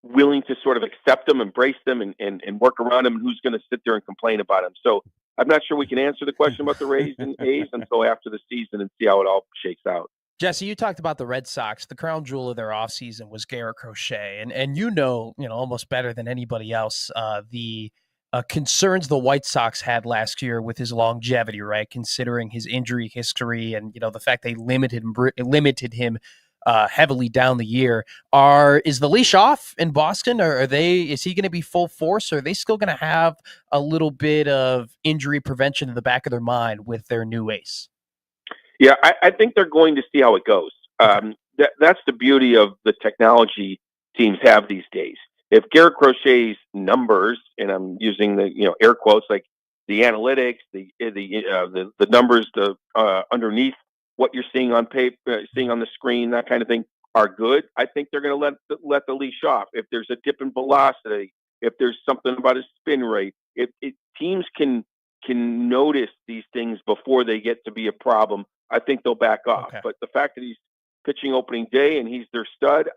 willing to sort of accept them, embrace them, and work around them, and who's going to sit there and complain about them. So I'm not sure we can answer the question about the Rays and A's until after the season and see how it all shakes out. Jesse, you talked about the Red Sox. The crown jewel of their offseason was Garrett Crochet. And almost better than anybody else, the concerns the White Sox had last year with his longevity, right? Considering his injury history and, the fact they limited him heavily down the year. Is the leash off in Boston? Or is he going to be full force? Or are they still going to have a little bit of injury prevention in the back of their mind with their new ace? Yeah, I think they're going to see how it goes. That's the beauty of the technology teams have these days. If Garrett Crochet's numbers, and I'm using the air quotes, like the analytics, the numbers, underneath what you're seeing on paper, seeing on the screen, that kind of thing, are good, I think they're going to let the leash off. If there's a dip in velocity, if there's something about his spin rate, if teams can notice these things before they get to be a problem, I think they'll back off. But the fact that he's pitching opening day and he's their stud,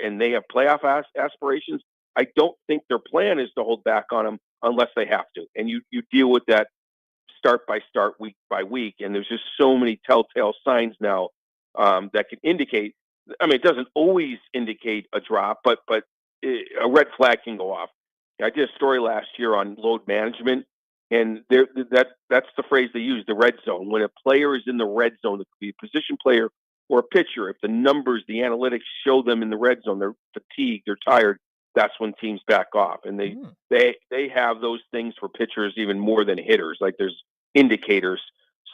and they have playoff aspirations, I don't think their plan is to hold back on him unless they have to. And you deal with that start by start, week by week. And there's just so many telltale signs now that can indicate. I mean, it doesn't always indicate a drop, but a red flag can go off. I did a story last year on load management. And that's the phrase they use, the red zone. When a player is in the red zone, it could be a position player or a pitcher, if the numbers, the analytics show them in the red zone, they're fatigued, they're tired, that's when teams back off. And they have those things for pitchers even more than hitters. Like there's indicators.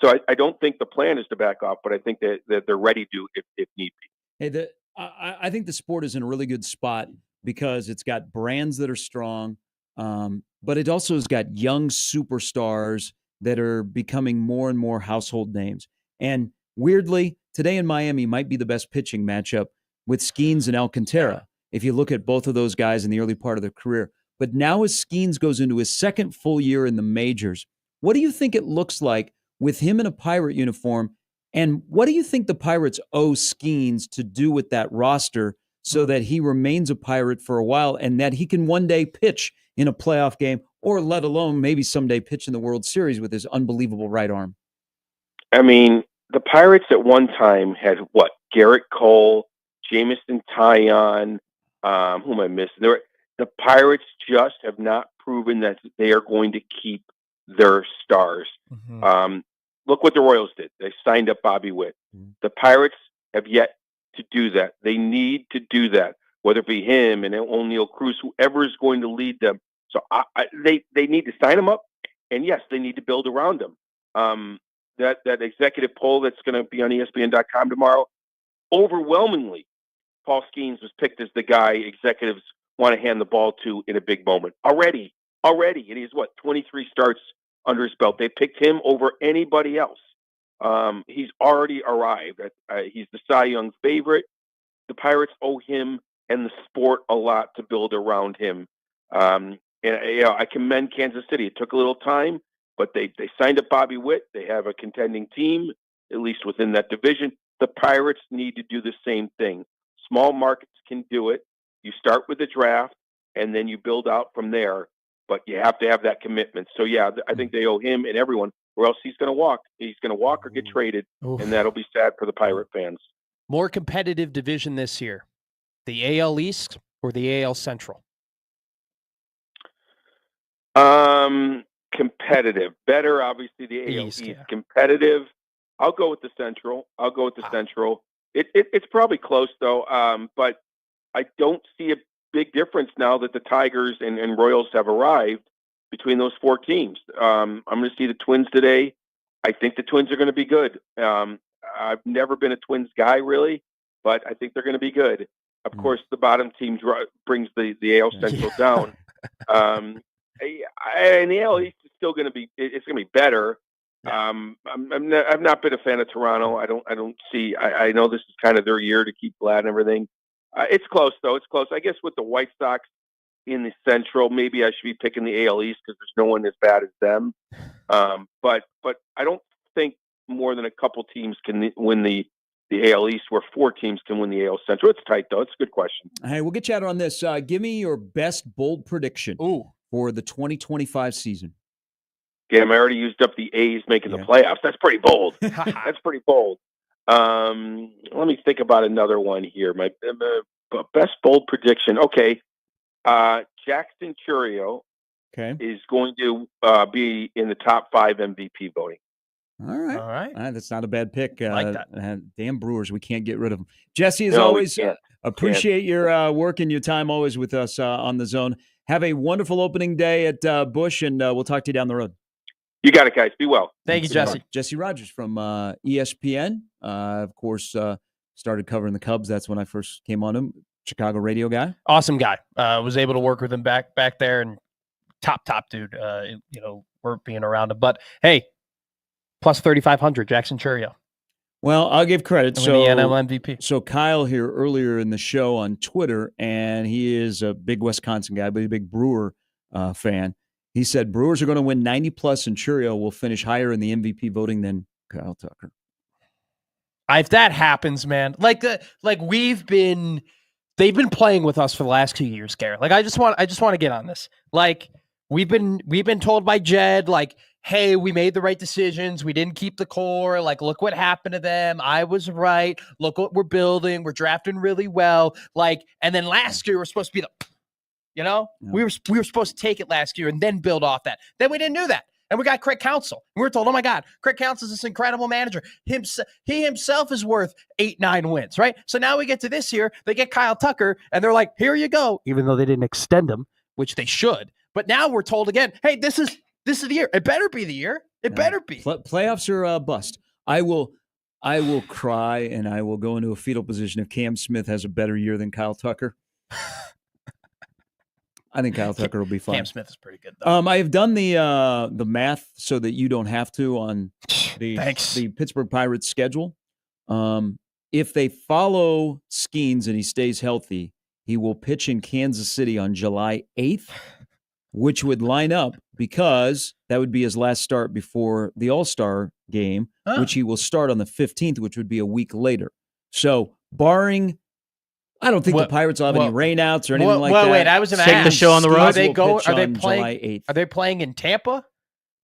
So I don't think the plan is to back off, but I think that they're ready to if need be. Hey, I think the sport is in a really good spot because it's got brands that are strong, but it also has got young superstars that are becoming more and more household names. And weirdly, today in Miami might be the best pitching matchup with Skeens and Alcantara, if you look at both of those guys in the early part of their career. But now as Skeens goes into his second full year in the majors, what do you think it looks like with him in a Pirate uniform? And what do you think the Pirates owe Skeens to do with that roster so that he remains a Pirate for a while and that he can one day pitch in a playoff game, or let alone maybe someday pitch in the World Series with his unbelievable right arm? I mean, the Pirates at one time had what? Garrett Cole, Jamison Tyon, who am I missing? The Pirates just have not proven that they are going to keep their stars. Mm-hmm. Look what the Royals did. They signed up Bobby Witt. Mm-hmm. The Pirates have yet to do that. They need to do that, whether it be him and O'Neal Cruz, whoever is going to lead them. So they need to sign him up, and yes, they need to build around him. That executive poll that's going to be on ESPN.com tomorrow, overwhelmingly, Paul Skeens was picked as the guy executives want to hand the ball to in a big moment. Already, and he's 23 starts under his belt. They picked him over anybody else. He's already arrived. He's the Cy Young favorite. The Pirates owe him and the sport a lot to build around him. And I commend Kansas City. It took a little time, but they signed up Bobby Witt. They have a contending team, at least within that division. The Pirates need to do the same thing. Small markets can do it. You start with the draft, and then you build out from there. But you have to have that commitment. So, yeah, I think they owe him and everyone, or else he's going to walk. He's going to walk or get traded, and that'll be sad for the Pirate fans. More competitive division this year, the AL East or the AL Central? Competitive. Better, obviously, the AL East. Yeah. Competitive. I'll go with the Central. Central. It's probably close, though, but I don't see a big difference now that the Tigers and Royals have arrived between those four teams. I'm going to see the Twins today. I think the Twins are going to be good. I've never been a Twins guy, really, but I think they're going to be good. Of course, the bottom team brings the AL Central down. And the AL East is still going to be. It's going to be better. I've not been a fan of Toronto. I don't see. I know this is kind of their year to keep Vlad and everything. It's close, though. It's close. I guess with the White Sox in the Central, maybe I should be picking the AL East because there's no one as bad as them. But I don't think more than a couple teams can win the AL East, where four teams can win the AL Central. It's tight, though. It's a good question. Hey, we'll get you out on this. Give me your best bold prediction for the 2025 season. Damn, I already used up the A's making the playoffs. That's pretty bold. That's pretty bold. Let me think about another one here. My best bold prediction. Okay. Jackson Chourio is going to be in the top 5 MVP voting. All right. That's not a bad pick. I like that. Damn Brewers. We can't get rid of them. Jesse, as always, appreciate your work and your time always with us on The Zone. Have a wonderful opening day at Busch, and we'll talk to you down the road. You got it, guys. Be well. Thank you, Jesse. Jesse Rogers from ESPN. Of course, started covering the Cubs. That's when I first came on him. Chicago radio guy. Awesome guy. Was able to work with him back there, and top dude. We're being around him. But, hey, plus 3,500, Jackson Chourio. Well, I'll give credit. So the NL MVP. So Kyle here earlier in the show on Twitter, and he is a big Wisconsin guy, but a big Brewer fan. He said Brewers are going to win 90-plus, and Chourio will finish higher in the MVP voting than Kyle Tucker. If that happens, man, they've been playing with us for the last 2 years, Garrett. I just want to get on this. We've been told by Jed, hey, we made the right decisions. We didn't keep the core. Look what happened to them. I was right. Look what we're building. We're drafting really well. And then last year we're supposed to be we were supposed to take it last year and then build off that. Then we didn't do that. And we got Craig Counsell. And we were told, oh my God, Craig Counsell is this incredible manager. He himself is worth 8-9 wins, right? So now we get to this year, they get Kyle Tucker, and they're like, here you go, even though they didn't extend him, which they should. But now we're told again, hey, this is the year. It better be the year. It better be. Playoffs are bust. I will cry and I will go into a fetal position if Cam Smith has a better year than Kyle Tucker. I think Kyle Tucker will be fine. Cam Smith is pretty good, though. I have done the math so that you don't have to on the Pittsburgh Pirates schedule. If they follow Skeens and he stays healthy, he will pitch in Kansas City on July 8th, which would line up because that would be his last start before the All-Star game, which he will start on the 15th, which would be a week later. So barring – I don't think the Pirates will have any rainouts or anything like that. Wait, I was going to take the show on the road. Are they playing? July 8th. Are they playing in Tampa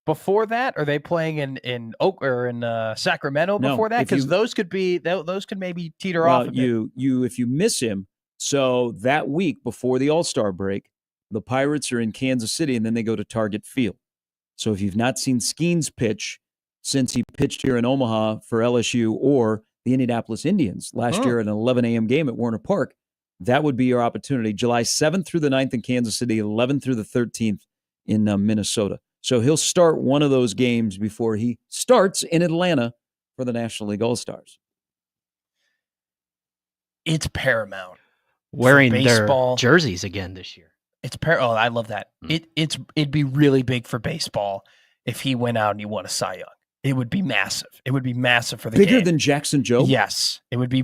before that? Are they playing in Oak or in Sacramento before that? Because those could maybe teeter off. A bit. If you miss him, so that week before the All-Star break, the Pirates are in Kansas City and then they go to Target Field. So if you've not seen Skeens pitch since he pitched here in Omaha for LSU or the Indianapolis Indians last year at an 11 a.m. game at Warner Park, that would be your opportunity. July 7th through the 9th in Kansas City, 11th through the 13th in Minnesota. So he'll start one of those games before he starts in Atlanta for the National League All-Stars. It's paramount. Wearing their jerseys again this year. I love that. It'd be really big for baseball if he went out and he won a Cy Young. It would be massive. It would be massive for the game. Bigger than Jackson Joe? Yes. It would be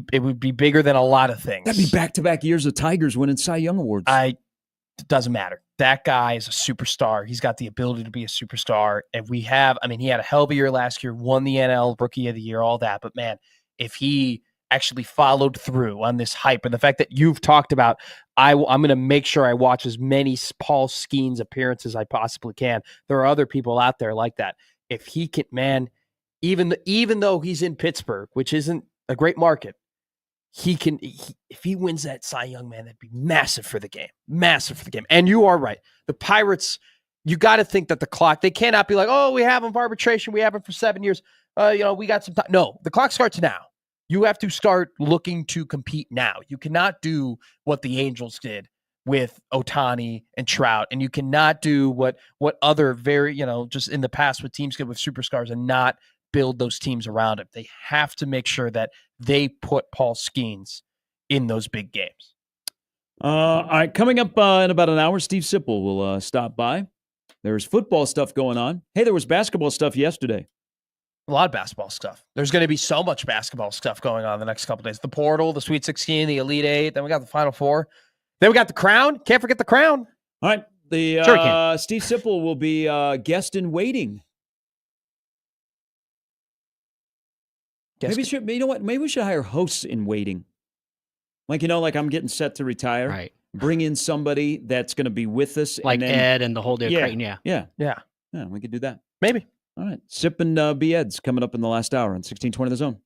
bigger than a lot of things. That'd be back-to-back years of Tigers winning Cy Young awards. It doesn't matter. That guy is a superstar. He's got the ability to be a superstar. And he had a hell of a year last year, won the NL Rookie of the Year, all that. But man, if he actually followed through on this hype and the fact that you've talked about, I'm going to make sure I watch as many Paul Skeens appearances as I possibly can. There are other people out there like that. If he can, man, even though he's in Pittsburgh, which isn't a great market, if he wins that Cy Young, man, that'd be massive for the game. Massive for the game. And you are right. The Pirates, you got to think that the clock, they cannot be like, oh, we have him for arbitration. We have him for 7 years. We got some time. No, the clock starts now. You have to start looking to compete now. You cannot do what the Angels did with Ohtani and Trout, and you cannot do what other just in the past with teams did with superstars and not build those teams around it. They have to make sure that they put Paul Skeens in those big games. All right, coming up in about an hour, Steve Sipple will stop by. There's football stuff going on. Hey, there was basketball stuff yesterday. A lot of basketball stuff. There's going to be so much basketball stuff going on the next couple of days. The portal, the Sweet 16, the Elite Eight. Then we got the Final Four. Then we got the Crown. Can't forget the Crown. All right. Steve Sipple will be guest in waiting. Maybe we should hire hosts in waiting. Like I'm getting set to retire. Right. Bring in somebody that's going to be with us. Like Ed and the whole deal. Yeah. We could do that. Maybe. All right. Sip and be Ed's coming up in the last hour on 1620 The Zone.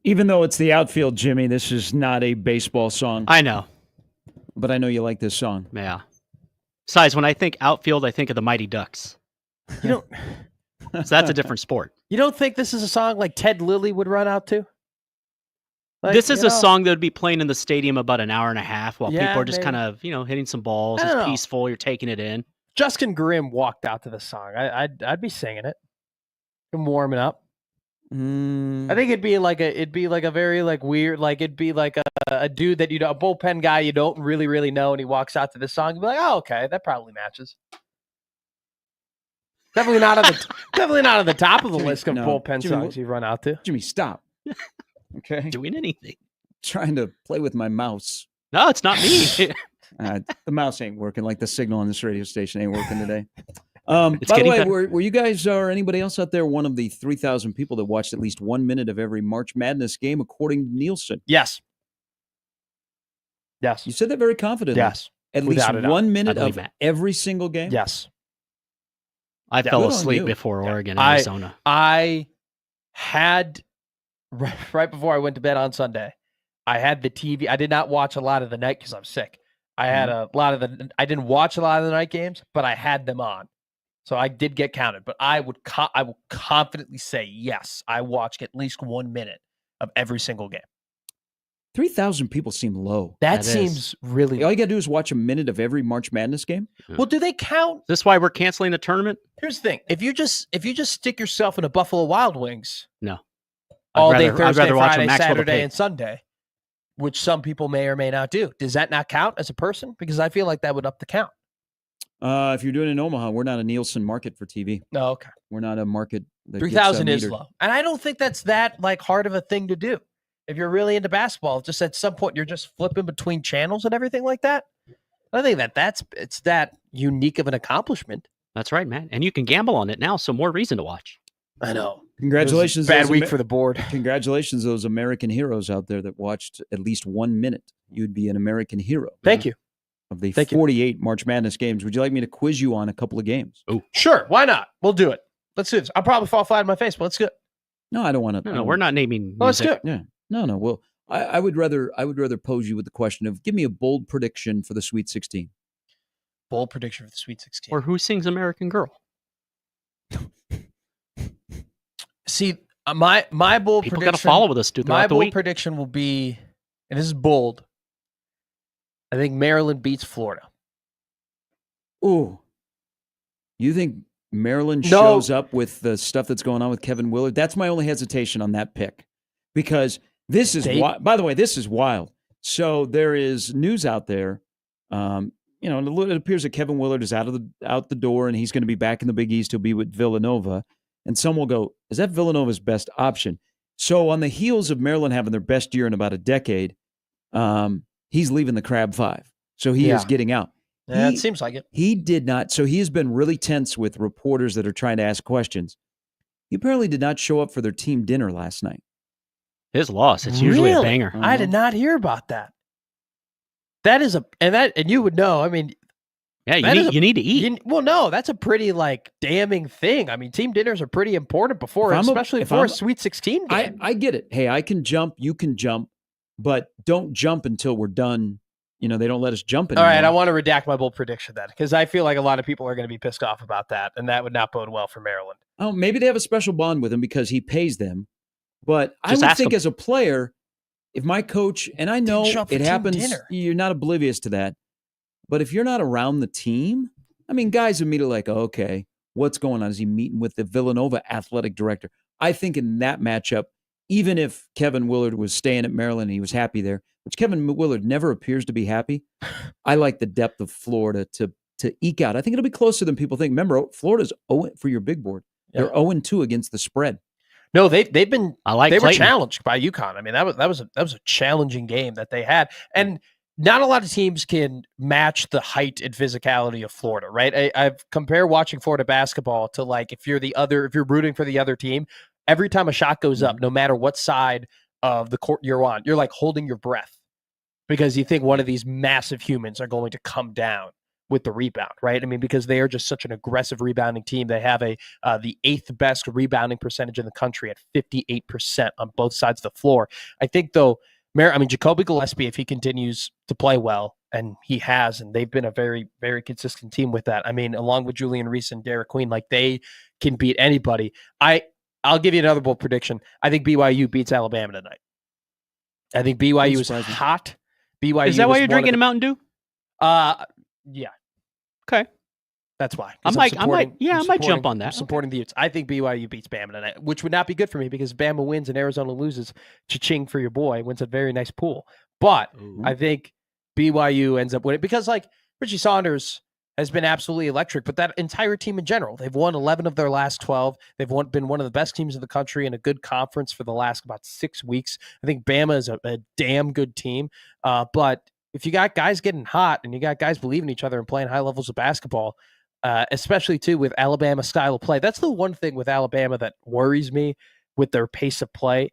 Even though it's the outfield, Jimmy, this is not a baseball song. I know. But I know you like this song. Yeah. Besides, when I think outfield, I think of the Mighty Ducks. You don't. So that's a different sport. You don't think this is a song like Ted Lilly would run out to? Like, this is a song that would be playing in the stadium about an hour and a half while people are just maybe. kind of, hitting some balls. I don't It's know. peaceful. You're taking it in. Justin Grimm walked out to the song. I'd be singing it and warming up. I think it'd be like a very like weird, like it'd be like a dude that a bullpen guy you don't really know, and he walks out to this song. You'd be like, oh, okay, that probably matches. Definitely not on the top of the list of bullpen songs you run out to. Jimmy, stop. Okay, Doing anything. Trying to play with my mouse. No, it's not me. The mouse ain't working. Like the signal on this radio station ain't working today. By the way, better. were you guys or anybody else out there one of the 3,000 people that watched at least 1 minute of every March Madness game, according to Nielsen? Yes. You said that very confidently. Yes. At least 1 minute of that. every single game? Yes. I fell good on asleep you. before Oregon, Arizona. I had right before I went to bed on Sunday, I had the TV. I did not watch a lot of the night because I'm sick. I had I didn't watch a lot of the night games, but I had them on. So I did get counted, but I will confidently say, yes, I watched at least 1 minute of every single game. 3,000 people seem low. That seems really All you got to do is watch a minute of every March Madness game? Well, do they count? Is this why we're canceling the tournament? Here's the thing. If you just stick yourself in a Buffalo Wild Wings No. all day I'd Thursday, rather watch a Friday, Maxwell to Saturday, Pig. and Sunday, which some people may or may not do, does that not count as a person? Because I feel like that would up the count. If you're doing it in Omaha, we're not a Nielsen market for TV. No, okay. We're not a market that 3,000 gets, is metered. low. And I don't think that's that like hard of a thing to do. If you're really into basketball, just at some point you're just flipping between channels and everything like that. I think it's that unique of an accomplishment. That's right, man. And you can gamble on it now, so more reason to watch. I know. Congratulations. Bad week for the board. Congratulations, those American heroes out there that watched at least 1 minute. You'd be an American hero. Thank you. Of the 48 March Madness games. Would you like me to quiz you on a couple of games? Oh, sure. Why not? We'll do it. Let's do this. I'll probably fall flat on my face, but let's do it. No, I don't want to. No, we're not naming. Well, let's do it. Yeah. No. Well, I would rather pose you with the question of give me a bold prediction for the Sweet 16. Bold prediction for the Sweet 16. Or who sings American Girl? See, my bold People prediction. got to follow with us throughout My the bold week. prediction will be, and this is bold. I think Maryland beats Florida. Ooh. You think Maryland shows up with the stuff that's going on with Kevin Willard? That's my only hesitation on that pick. Because this is, by the way, this is wild. So there is news out there. It appears that Kevin Willard is out the door and he's going to be back in the Big East. He'll be with Villanova. And some will go, is that Villanova's best option? So on the heels of Maryland having their best year in about a decade, he's leaving the Crab Five. So he is getting out. Yeah, it seems like it. He did not. So he has been really tense with reporters that are trying to ask questions. He apparently did not show up for their team dinner last night. His loss. It's usually a Really? banger. I did not hear about that. That is and you would know. I mean, yeah, you need to eat. No, that's a pretty damning thing. I mean, team dinners are pretty important especially for a Sweet 16 game. I get it. Hey, I can jump, you can jump, but don't jump until we're done. They don't let us jump anymore. All right, I want to redact my bold prediction then, because I feel like a lot of people are going to be pissed off about that, and that would not bode well for Maryland. Oh, maybe they have a special bond with him because he pays them. But I would think as a player, if my coach, and I know it happens, you're not oblivious to that. But if you're not around the team, I mean, guys immediately like, okay, what's going on? Is he meeting with the Villanova athletic director? I think in that matchup, even if Kevin Willard was staying at Maryland and he was happy there, which Kevin Willard never appears to be happy, I like the depth of Florida to eke out. I think it'll be closer than people think. Remember, Florida's 0 for your big board. They're 0-2 against the spread. No, they've been. They were Clayton. challenged by UConn. I mean, that was a challenging game that they had, and not a lot of teams can match the height and physicality of Florida. Right? I've compared watching Florida basketball to if you're rooting for the other team. Every time a shot goes up, no matter what side of the court you're on, you're holding your breath because you think one of these massive humans are going to come down with the rebound, right? I mean, because they are just such an aggressive rebounding team. They have the 8th best rebounding percentage in the country at 58% on both sides of the floor. I think, though, Jacoby Gillespie, if he continues to play well, and he has, and they've been a very, very consistent team with that. I mean, along with Julian Reese and Derek Queen, like they can beat anybody. I'll give you another bold prediction. I think BYU beats Alabama tonight. I think BYU is hot. BYU is that why you're drinking a Mountain Dew? Yeah. Okay. That's why. I might jump on that. I'm supporting the Utes. I think BYU beats Bama tonight, which would not be good for me because Bama wins and Arizona loses. Cha-ching for your boy. Wins a very nice pool. But I think BYU ends up winning because, like, Richie Saunders has been absolutely electric, but that entire team in general, they've won 11 of their last 12. They've been one of the best teams in the country in a good conference for the last about 6 weeks. I think Bama is a damn good team. But if you got guys getting hot and you got guys believing each other and playing high levels of basketball, especially too with Alabama style of play, that's the one thing with Alabama that worries me with their pace of play.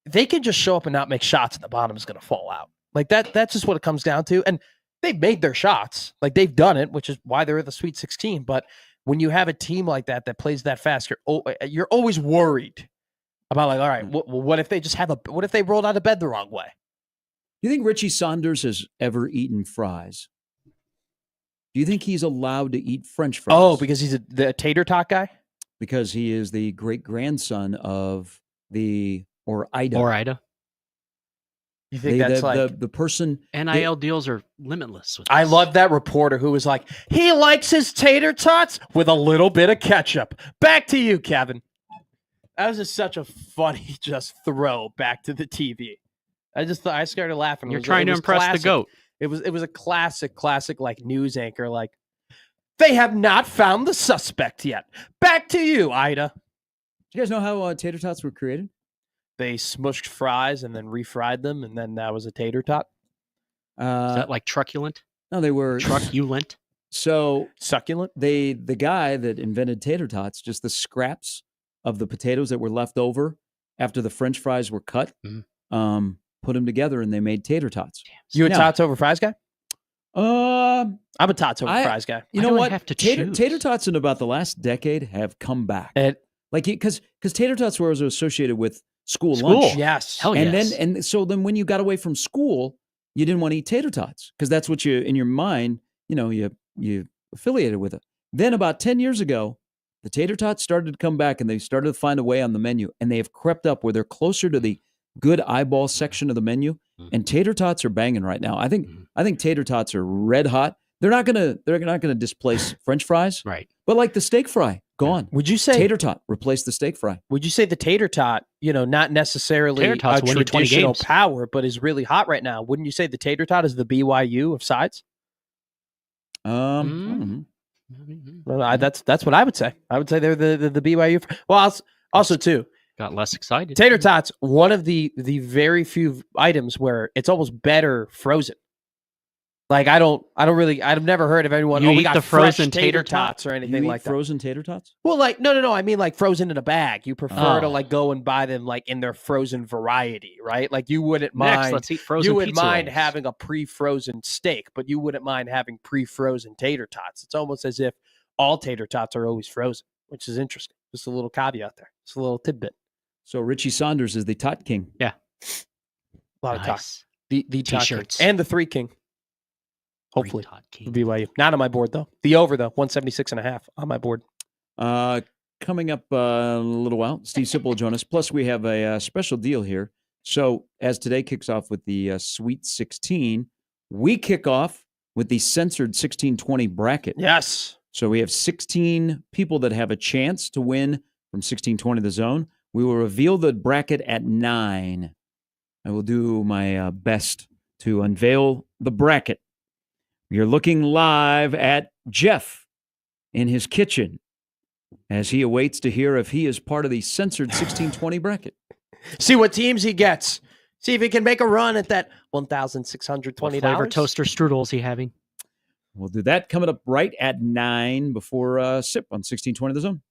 They can just show up and not make shots and the bottom is going to fall out. Like that's just what it comes down to. And they've made their shots. Like they've done it, which is why they're at the Sweet 16. But when you have a team like that plays that fast, you're always worried about, like, all right, what if they just what if they rolled out of bed the wrong way? Do you think Richie Saunders has ever eaten fries? Do you think he's allowed to eat French fries? Oh, because he's the tater tot guy? Because he is the great-grandson of Ida. You think that's the person? NIL deals are limitless. I love that reporter who was like, he likes his tater tots with a little bit of ketchup. Back to you, Kevin. That was just such a funny throw back to the TV. I started laughing. You're trying to impress the GOAT. It was a classic like news anchor. Like, they have not found the suspect yet. Back to you, Ida. Do you guys know how tater tots were created? They smushed fries and then refried them, and then that was a tater tot. Is that like truculent? No, they were truculent. So succulent. The guy that invented tater tots, just the scraps of the potatoes that were left over after the French fries were cut, put them together and they made tater tots. You a tots over fries guy? I'm a tots over fries guy. You know what? Tater tots in about the last decade have come back. Because tater tots were associated with school lunch. Yes. Hell yes. And so when you got away from school, you didn't want to eat tater tots because that's what you, in your mind, you affiliated with it. Then about 10 years ago, the tater tots started to come back and they started to find a way on the menu, and they have crept up where they're closer to the good eyeball section of the menu. And tater tots are banging right now. I think tater tots are red hot. They're not gonna displace French fries, right? But like the steak fry, gone. Would you say tater tot replace the steak fry? Would you say the tater tot, not necessarily a traditional power, but is really hot right now? Wouldn't you say the tater tot is the BYU of sides? Well, that's what I would say. I would say they're the BYU. Well, also too. Got less excited. Tater tots, one of the very few items where it's almost better frozen. Like I've never heard of anyone. We got the frozen tater tots or anything like that. Frozen tater tots? Well, like no. I mean like frozen in a bag. You prefer to like go and buy them like in their frozen variety, right? Like you wouldn't mind. Let's eat frozen. You would mind having a pre-frozen steak, but you wouldn't mind having pre-frozen tater tots. It's almost as if all tater tots are always frozen, which is interesting. Just a little caveat there. Just a little tidbit. So Richie Saunders is the tot king. Yeah. A lot of tots. The T-shirts. And the 3 king. Hopefully. BYU. Not on my board, though. The over, though. 176.5 on my board. Coming up in a little while, Steve Sipple will join us. Plus, we have a special deal here. So as today kicks off with the Sweet 16, we kick off with the censored 1620 bracket. Yes. So we have 16 people that have a chance to win from 1620 The Zone. We will reveal the bracket at 9. I will do my best to unveil the bracket. You're looking live at Jeff in his kitchen as he awaits to hear if he is part of the censored 1620 bracket. See what teams he gets. See if he can make a run at that $1,620. What flavor toaster strudel is he having? We'll do that coming up right at 9 before Sip on 1620 The Zone.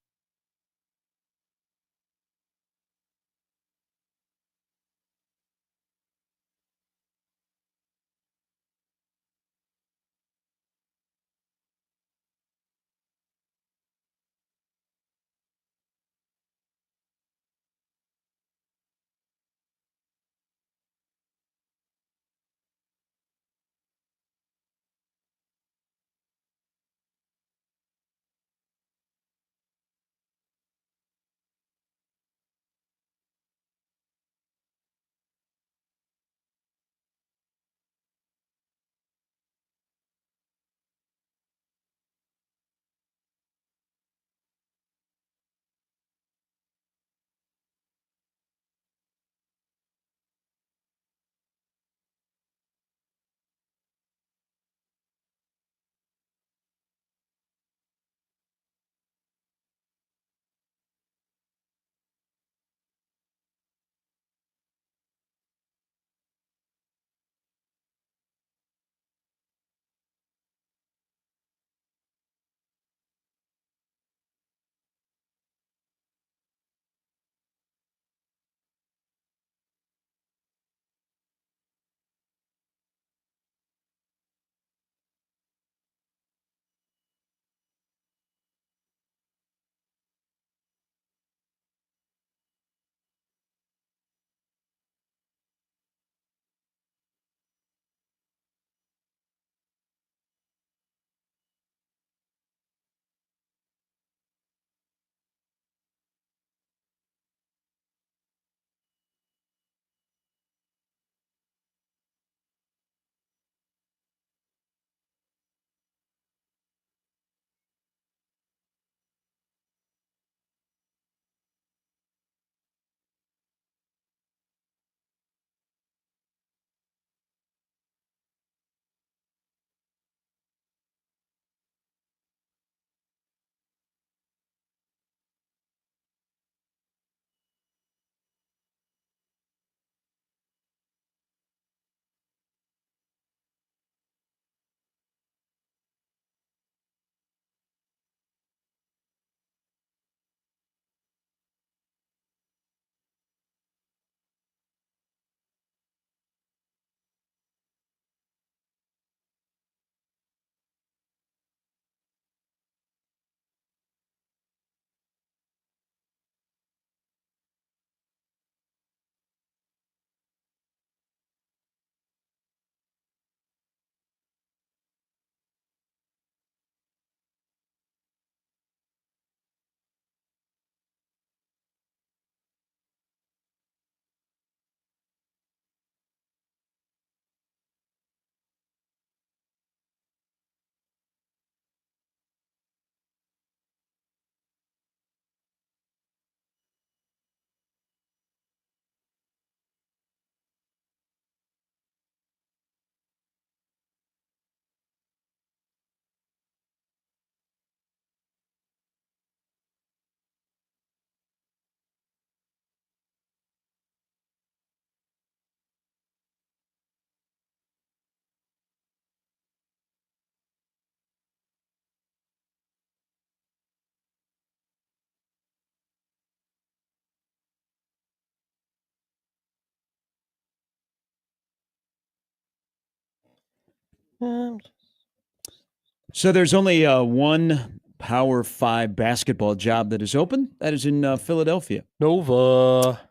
So there's only one Power 5 basketball job that is open. That is in Philadelphia. Nova.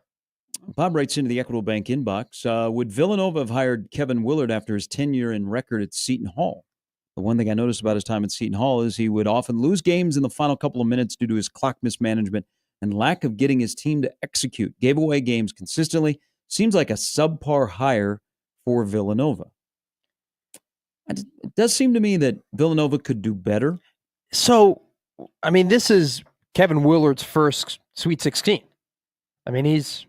Bob writes into the Equitable Bank inbox, would Villanova have hired Kevin Willard after his tenure in record at Seton Hall? The one thing I noticed about his time at Seton Hall is he would often lose games in the final couple of minutes due to his clock mismanagement and lack of getting his team to execute. Gave away games consistently. Seems like a subpar hire for Villanova. It does seem to me that Villanova could do better. So, I mean, this is Kevin Willard's first Sweet 16. I mean, he's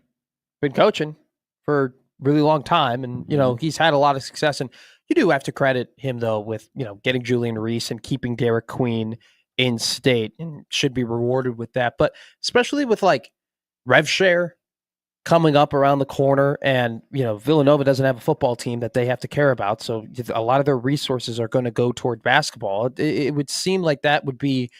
been coaching for a really long time, and, you know, he's had a lot of success. And you do have to credit him, though, with, you know, getting Julian Reese and keeping Derek Queen in state, and should be rewarded with that. But especially with, like, rev share coming up around the corner, and, you know, Villanova doesn't have a football team that they have to care about, so a lot of their resources are going to go toward basketball. It would seem like that would be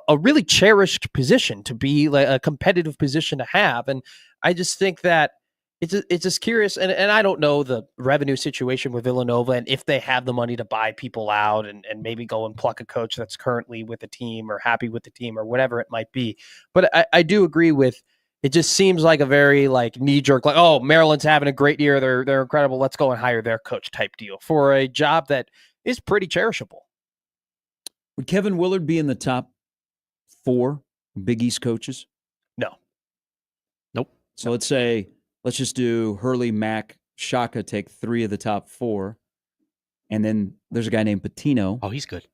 a really cherished position to be, like a competitive position to have. And I just think that it's just curious, and I don't know the revenue situation with Villanova and if they have the money to buy people out and maybe go and pluck a coach that's currently with the team or happy with the team or whatever it might be. But I do agree with, it just seems like a very, like, knee-jerk, like, oh, Maryland's having a great year, they're incredible, let's go and hire their coach type deal for a job that is pretty cherishable. Would Kevin Willard be in the top 4 Big East coaches? No. Nope. So let's just do Hurley, Mack, Shaka, take 3 of the top 4. And then there's a guy named Pitino. Oh, he's good.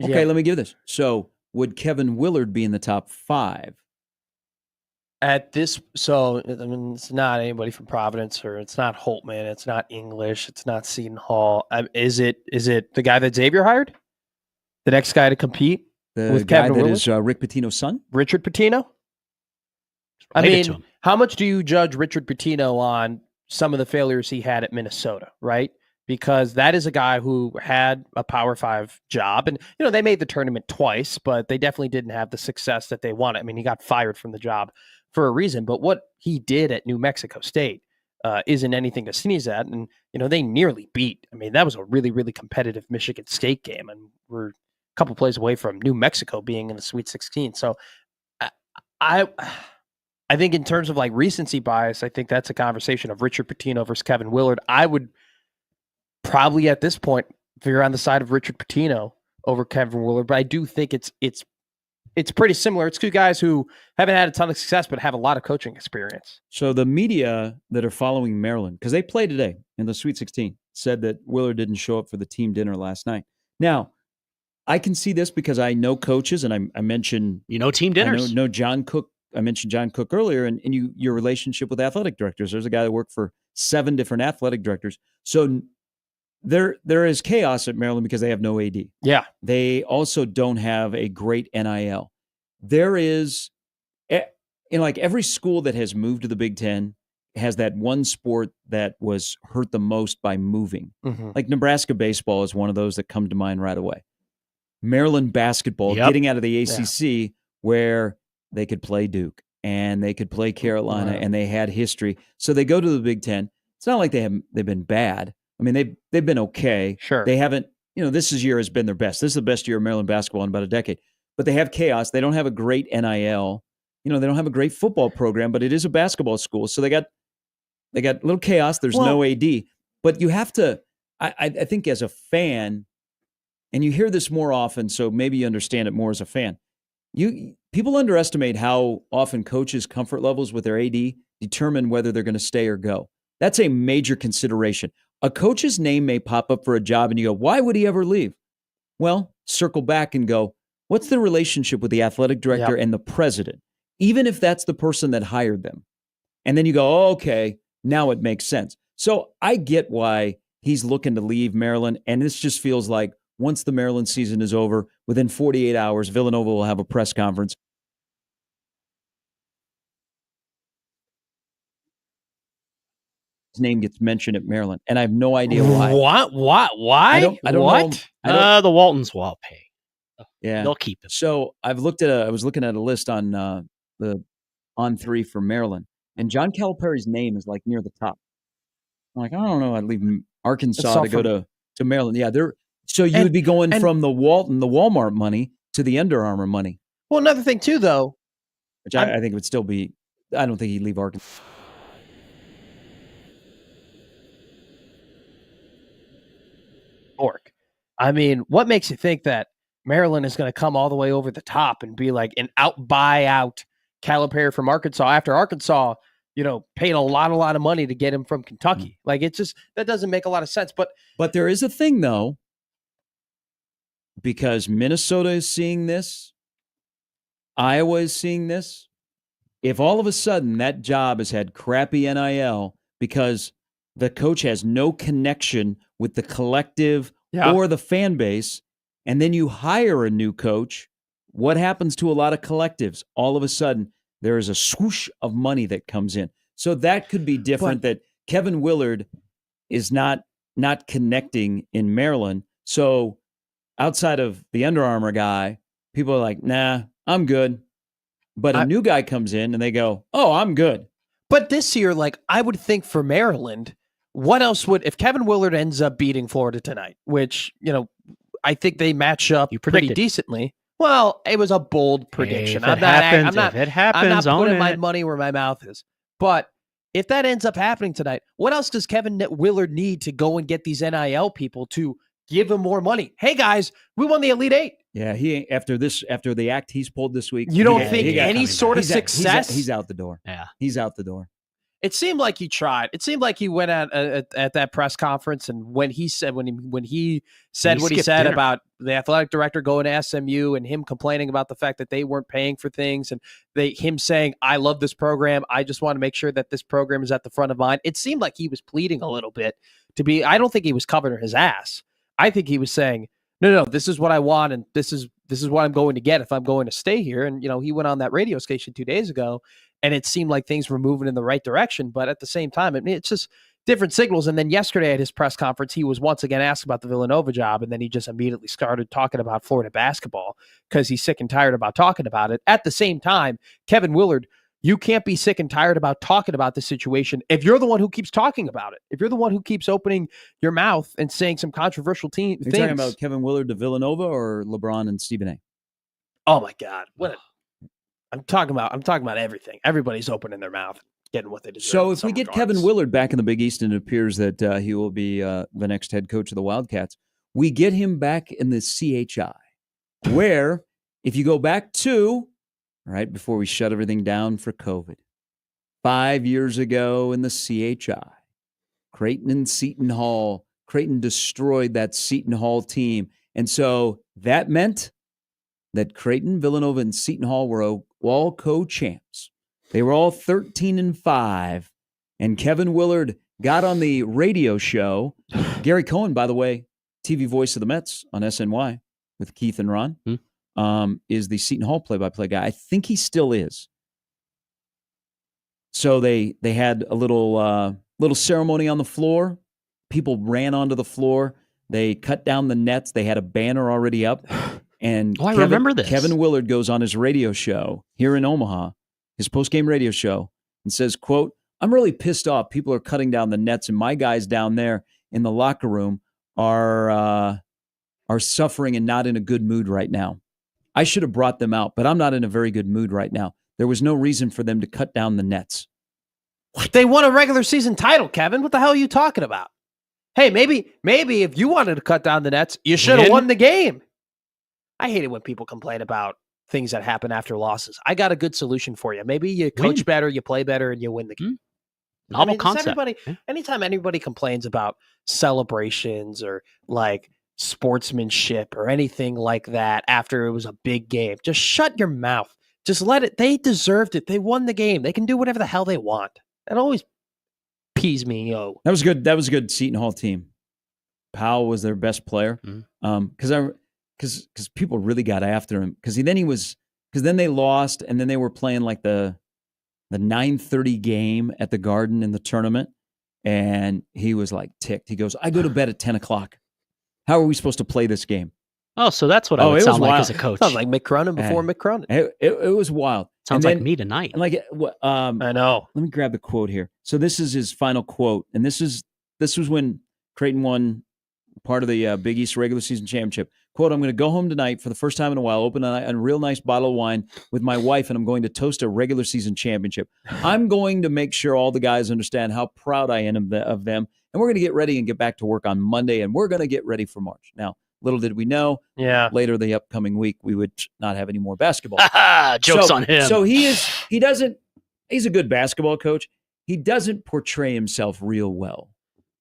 Okay, Yeah. let me give this. So would Kevin Willard be in the top 5? At this, so I mean, it's not anybody from Providence, or it's not Holtman, it's not English, it's not Seton Hall. Is it the guy that Xavier hired? The next guy to compete The with guy Kevin that Willard? is Rick Pitino's son? Richard Pitino? I Related to mean, him. how much do you judge Richard Pitino on some of the failures he had at Minnesota, right? Because that is a guy who had a Power 5 job, and, you know, they made the tournament twice, but they definitely didn't have the success that they wanted. I mean, he got fired from the job for a reason, but what he did at New Mexico State isn't anything to sneeze at. And, you know, they nearly beat. I mean, that was a really, really competitive Michigan State game, and we're a couple plays away from New Mexico being in the Sweet 16. So I think in terms of, like, recency bias, I think that's a conversation of Richard Pitino versus Kevin Willard. I would probably at this point veer on the side of Richard Pitino over Kevin Willard, but I do think it's pretty similar. It's two guys who haven't had a ton of success, but have a lot of coaching experience. So the media that are following Maryland, because they played today in the Sweet 16, said that Willard didn't show up for the team dinner last night. Now, I can see this because I know coaches, and I mentioned, You know, team dinners. I know John Cook. I mentioned John Cook earlier, and your relationship with athletic directors. There's a guy that worked for 7 different athletic directors. So there is chaos at Maryland because they have no AD. Yeah. They also don't have a great NIL. There is, like every school that has moved to the Big Ten has that one sport that was hurt the most by moving. Mm-hmm. Like Nebraska baseball is one of those that come to mind right away. Maryland basketball, Yep. getting out of the ACC where they could play Duke and they could play Carolina and they had history. So they go to the Big Ten. It's not like they've been bad. I mean, they've been okay. Sure. They haven't, this year has been their best. This is the best year of Maryland basketball in about a decade. But they have chaos. They don't have a great NIL. They don't have a great football program, but it is a basketball school. So they got little chaos. There's no AD. But you have to, I think as a fan, and you hear this more often, so maybe you understand it more as a fan. People underestimate how often coaches' comfort levels with their AD determine whether they're going to stay or go. That's a major consideration. A coach's name may pop up for a job and you go, why would he ever leave? Well, circle back and go, what's the relationship with the athletic director and the president? Even if that's the person that hired them. And then you go, oh, okay, now it makes sense. So I get why he's looking to leave Maryland. And this just feels like once the Maryland season is over, within 48 hours, Villanova will have a press conference. His name gets mentioned at Maryland, and I have no idea why. What? Why? I don't what? know. The Waltons will pay. Yeah, they'll keep it. So I was looking at a list on the On3 for Maryland, and John Calipari's name is like near the top. I'm like, I don't know. I'd leave Arkansas to go to Maryland. Yeah, So you would be going from the Walmart money to the Under Armour money. Well, another thing too, though, which I think would still be. I don't think he'd leave Arkansas. I mean, what makes you think that Maryland is going to come all the way over the top and be like an buyout Calipari from Arkansas after Arkansas, paid a lot of money to get him from Kentucky? Like, it's just, that doesn't make a lot of sense. But there is a thing, though, because Minnesota is seeing this, Iowa is seeing this. If all of a sudden that job has had crappy NIL because the coach has no connection with the collective or the fan base, and then you hire a new coach, what happens to a lot of collectives? All of a sudden, there is a swoosh of money that comes in. So that could be different, that Kevin Willard is not connecting in Maryland. So outside of the Under Armour guy, people are like, nah, I'm good. But a new guy comes in and they go, oh, I'm good. But this year, like, I would think for Maryland, what else would, if Kevin Willard ends up beating Florida tonight, which, I think they match up pretty decently. Well, it was a bold prediction. If it happens, I'm not putting my money where my mouth is. But if that ends up happening tonight, what else does Kevin Willard need to go and get these NIL people to give him more money? Hey guys, we won the Elite Eight. Yeah, he after the act he's pulled this week. You don't think any sort of success? He's out the door. Yeah, he's out the door. It seemed like he tried. It seemed like he went at that press conference, and when he said what he said about the athletic director going to SMU and him complaining about the fact that they weren't paying for things, and him saying, "I love this program. I just want to make sure that this program is at the front of mind." It seemed like he was pleading a little bit to be. I don't think he was covering his ass. I think he was saying, "No, this is what I want, and this is what I'm going to get if I'm going to stay here." And he went on that radio station 2 days ago, and it seemed like things were moving in the right direction. But at the same time, I mean, it's just different signals. And then yesterday at his press conference, he was once again asked about the Villanova job, and then he just immediately started talking about Florida basketball because he's sick and tired about talking about it. At the same time, Kevin Willard, you can't be sick and tired about talking about the situation if you're the one who keeps talking about it. If you're the one who keeps opening your mouth and saying some controversial things. You're talking about Kevin Willard to Villanova or LeBron and Stephen A? Oh my God. I'm talking about everything. Everybody's opening their mouth, getting what they deserve. So if we get Kevin Willard back in the Big East, and it appears that he will be the next head coach of the Wildcats, we get him back in the CHI, where if you go back to right before we shut everything down for COVID, 5 years ago in the CHI, Creighton and Seton Hall. Creighton destroyed that Seton Hall team. And so that meant that Creighton, Villanova, and Seton Hall were all co-champs. They were all 13-5. And Kevin Willard got on the radio show. Gary Cohen, by the way, TV voice of the Mets on SNY with Keith and Ron, is the Seton Hall play-by-play guy. I think he still is. So they had a little ceremony on the floor. People ran onto the floor. They cut down the nets. They had a banner already up. And I remember this. Kevin Willard goes on his radio show here in Omaha, his post-game radio show, and says, quote, "I'm really pissed off. People are cutting down the nets, and my guys down there in the locker room are suffering and not in a good mood right now. I should have brought them out, but I'm not in a very good mood right now. There was no reason for them to cut down the nets." They won a regular season title, Kevin. What the hell are you talking about? Hey, maybe if you wanted to cut down the nets, you should have won the game. I hate it when people complain about things that happen after losses. I got a good solution for you. Maybe you coach better, you play better, and you win the game. Novel concept. Anytime anybody complains about celebrations or like sportsmanship or anything like that after it was a big game, just shut your mouth. Just let it. They deserved it. They won the game. They can do whatever the hell they want. That always pees me, yo. That was good. That was a good Seton Hall team. Powell was their best player. Because people really got after him. Because then they lost, and then they were playing like the 9:30 game at the Garden in the tournament, and he was like ticked. He goes, "I go to bed at 10 o'clock. How are we supposed to play this game?" Oh, so that's what I would sound like as a coach. Sounds like Mick Cronin before Mick Cronin. It was wild. Sounds like me tonight. And I know. Let me grab the quote here. So this is his final quote, and this was when Creighton won part of the Big East regular season championship. Quote, I'm going to go home tonight for the first time in a while, open a real nice bottle of wine with my wife, and I'm going to toast a regular season championship. I'm going to make sure all the guys understand how proud I am of them, and we're going to get ready and get back to work on Monday, and we're going to get ready for March. Now, little did we know, later the upcoming week, we would not have any more basketball. Joke's on him. So he's a good basketball coach. He doesn't portray himself real well.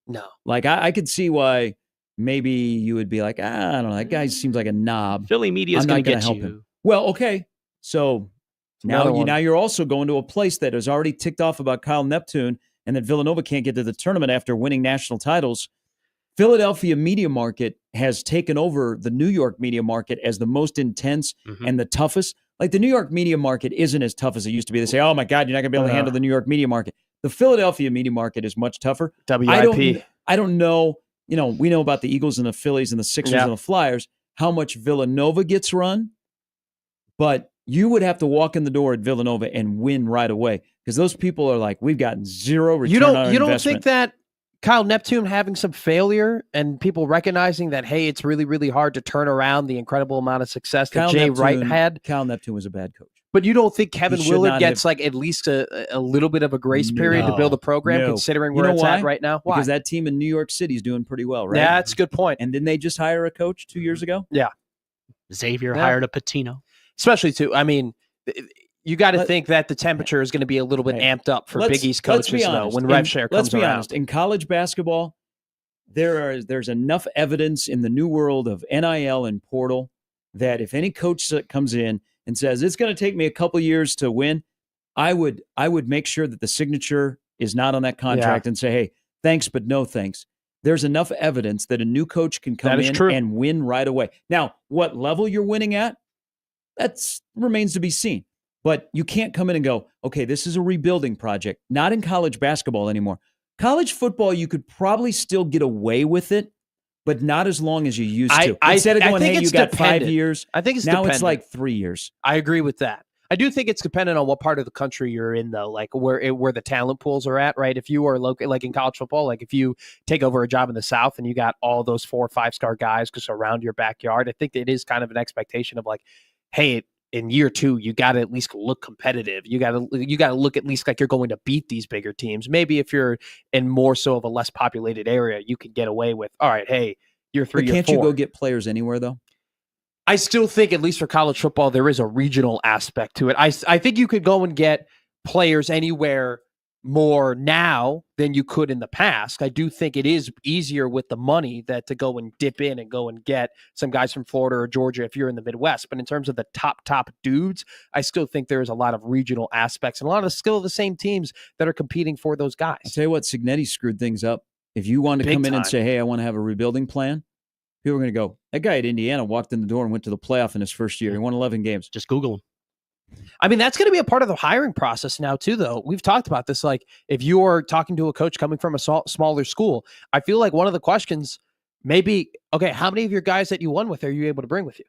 No. Like, I could see why maybe you would be like, I don't know, that guy seems like a knob. Philly media is going to get help you. Him. Well, okay. So now you're also going to a place that has already ticked off about Kyle Neptune and that Villanova can't get to the tournament after winning national titles. Philadelphia media market has taken over the New York media market as the most intense and the toughest. Like, the New York media market isn't as tough as it used to be. They say, oh my God, you're not going to be able to handle the New York media market. The Philadelphia media market is much tougher. WIP. I don't know. You know, we know about the Eagles and the Phillies and the Sixers and the Flyers, how much Villanova gets run, but you would have to walk in the door at Villanova and win right away because those people are like, we've gotten zero return on our investment. You don't think that Kyle Neptune having some failure and people recognizing that, hey, it's really, really hard to turn around the incredible amount of success that Jay Wright had? Kyle Neptune was a bad coach. But you don't think Kevin Willard gets like at least a little bit of a grace period to build a program considering where it's at right now? Why? Because that team in New York City is doing pretty well, right? Yeah, that's a good point. And didn't they just hire a coach 2 years ago? Yeah. Xavier hired a Patino. Especially too, I mean, you got to think that the temperature is going to be a little bit amped up for Big East coaches though, when rev share comes around. Let's be honest. In college basketball, there's enough evidence in the new world of NIL and portal that if any coach comes in and says it's going to take me a couple years to win, I would make sure that the signature is not on that contract and say, hey, thanks, but no thanks. There's enough evidence that a new coach can come in and win right away. Now, what level you're winning at, that remains to be seen. But you can't come in and go, okay, this is a rebuilding project. Not in college basketball anymore. College football, you could probably still get away with it, but not as long as you used to. Instead of going, hey, you got 5 years. I think it's now dependent. It's like 3 years. I agree with that. I do think it's dependent on what part of the country you're in, though, like where the talent pools are at, right? If you are located, like in college football, like if you take over a job in the South and you got all those 4 or 5 star guys just around your backyard, I think it is kind of an expectation of like, hey, in year 2, you got to at least look competitive. You got to look at least like you're going to beat these bigger teams. Maybe if you're in more so of a less populated area, you can get away with, all right, hey, year 3, but year 4. Can't you go get players anywhere though? I still think, at least for college football, there is a regional aspect to it. I think you could go and get players anywhere more now than you could in the past. I do think it is easier with the money that to go and dip in and go and get some guys from Florida or Georgia if you're in the Midwest. But in terms of the top dudes, I still think there is a lot of regional aspects and a lot of skill of the same teams that are competing for those guys. I'll tell you what, Signetti screwed things up. If you want to come in and say, hey, I want to have a rebuilding plan, people are going to go, that guy at Indiana walked in the door and went to the playoff in his first year. He won 11 games. Just Google him. I mean, that's going to be a part of the hiring process now, too, though. We've talked about this. Like, if you're talking to a coach coming from a smaller school, I feel like one of the questions maybe, okay, how many of your guys that you won with are you able to bring with you?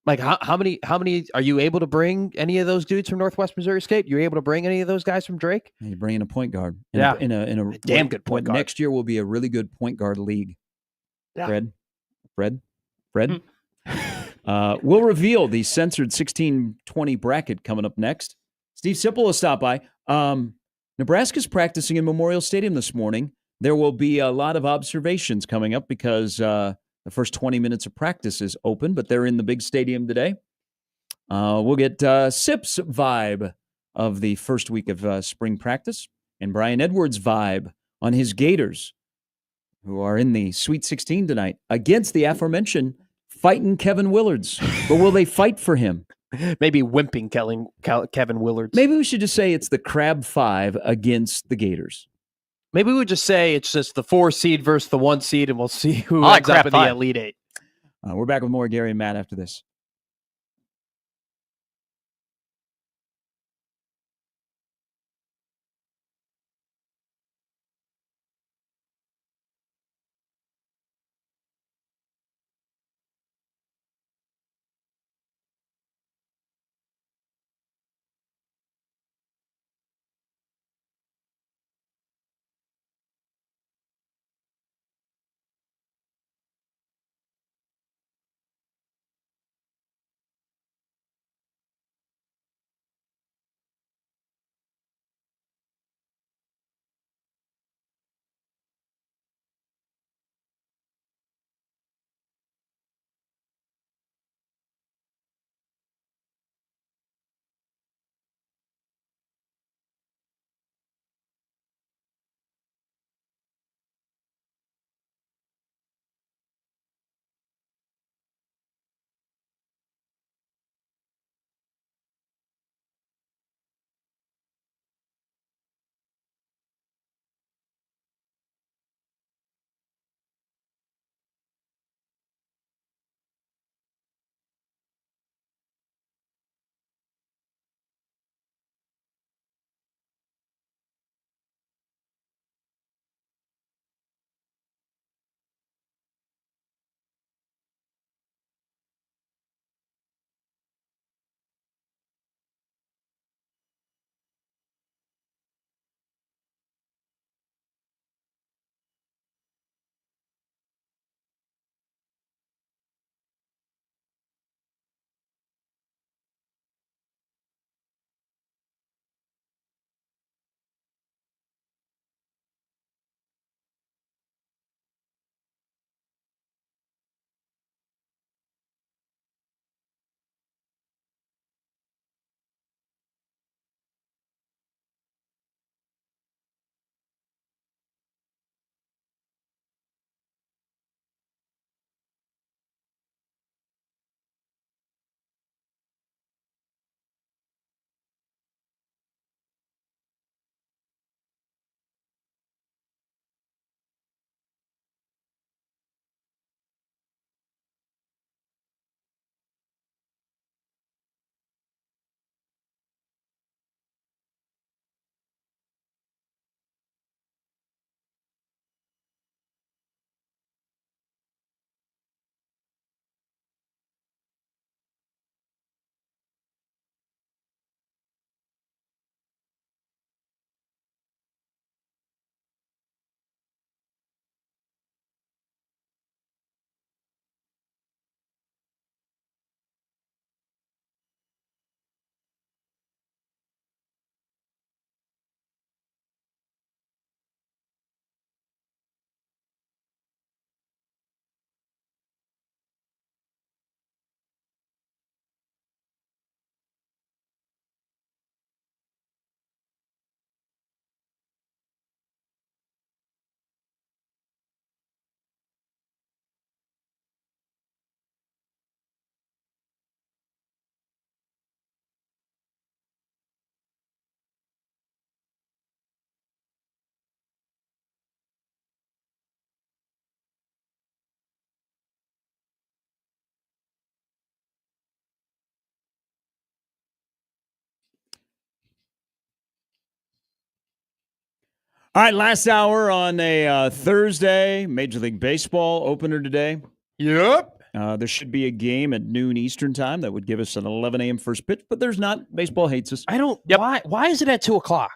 Like, how many are you able to bring any of those dudes from Northwest Missouri State? You're able to bring any of those guys from Drake? And you bring in a point guard. In a damn good point guard. Next year will be a really good point guard league. Yeah. Fred. We'll reveal the censored 16-20 bracket coming up next. Steve Sipple will stop by. Nebraska's practicing in Memorial Stadium this morning. There will be a lot of observations coming up because the first 20 minutes of practice is open, but they're in the big stadium today. We'll get Sip's vibe of the first week of spring practice and Brian Edwards' vibe on his Gators, who are in the Sweet 16 tonight against the aforementioned fighting Kevin Willards. But will they fight for him? Maybe wimping Kevin Willards. Maybe we should just say it's the Crab 5 against the Gators. Maybe we would just say it's just the 4 seed versus the 1 seed, and we'll see who ends up in the Elite 8. We're back with more Gary and Matt after this. All right, last hour on a Thursday, Major League Baseball opener today. Yep. There should be a game at noon Eastern time that would give us an 11 a.m. first pitch, but there's not. Baseball hates us. I don't. Yep. Why is it at 2:00?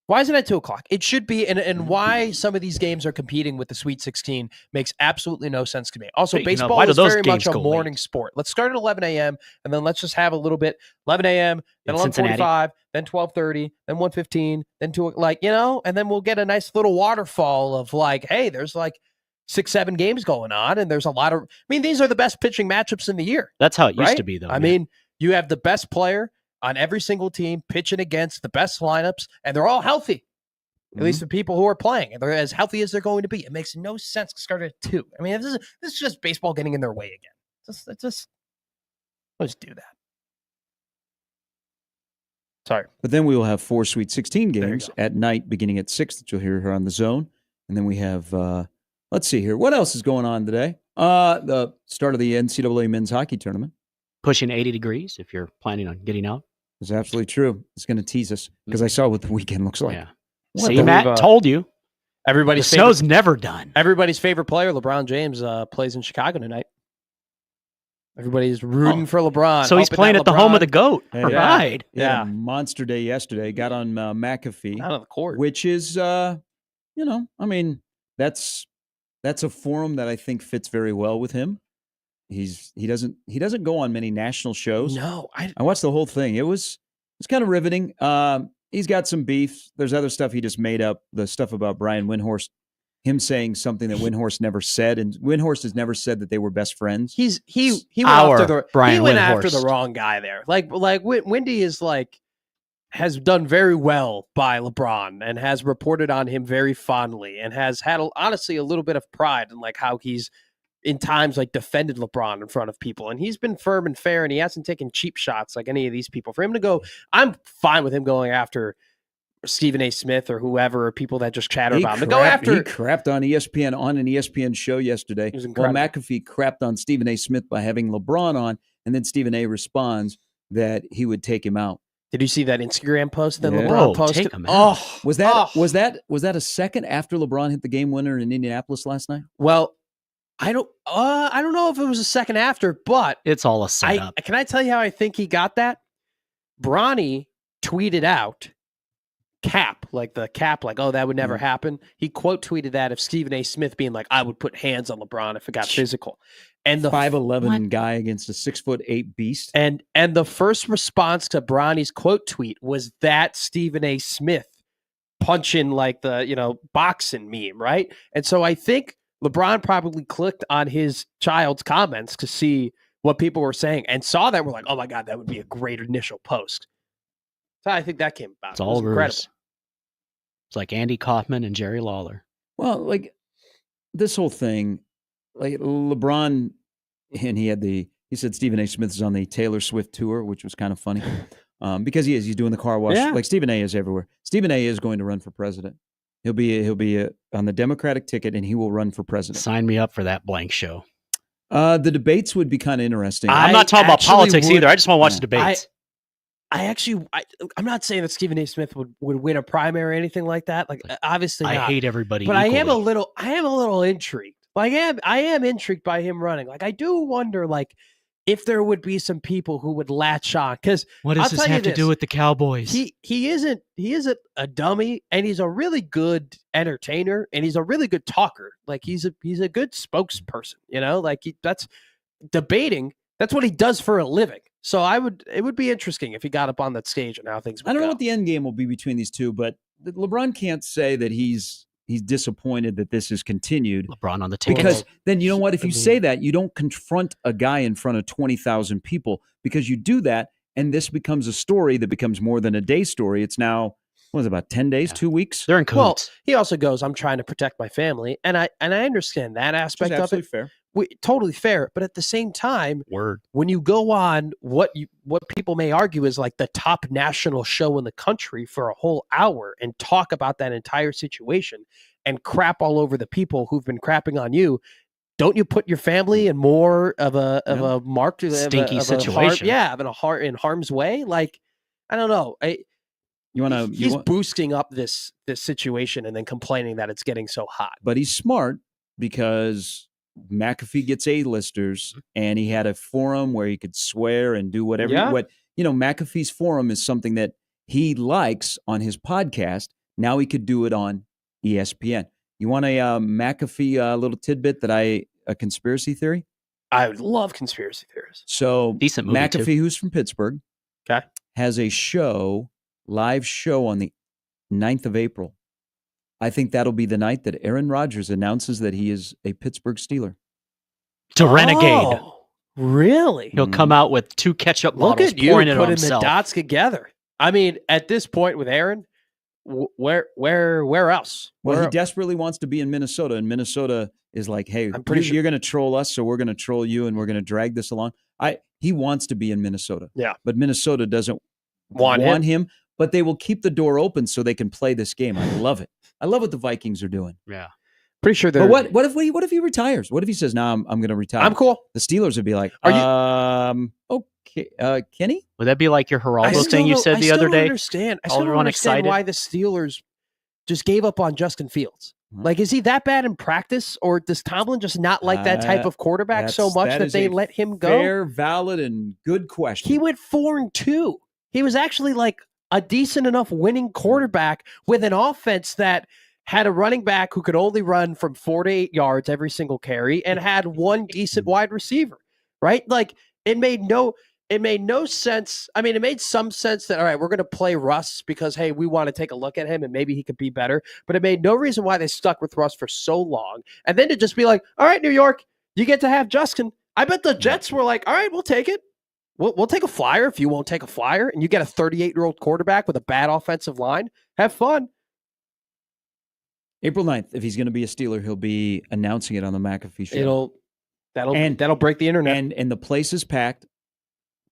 Why is it at 2:00? It should be, and why some of these games are competing with the Sweet 16 makes absolutely no sense to me. Also, But, baseball why do is those very much games a go morning late? sport. Let's start at 11 a.m. and then let's just have a little bit 11 a.m. then In Cincinnati. 11:45, then 12:30, then 1:15, then 2, and then we'll get a nice little waterfall of hey, there's 6-7 games going on, and there's a lot of. I mean, these are the best pitching matchups in the year. That's how it used right? to be, though. I mean, you have the best player on every single team pitching against the best lineups, and they're all healthy. At least the people who are playing, and they're as healthy as they're going to be. It makes no sense to start at 2. I mean, this is just baseball getting in their way again. Let's do that. Sorry. But then we will have 4 Sweet 16 There you games go. at night beginning at 6 that you'll hear here on the Zone. And then we have, let's see here. What else is going on today? The start of the NCAA men's hockey tournament. pushing 80 degrees if you're planning on getting out. It's absolutely true. It's going to tease us because I saw what the weekend looks like. Yeah. What See, the- Matt told you. The Everybody's snow's favorite, never done. everybody's favorite player, LeBron James, plays in Chicago tonight. Everybody's rooting for LeBron. So he's hoping playing that at the home of LeBron- the GOAT. Hey, All yeah. right. He had Yeah. a monster day yesterday. Got on McAfee, out of the court. which is, I mean, that's a forum that I think fits very well with him. He doesn't go on many national shows. No, I watched the whole thing. It's kind of riveting. He's got some beef. There's other stuff he just made up. The stuff about Brian Windhorst, him saying something that Windhorst never said, and Windhorst has never said that they were best friends. he went Our after the Brian he went after the Windhorst. wrong guy there. Wendy is has done very well by LeBron and has reported on him very fondly and has had honestly a little bit of pride in how he's in times defended LeBron in front of people, and he's been firm and fair, and he hasn't taken cheap shots like any of these people. For him to go, I'm fine with him going after Stephen A. Smith or whoever, or people that just chatter about him. To go after He crapped on ESPN on an ESPN show yesterday. It was Well, incredible. McAfee crapped on Stephen A. Smith by having LeBron on, and then Stephen A. responds that he would take him out. Did you see that Instagram post that Yeah. LeBron Whoa, posted? take him out. Oh, Was that a second after LeBron hit the game winner in Indianapolis last night? Well, I don't know if it was a second after, but It's all a setup. can I tell you how I think he got that? Bronny tweeted out cap, oh, that would never happen. He quote tweeted that of Stephen A. Smith being I would put hands on LeBron if it got physical. And the 5'11" guy against a 6'8" beast. and the first response to Bronny's quote tweet was that Stephen A. Smith punching the boxing meme, right? And so I think LeBron probably clicked on his child's comments to see what people were saying and saw that. We're like, oh my God, that would be a great initial post. So I think that came about. It's It all was incredible. ruse. It's like Andy Kaufman and Jerry Lawler. Well, this whole thing, LeBron, and he said Stephen A. Smith is on the Taylor Swift tour, which was kind of funny because he's doing the car wash. Yeah. Like Stephen A. is everywhere. Stephen A. is going to run for president. He'll be on the Democratic ticket, and he will run for president. Sign me up for that blank show. The debates would be kind of interesting. I'm not talking about actually politics would- either. I just want to watch Yeah. the debates. I'm not saying that Stephen A. Smith would win a primary or anything like that. Obviously I not. hate everybody. But I am a equally. little intrigued. I am intrigued by him running. I do wonder if there would be some people who would latch on, because What does I'll this tell you have to do this. with the Cowboys? he isn't a dummy, and he's a really good entertainer, and he's a really good talker. He's a good spokesperson, that's debating. That's what he does for a living. So it would be interesting if he got up on that stage and how things would I don't know go. what the end game will be between these two, but LeBron can't say that he's disappointed that this has continued. LeBron on the ticket. Because then you know what? If you I mean- say that, you don't confront a guy in front of 20,000 people, because you do that, and this becomes a story that becomes more than a day story. It's now, what was it, about 10 days, Yeah. 2 weeks? They're in Well, cahoots. he also goes, "I'm trying to protect my family," and I understand that Which is aspect of it. absolutely fair. Totally fair, but at the same time, Word. when you go on what people may argue is the top national show in the country for a whole hour and talk about that entire situation and crap all over the people who've been crapping on you, don't you put your family in more of a marked Stinky situation. in harm's way? I don't know. He's boosting up this situation and then complaining that it's getting so hot. But he's smart because McAfee gets A-listers, and he had a forum where he could swear and do whatever. McAfee's forum is something that he likes on his podcast. Now he could do it on ESPN. You want a McAfee little tidbit a conspiracy theory? I would love conspiracy theories. So decent movie McAfee, too. who's from Pittsburgh, has a live show on the 9th of April. I think that'll be the night that Aaron Rodgers announces that he is a Pittsburgh Steeler. To renegade. Really? He'll come out with 2 ketchup bottles, pouring it on himself. Putting the dots together. I mean, at this point with Aaron, where else? Well, he desperately wants to be in Minnesota, and Minnesota is like, hey, you're going to troll us, so we're going to troll you, and we're going to drag this along. He wants to be in Minnesota. Yeah. But Minnesota doesn't want him, but they will keep the door open so they can play this game. I love it. I love what the Vikings are doing. Yeah. Pretty sure they're. But what if he retires? What if he says, "No, I'm going to retire"? I'm cool. The Steelers would be like, okay, Kenny? Would that be like your Geraldo thing you said the other day? I still don't understand why the Steelers just gave up on Justin Fields. Like, is he that bad in practice, or does Tomlin just not like that type of quarterback so much that they let him go? Fair, valid, and good question. He went 4-2. He was actually like a decent enough winning quarterback with an offense that had a running back who could only run from 4 to 8 yards every single carry and had one decent wide receiver, right? Like, it made no sense. I mean, it made some sense that, all right, we're going to play Russ because, hey, we want to take a look at him and maybe he could be better. But it made no reason why they stuck with Russ for so long. And then to just be like, all right, New York, you get to have Justin. I bet the Jets were like, all right, we'll take it. We'll take a flyer if you won't take a flyer. And you get a 38-year-old quarterback with a bad offensive line. Have fun. April 9th, if he's going to be a Steeler, he'll be announcing it on the McAfee show. That'll break the internet. And the place is packed.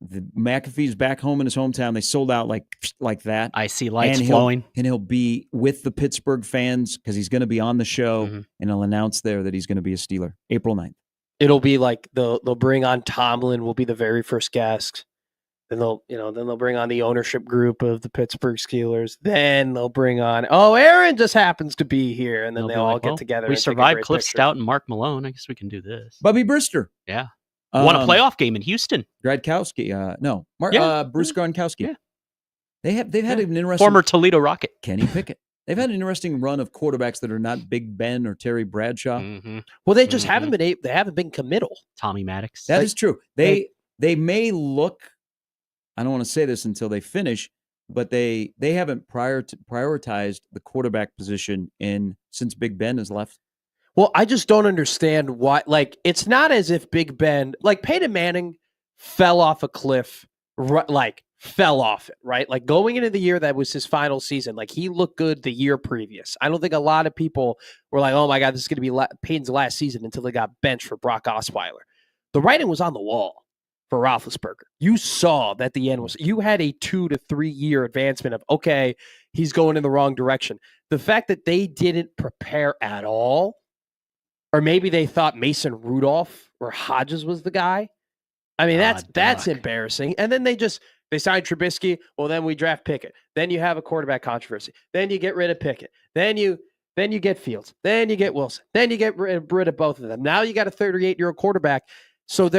The McAfee's back home in his hometown. They sold out like that. I see lights flowing. And he'll be with the Pittsburgh fans because he's going to be on the show, and he'll announce there that he's going to be a Steeler. April 9th. It'll be like they'll bring on Tomlin will be the very first guest. Then they'll bring on the ownership group of the Pittsburgh Steelers. Then they'll bring on, Aaron just happens to be here, and then they'll all get together. We survived Cliff Stout and Mark Malone. I guess we can do this. Bubby Brister. Yeah. Won a playoff game in Houston. Gradkowski. Bruce Gronkowski. Yeah. They've had an interesting former Toledo Rocket. Kenny Pickett. They've had an interesting run of quarterbacks that are not Big Ben or Terry Bradshaw. Well, they just haven't been committal. Tommy Maddox. That is true. They may look, I don't want to say this until they finish, but they haven't prioritized the quarterback position since Big Ben has left. Well, I just don't understand why. Like, it's not as if Big Ben, like Peyton Manning, fell off a cliff, fell off it, right? Like, going into the year that was his final season, like, he looked good the year previous. I don't think a lot of people were like, oh my God, this is going to be Peyton's last season until they got benched for Brock Osweiler. The writing was on the wall for Roethlisberger. You saw that the end was, you had a 2 to 3 year advancement of, okay, he's going in the wrong direction. The fact that they didn't prepare at all, or maybe they thought Mason Rudolph or Hodges was the guy. I mean, that's embarrassing. And then they signed Trubisky. Well, then we draft Pickett. Then you have a quarterback controversy. Then you get rid of Pickett. Then you get Fields. Then you get Wilson. Then you get rid of both of them. Now you got a 38-year-old quarterback. So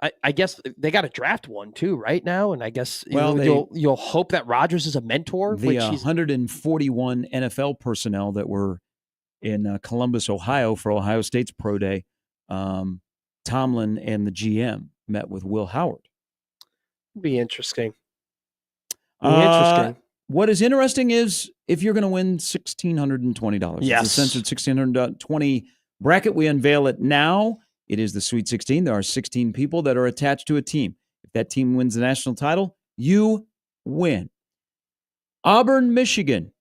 I guess they got to draft one too right now. And I guess you'll hope that Rodgers is a mentor. The 141 NFL personnel that were in Columbus, Ohio for Ohio State's Pro Day, Tomlin and the GM met with Will Howard. Be interesting. What is interesting is if you're going to win $1,620. Yes. It's a censored $1,620 bracket. We unveil it now. It is the Sweet 16. There are 16 people that are attached to a team. If that team wins the national title, you win. Auburn, Michigan.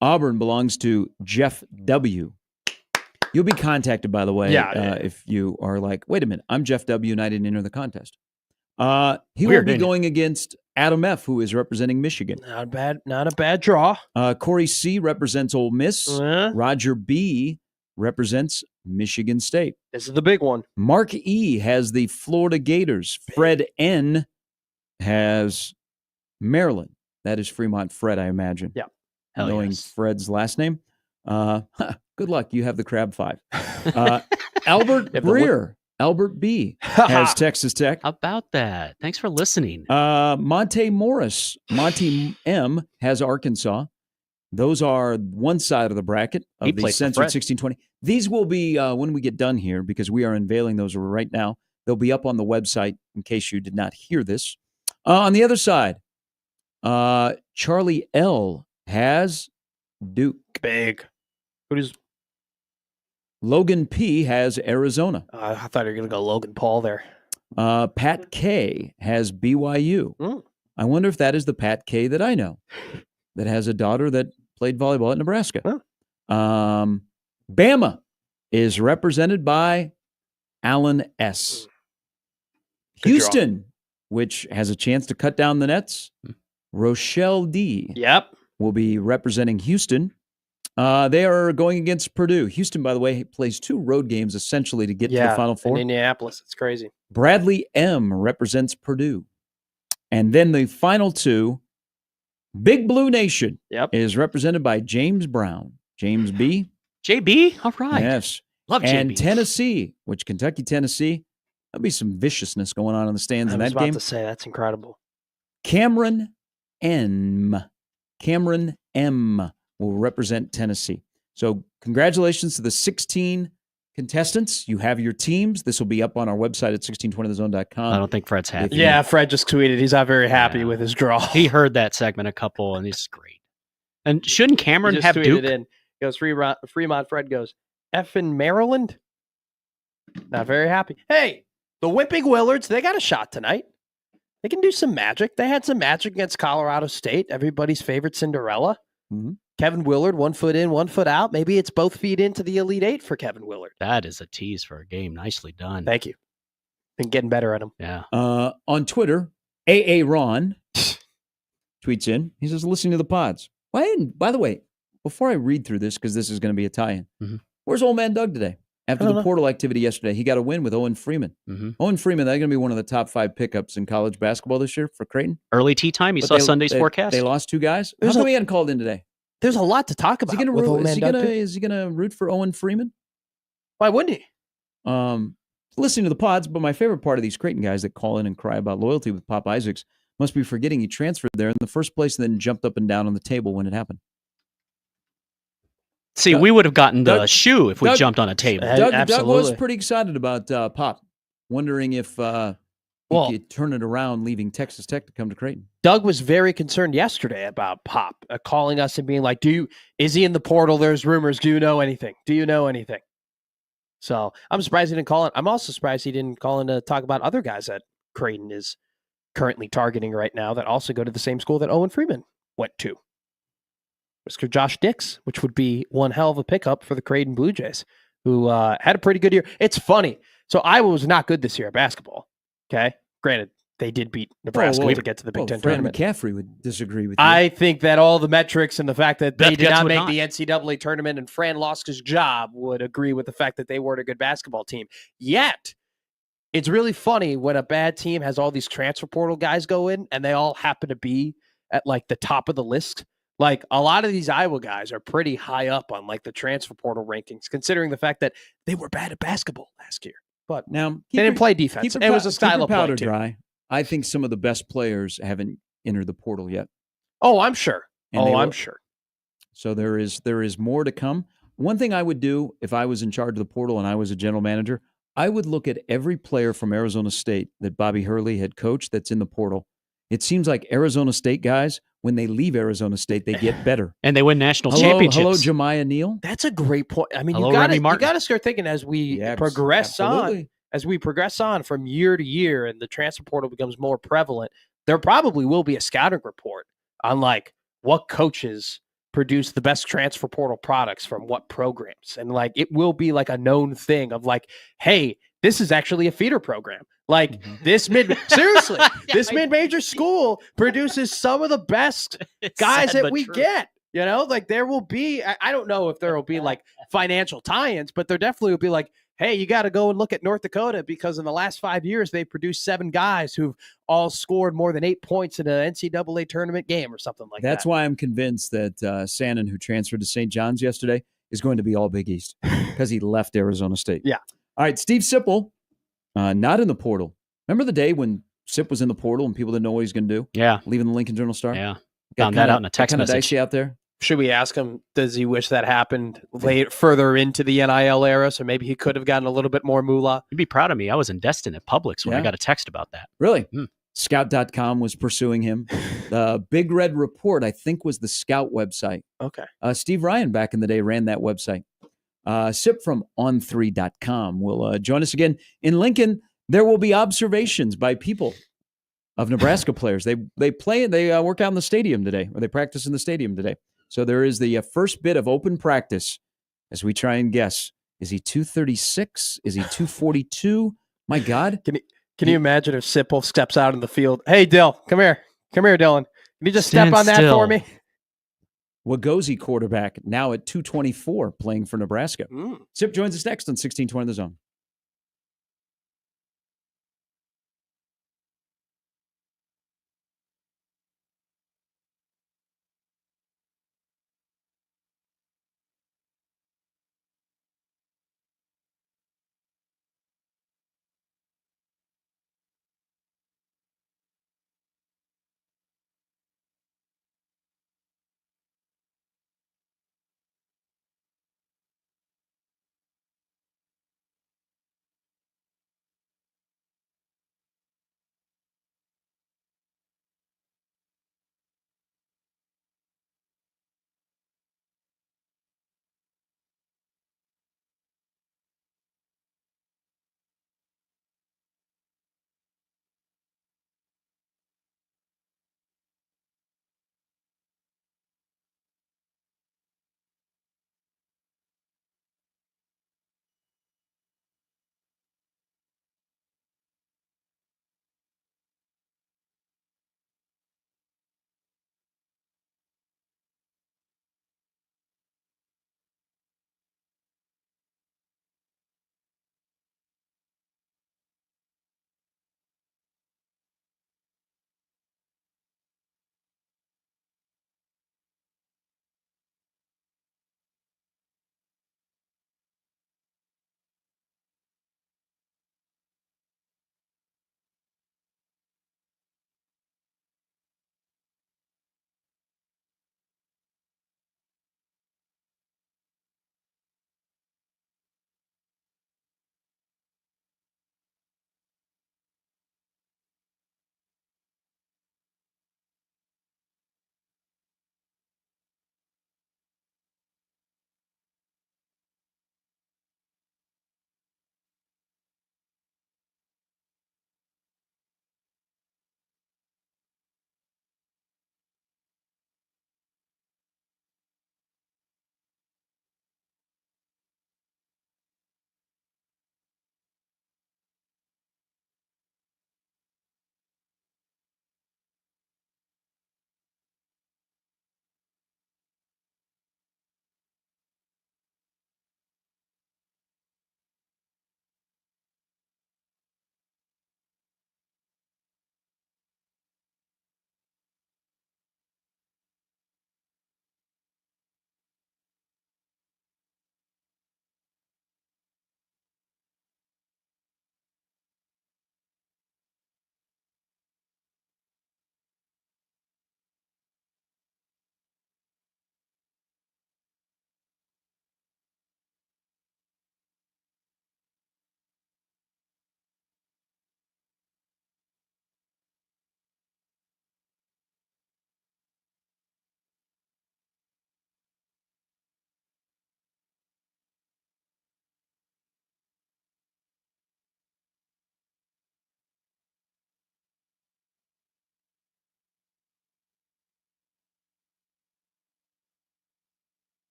Auburn belongs to Jeff W. You'll be contacted, by the way, if you are like, wait a minute, I'm Jeff W. and I didn't enter the contest. He will be going against Adam F., who is representing Michigan. Not a bad draw. Corey C. represents Ole Miss. Roger B. represents Michigan State. This is the big one. Mark E. has the Florida Gators. Fred N. has Maryland. That is Fremont Fred, I imagine. Yeah. Hell Knowing yes. Fred's last name. Good luck. You have the Crab 5. Albert Breer, Albert B, has Texas Tech. How about that? Thanks for listening. Monte Morris, Monty M, has Arkansas. Those are one side of the bracket of the Censored 1620. These will be, when we get done here, because we are unveiling those right now, they'll be up on the website in case you did not hear this. On the other side, Charlie L has Duke. Big. Who's Logan P has Arizona. I thought you were going to go Logan Paul there. Pat K has BYU. I wonder if that is the Pat K that I know that has a daughter that played volleyball at Nebraska. Bama is represented by Alan S. Houston, which has a chance to cut down the nets. Rochelle D. will be representing Houston. They are going against Purdue. Houston, by the way, plays 2 road games essentially to get to the Final Four. In Indianapolis. It's crazy. Bradley M. represents Purdue. And then the final 2, Big Blue Nation is represented by James Brown. James B. JB? All right. Yes. Love and JB. Tennessee, which Kentucky, Tennessee, there'll be some viciousness going on in the stands in that game. I was about to say, that's incredible. Cameron M. will represent Tennessee. So congratulations to the 16 contestants. You have your teams. This will be up on our website at 1620thezone.com. I don't think Fred's happy. Yeah, Fred just tweeted he's not very happy with his draw. He heard that segment a couple, and he's great. And shouldn't Cameron have Duke? He goes, Fremont Fred goes, effing Maryland? Not very happy. Hey, the Whipping Willards, they got a shot tonight. They can do some magic. They had some magic against Colorado State, everybody's favorite Cinderella. Mm-hmm. Kevin Willard, 1 foot in, 1 foot out. Maybe it's both feet into the Elite Eight for Kevin Willard. That is a tease for a game. Nicely done. Thank you. Been getting better at him. Yeah. On Twitter, AA Ron tweets in. He says, listening to the pods. By the way, before I read through this, because this is going to be a tie-in, where's old man Doug today? After the portal activity yesterday, he got a win with Owen Freeman. Owen Freeman, they're going to be one of the top 5 pickups in college basketball this year for Creighton. Early tea time? You saw Sunday's forecast? They lost 2 guys. How come he hadn't called in today? There's a lot to talk about. Is he going to root for Owen Freeman? Why wouldn't he? Listening to the pods, but my favorite part of these Creighton guys that call in and cry about loyalty with Pop Isaacs must be forgetting he transferred there in the first place and then jumped up and down on the table when it happened. See, we would have gotten the shoe if we jumped on a table. Doug was pretty excited about Pop, wondering if he could turn it around, leaving Texas Tech to come to Creighton. Doug was very concerned yesterday about Pop, calling us and being like, is he in the portal? There's rumors. Do you know anything? So I'm surprised he didn't call in. I'm also surprised he didn't call in to talk about other guys that Creighton is currently targeting right now that also go to the same school that Owen Freeman went to. Mr. Josh Dix, which would be one hell of a pickup for the Creighton Blue Jays, who had a pretty good year. It's funny. So Iowa was not good this year at basketball. Okay. Granted, they did beat Nebraska to get to the Big Ten tournament. McCaffrey would disagree with you. I think that all the metrics and the fact that they did not make the NCAA tournament and Fran lost his job would agree with the fact that they weren't a good basketball team. Yet, it's really funny when a bad team has all these transfer portal guys go in and they all happen to be at like the top of the list. Like a lot of these Iowa guys are pretty high up on like the transfer portal rankings, considering the fact that they were bad at basketball last year. But now they didn't play defense. It was a style of play powder too. Dry. I think some of the best players haven't entered the portal yet. Oh, I'm sure. I'm sure. So there is more to come. One thing I would do if I was in charge of the portal and I was a general manager, I would look at every player from Arizona State that Bobby Hurley had coached that's in the portal. It seems like Arizona State guys, when they leave Arizona State, they get better. And they win national championships. Hello, Jemiah Neal. That's a great point. I mean, you got to start thinking as we progress on from year to year and the transfer portal becomes more prevalent, there probably will be a scouting report on like what coaches produce the best transfer portal products from what programs. And like, it will be like a known thing of like, hey, this is actually a feeder program. Like this mid-major school produces some of the best guys that we get. You know, like there will be, I don't know if there will be like financial tie-ins, but there definitely will be like, hey, you got to go and look at North Dakota because in the last 5 years, they've produced 7 guys who've all scored more than 8 points in an NCAA tournament game or something like that. That's why I'm convinced that Sannon, who transferred to St. John's yesterday, is going to be all Big East because he left Arizona State. Yeah. All right, Steve Sipple, not in the portal. Remember the day when Sip was in the portal and people didn't know what he was going to do? Yeah. Leaving the Lincoln Journal-Star? Yeah. Found that out in a text message. Dicey out there. Should we ask him, does he wish that happened further into the NIL era? So maybe he could have gotten a little bit more moolah. You'd be proud of me. I was in Destin at Publix when I got a text about that. Really? Scout.com was pursuing him. The Big Red Report, I think, was the Scout website. Okay. Steve Ryan back in the day ran that website. Sip from on3.com will join us again. In Lincoln, there will be observations by people of Nebraska players. They work out in the stadium today, or they practice in the stadium today. So there is the first bit of open practice as we try and guess. Is he 236? Is he 242? My God. Can you imagine if Sipple steps out in the field? Hey, Dill, come here. Come here, Dylan. Can you just step on that for me? Wagozi quarterback, now at 224, playing for Nebraska. Sip joins us next on 1620 The Zone.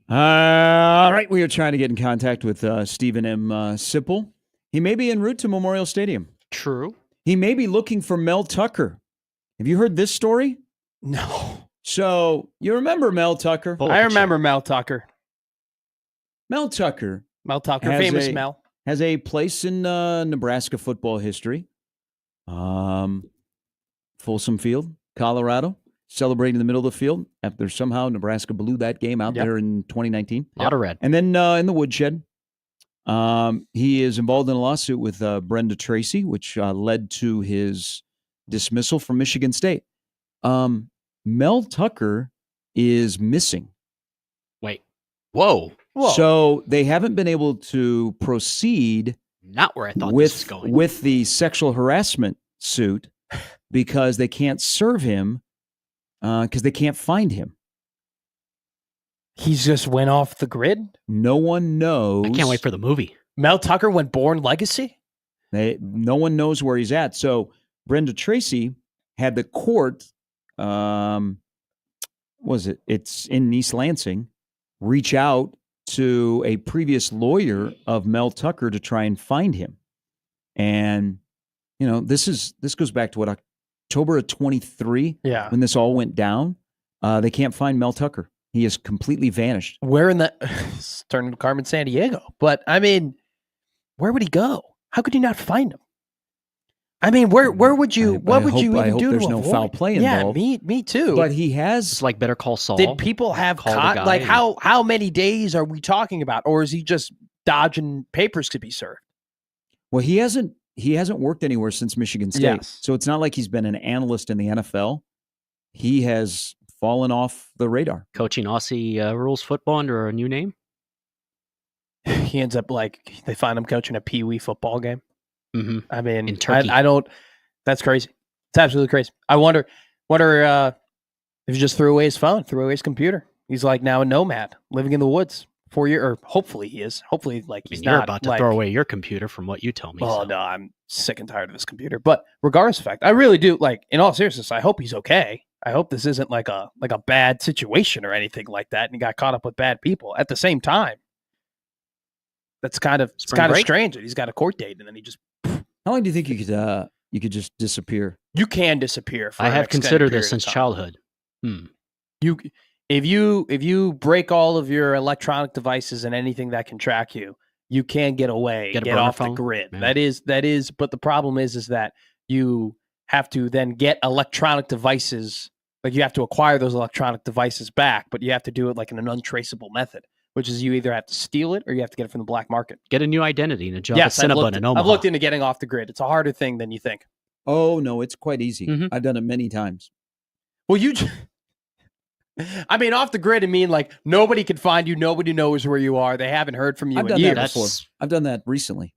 All right, we are trying to get in contact with Stephen M. Sipple. He may be en route to Memorial Stadium. True. He may be looking for Mel Tucker. Have you heard this story? No. So you remember Mel Tucker? I remember Mel Tucker. Mel Tucker. Mel Tucker, famous Mel. Has a place in Nebraska football history. Folsom Field, Colorado. Celebrating in the middle of the field after somehow Nebraska blew that game out there in 2019. A lot of red. And then in the woodshed, he is involved in a lawsuit with Brenda Tracy, which led to his dismissal from Michigan State. Mel Tucker is missing. Wait. Whoa. So they haven't been able to proceed Not where I thought this was going. with the sexual harassment suit because they can't serve him because they can't find him. He's just went off the grid? No one knows. I can't wait for the movie. Mel Tucker went Born Legacy? No one knows where he's at. So Brenda Tracy had the court, it's in East Lansing, reach out to a previous lawyer of Mel Tucker to try and find him. And, this goes back to October of 23, when this all went down. They can't find Mel Tucker. He has completely vanished. Where in the it's turning to Carmen Sandiego? But I mean, where would he go? How could you not find him? I mean, where would you? What would you even do? There's no foul play involved. Yeah, me too. But he has. It's like Better Call Saul. Did people have like how many days are we talking about, or is he just dodging papers to be served? Well, he hasn't worked anywhere since Michigan State. Yes. So it's not like he's been an analyst in the NFL. He has fallen off the radar. Coaching Aussie rules football under a new name? He ends up they find him coaching a Pee Wee football game. Mm-hmm. I mean, in Turkey. I don't. That's crazy. It's absolutely crazy. I wonder if he just threw away his phone, threw away his computer. He's now a nomad living in the woods. 4 years, or hopefully he is. Hopefully, he's you're not about to throw away your computer, from what you tell me. Oh no, I'm sick and tired of this computer. But regardless of fact, I really do in all seriousness. I hope he's okay. I hope this isn't like a bad situation or anything like that, and he got caught up with bad people. At the same time, that's kind of strange that he's got a court date and then he just. How long do you think you could just disappear? You can disappear. I have considered this since childhood. If you break all of your electronic devices and anything that can track you, you can get away, get off the grid. Yeah. That is. But the problem is that you have to then get electronic devices. You have to acquire those electronic devices back, but you have to do it in an untraceable method, which is you either have to steal it or you have to get it from the black market. Get a new identity and a job at Cinnabon in Omaha. I've looked into getting off the grid. It's a harder thing than you think. Oh no, it's quite easy. Mm-hmm. I've done it many times. Well, I mean, off the grid, I mean, nobody can find you. Nobody knows where you are. They haven't heard from you in years. That before. I've done that recently.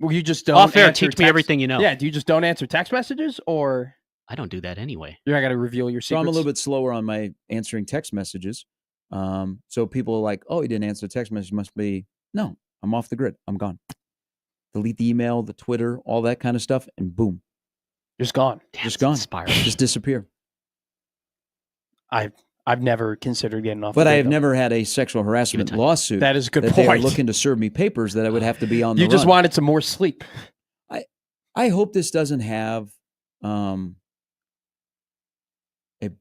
Well, you just don't. Off air, teach me everything you know. Yeah, do you just don't answer text messages, or I don't do that anyway. You're not going to reveal your secrets. So I'm a little bit slower on my answering text messages. So people are like, "Oh, he didn't answer a text message. Must be no. I'm off the grid. I'm gone. Delete the email, the Twitter, all that kind of stuff, and boom, just gone. Just gone. Just disappear." I've never considered getting off. But I have never had a sexual harassment lawsuit. That is a good point. They are looking to serve me papers that I would have to be on the You just wanted some more sleep. I hope this doesn't have a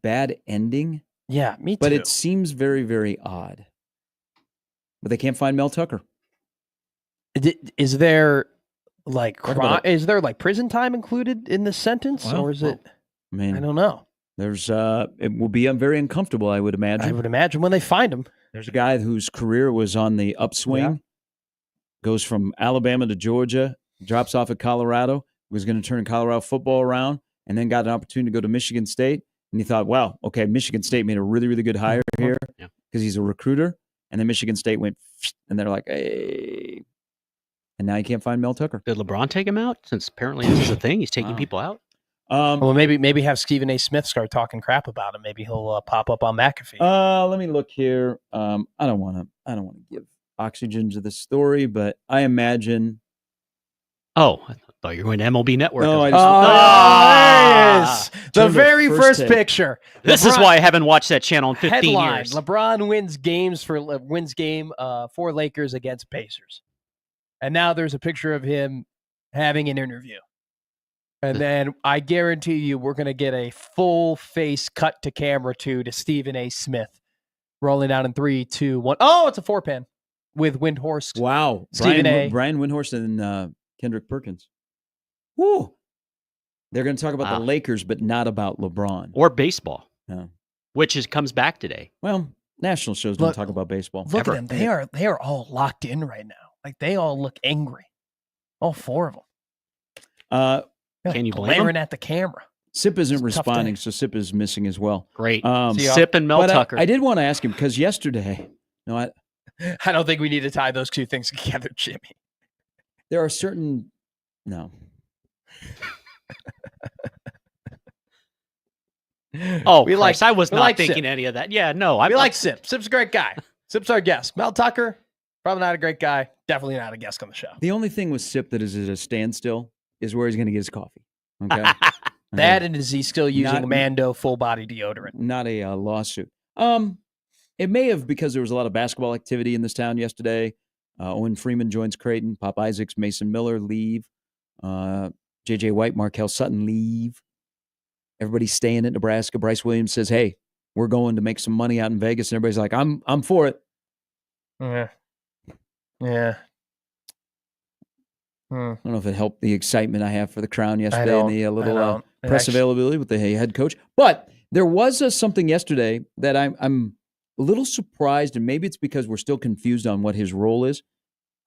bad ending. Yeah, me too. But it seems very, very odd. But they can't find Mel Tucker. Is there prison time included in this sentence, or is it? I mean, I don't know. There's it will be very uncomfortable, I would imagine. I would imagine when they find him. There's a guy whose career was on the upswing, goes from Alabama to Georgia, drops off at Colorado, was going to turn Colorado football around, and then got an opportunity to go to Michigan State. And he thought, wow, okay, Michigan State made a really, really good hire here because he's a recruiter. And then Michigan State went, and they're like, hey. And now you can't find Mel Tucker. Did LeBron take him out? Since apparently this is a thing. He's taking people out. Well, maybe have Stephen A. Smith start talking crap about him. Maybe he'll pop up on McAfee. Let me look here. I don't want to give oxygen to the story, but I imagine. Oh, I thought you were going to MLB Network. No, The very first picture. This is why I haven't watched that channel in 15 headline, years. LeBron wins game for Lakers against Pacers. And now there's a picture of him having an interview. And then I guarantee you we're going to get a full face cut to camera to Stephen A. Smith. Rolling out in 3, 2, 1. Oh, it's a 4-pan with Windhorst. Wow. Stephen A. Brian Windhorst and Kendrick Perkins. Woo. They're going to talk about the Lakers, but not about LeBron. Or baseball, No. which comes back today. Well, national shows don't talk about baseball. Look at them. They are all locked in right now. Like, they all look angry. All 4 of them. Can you blame glaring them? at the camera. Sip isn't responding, so Sip is missing as well. Great. Sip and Mel Tucker. I did want to ask him because yesterday, I don't think we need to tie those two things together, Jimmy. There are certain no. Oh, I was not thinking Sip. any of that. Yeah, no. We like Sip. Sip's a great guy. Sip's our guest. Mel Tucker, probably not a great guy. Definitely not a guest on the show. The only thing with Sip that is at a standstill is where he's going to get his coffee. Okay. That and is he still using Mando full body deodorant? Not a lawsuit. It may have because there was a lot of basketball activity in this town yesterday. Owen Freeman joins Creighton. Pop Isaacs, Mason Miller leave. J.J. White, Markel Sutton leave. Everybody's staying at Nebraska. Bryce Williams says, "Hey, we're going to make some money out in Vegas," and everybody's like, "I'm for it." Yeah. I don't know if it helped the excitement I have for the Crown yesterday and the little press availability with the head coach. But there was something yesterday that I'm a little surprised, and maybe it's because we're still confused on what his role is.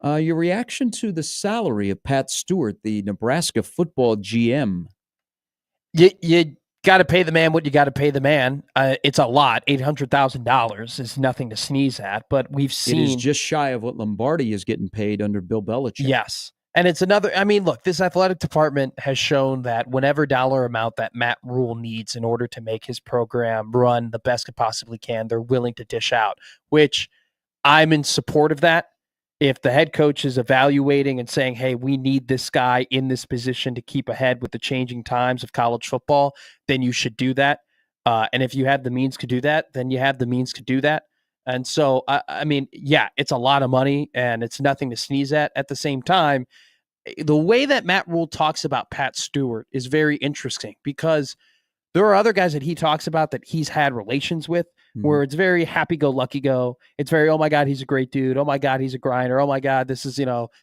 Your reaction to the salary of Pat Stewart, the Nebraska football GM. You got to pay the man what you got to pay the man. It's a lot. $800,000 is nothing to sneeze at, but we've seen. It is just shy of what Lombardi is getting paid under Bill Belichick. Yes. And it's another, look, this athletic department has shown that whenever dollar amount that Matt Rule needs in order to make his program run the best it possibly can, they're willing to dish out, which I'm in support of that. If the head coach is evaluating and saying, hey, we need this guy in this position to keep ahead with the changing times of college football, then you should do that. And if you have the means to do that, then you have the means to do that. And so, it's a lot of money and it's nothing to sneeze at. At the same time, the way that Matt Rule talks about Pat Stewart is very interesting because there are other guys that he talks about that he's had relations with where it's very happy-go-lucky-go. It's very, oh, my God, he's a great dude. Oh, my God, he's a grinder. Oh, my God, this is,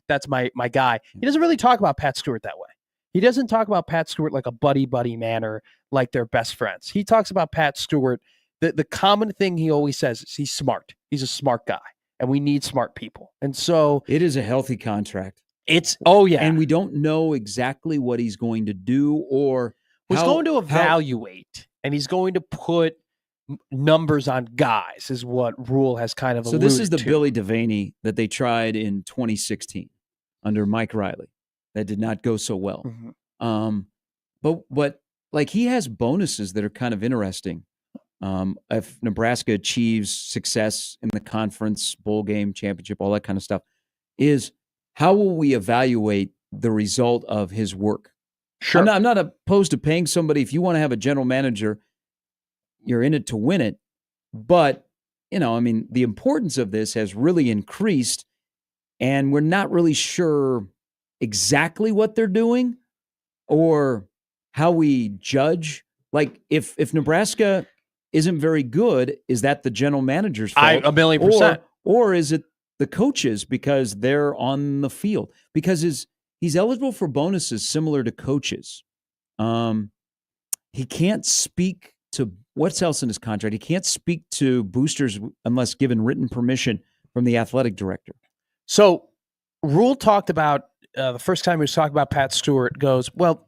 that's my guy. He doesn't really talk about Pat Stewart that way. He doesn't talk about Pat Stewart like a buddy-buddy manner, like they're best friends. He talks about Pat Stewart. The common thing he always says is he's smart. He's a smart guy, and we need smart people. And so it is a healthy contract. And we don't know exactly what he's going to do or he's going to evaluate, and he's going to put numbers on guys is what Rule has kind of alluded to. So this is the Billy Devaney that they tried in 2016 under Mike Riley. That did not go so well. But like he has bonuses that are kind of interesting. If Nebraska achieves success in the conference, bowl game, championship, all that kind of stuff, is how will we evaluate the result of his work? Sure. I'm not opposed to paying somebody. If you want to have a general manager, you're in it to win it. But, the importance of this has really increased, and we're not really sure exactly what they're doing or how we judge. Like, if Nebraska isn't very good, is that the general manager's fault? 1,000,000%. Or is it the coaches because they're on the field? Because he's eligible for bonuses similar to coaches. He can't speak to what's else in his contract. He can't speak to boosters unless given written permission from the athletic director. So Rule talked about the first time he was talking about Pat Stewart goes, well,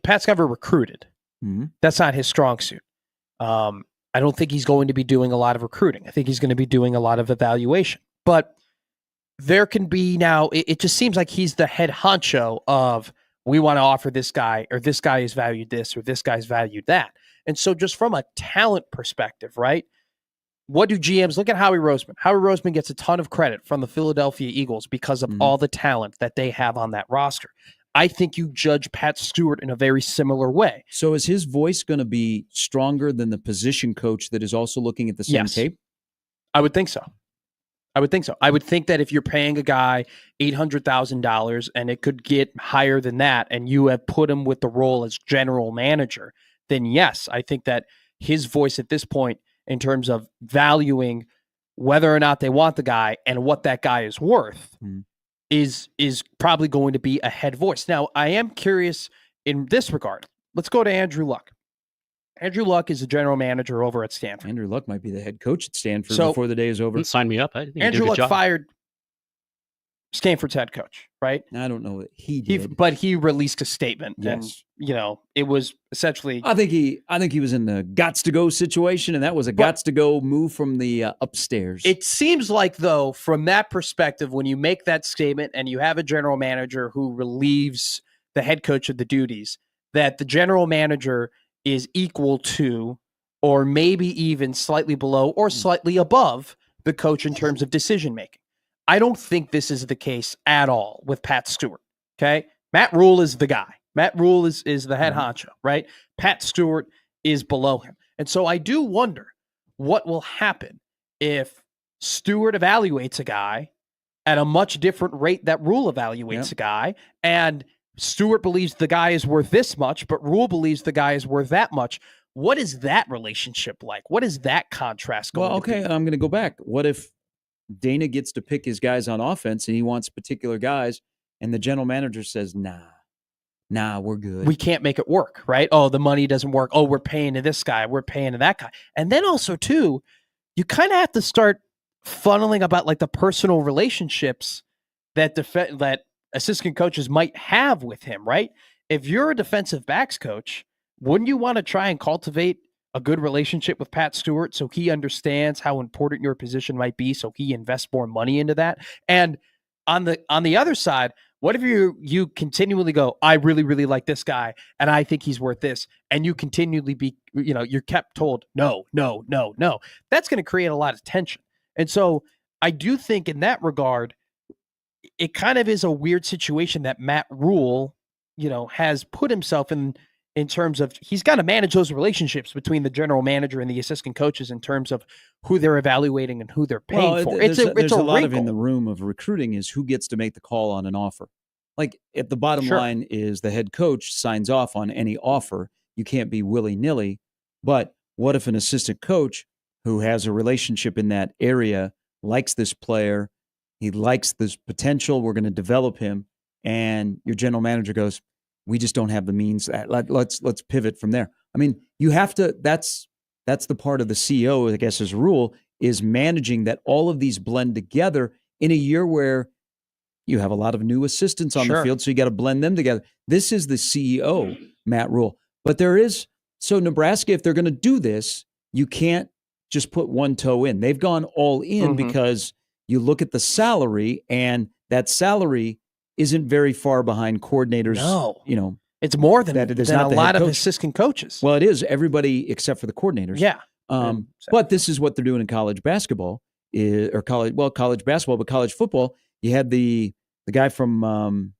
Pat's never recruited. That's not his strong suit. I don't think he's going to be doing a lot of recruiting. I think he's going to be doing a lot of evaluation. But there can be now, it just seems like he's the head honcho of we want to offer this guy, or this guy is valued this, or this guy's valued that. And so just from a talent perspective, right? What do GMs look at? Howie Roseman. Howie Roseman gets a ton of credit from the Philadelphia Eagles because of all the talent that they have on that roster. I think you judge Pat Stewart in a very similar way. So is his voice going to be stronger than the position coach that is also looking at the same tape? I would think so. I would think that if you're paying a guy $800,000 and it could get higher than that, and you have put him with the role as general manager, then yes, I think that his voice at this point in terms of valuing whether or not they want the guy and what that guy is worth is probably going to be a head voice. Now, I am curious in this regard. Let's go to Andrew Luck. Andrew Luck is the general manager over at Stanford. Andrew Luck might be the head coach at Stanford before the day is over. Sign me up. I think Andrew Luck fired Stanford's head coach, right? I don't know that he did. But he released a statement. Yes. And, it was essentially... I think he was in the gots to go situation, and that was a gots to go move from the upstairs. It seems like, though, from that perspective, when you make that statement and you have a general manager who relieves the head coach of the duties, that the general manager is equal to, or maybe even slightly below or slightly above the coach in terms of decision making. I don't think this is the case at all with Pat Stewart. Okay. Matt Rule is the guy. Matt Rule is the head honcho, right? Pat Stewart is below him. And so I do wonder what will happen if Stewart evaluates a guy at a much different rate that Rule evaluates a guy, and Stewart believes the guy is worth this much, but Rule believes the guy is worth that much. What is that relationship like? What is that contrast going to be? I'm going to go back. What if Dana gets to pick his guys on offense and he wants particular guys, and the general manager says, nah, we're good. We can't make it work, right? Oh, the money doesn't work. Oh, we're paying to this guy. We're paying to that guy. And then also, too, you kind of have to start funneling about like the personal relationships that assistant coaches might have with him, right? If you're a defensive backs coach, wouldn't you want to try and cultivate a good relationship with Pat Stewart so he understands how important your position might be, so he invests more money into that? And on the other side, what if you continually go, I really, really like this guy, and I think he's worth this, and you continually you're kept told, no. That's going to create a lot of tension. And so I do think in that regard, it kind of is a weird situation that Matt Rule, has put himself in terms of he's got to manage those relationships between the general manager and the assistant coaches in terms of who they're evaluating and who they're paying for. There's a lot of in the room of recruiting is who gets to make the call on an offer. Like at the bottom line is the head coach signs off on any offer. You can't be willy-nilly. But what if an assistant coach who has a relationship in that area likes this player, he likes this potential, we're going to develop him, and your general manager goes, we just don't have the means. Let's pivot from there. I mean, you have to. That's the part of the CEO, I guess, as a rule, is managing that all of these blend together in a year where you have a lot of new assistants on the field, so you got to blend them together. This is the CEO, Matt Rule. But so Nebraska, if they're going to do this, you can't just put one toe in. They've gone all in because you look at the salary, and that salary isn't very far behind coordinators. No, it's more than that. Than a lot of assistant coaches. Well, it is everybody except for the coordinators. Yeah. But this is what they're doing in college basketball, college basketball, but college football. You had the guy from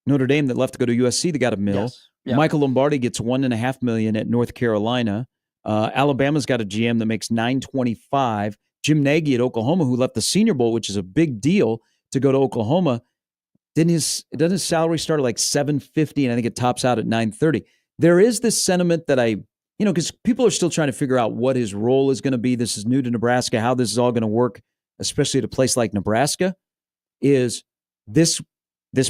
Notre Dame that left to go to USC that got a mill. Yes. Yep. Michael Lombardi gets $1.5 million at North Carolina. Alabama's got a GM that makes $925. Jim Nagy at Oklahoma, who left the Senior Bowl, which is a big deal, to go to Oklahoma. Doesn't his salary start at like $750, and I think it tops out at $930. There is this sentiment that because people are still trying to figure out what his role is going to be. This is new to Nebraska, how this is all going to work, especially at a place like Nebraska. Is this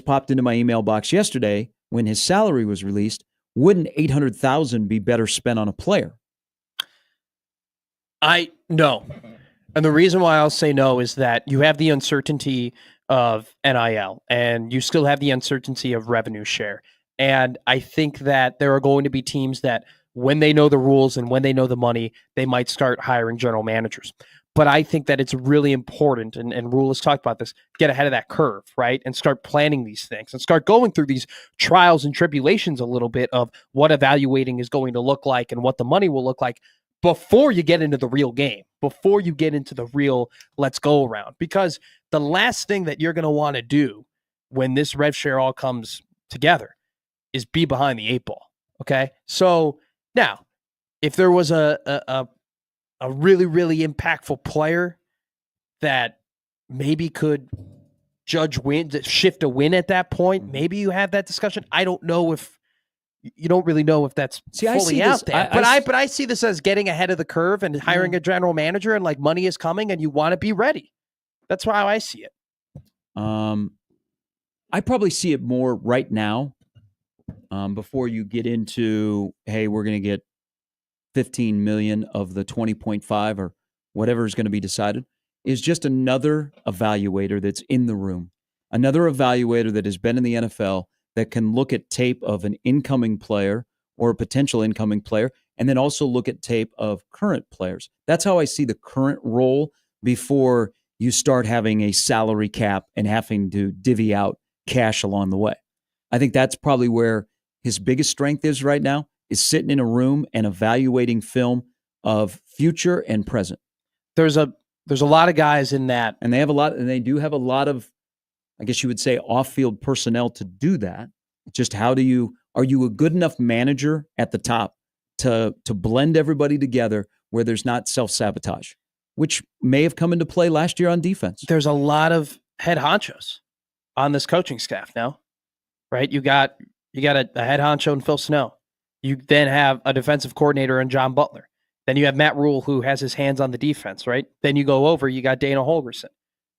popped into my email box yesterday when his salary was released? Wouldn't $800,000 be better spent on a player? No. And the reason why I'll say no is that you have the uncertainty of NIL, and you still have the uncertainty of revenue share. And I think that there are going to be teams that when they know the rules and when they know the money, they might start hiring general managers. But I think that it's really important, and Rule has talked about this, get ahead of that curve, right? And start planning these things and start going through these trials and tribulations a little bit of what evaluating is going to look like and what the money will look like before you get into the real game, before you get into the real let's go around. Because the last thing that you're going to want to do when this rev share all comes together is be behind the 8 ball. Okay. So now, if there was a really, really impactful player that maybe could shift a win at that point, maybe you have that discussion. I don't know if you don't really know if that's fully out there. But I see this as getting ahead of the curve and hiring a general manager, and like money is coming and you want to be ready. That's how I see it. I probably see it more right now before you get into, hey, we're going to get 15 million of the 20.5 or whatever is going to be decided, is just another evaluator that's in the room, another evaluator that has been in the NFL that can look at tape of an incoming player or a potential incoming player, and then also look at tape of current players. That's how I see the current role before you start having a salary cap and having to divvy out cash along the way. I think that's probably where his biggest strength is right now, is sitting in a room and evaluating film of future and present. There's a lot of guys in that. And they do have a lot of, I guess you would say, off-field personnel to do that. Just are you a good enough manager at the top to blend everybody together where there's not self-sabotage, which may have come into play last year on defense. There's a lot of head honchos on this coaching staff now, right? You got a head honcho in Phil Snow. You then have a defensive coordinator in John Butler. Then you have Matt Rule, who has his hands on the defense, right? Then you go over, you got Dana Holgorsen,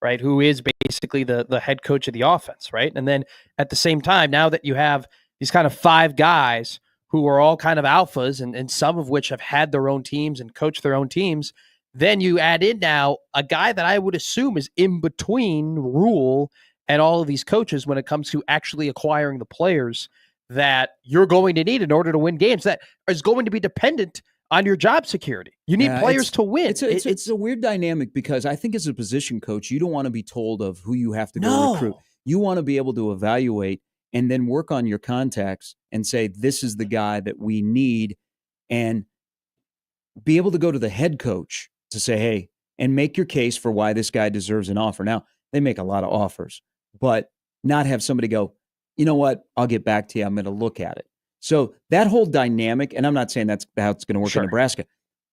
right? Who is basically the head coach of the offense, right? And then at the same time, now that you have these kind of 5 guys who are all kind of alphas and some of which have had their own teams and coached their own teams, then you add in now a guy that I would assume is in between Rule and all of these coaches when it comes to actually acquiring the players that you're going to need in order to win games that is going to be dependent on your job security. You need players to win. It's a weird dynamic because I think as a position coach, you don't want to be told of who you have to go recruit. You want to be able to evaluate and then work on your contacts and say, this is the guy that we need, and be able to go to the head coach to say, hey, and make your case for why this guy deserves an offer. Now, they make a lot of offers, but not have somebody go, you know what, I'll get back to you. I'm going to look at it. So that whole dynamic, and I'm not saying that's how it's going to work in Nebraska,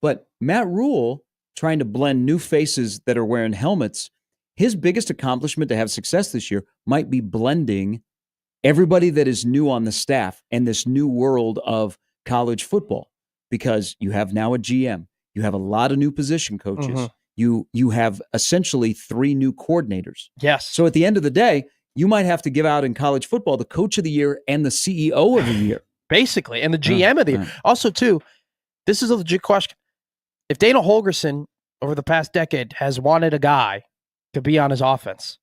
but Matt Rule trying to blend new faces that are wearing helmets, his biggest accomplishment to have success this year might be blending everybody that is new on the staff and this new world of college football, because you have now a GM, you have a lot of new position coaches, you have essentially 3 new coordinators. Yes. So at the end of the day, you might have to give out in college football the coach of the year and the CEO of the year. Basically, and the GM of the year. Also, too, this is a legit question. If Dana Holgorsen over the past decade has wanted a guy to be on his offense,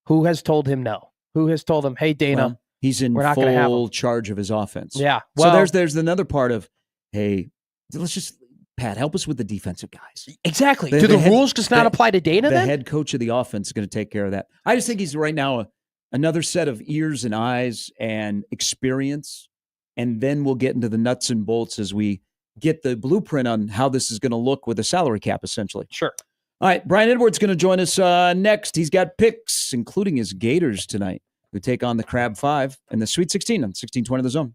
who has told him no? Who has told him, hey, Dana, he's in full charge of his offense. Yeah. Well, so there's another part of, hey, let's just, Pat, help us with the defensive guys. Exactly. Do the rules just not apply to Dana then? The head coach of the offense is going to take care of that. I just think he's right now another set of ears and eyes and experience, and then we'll get into the nuts and bolts as we get the blueprint on how this is going to look with a salary cap, essentially. Sure. All right, Brian Edwards going to join us next. He's got picks, including his Gators tonight, who take on the Crab 5 and the Sweet 16 on 1620 The Zone.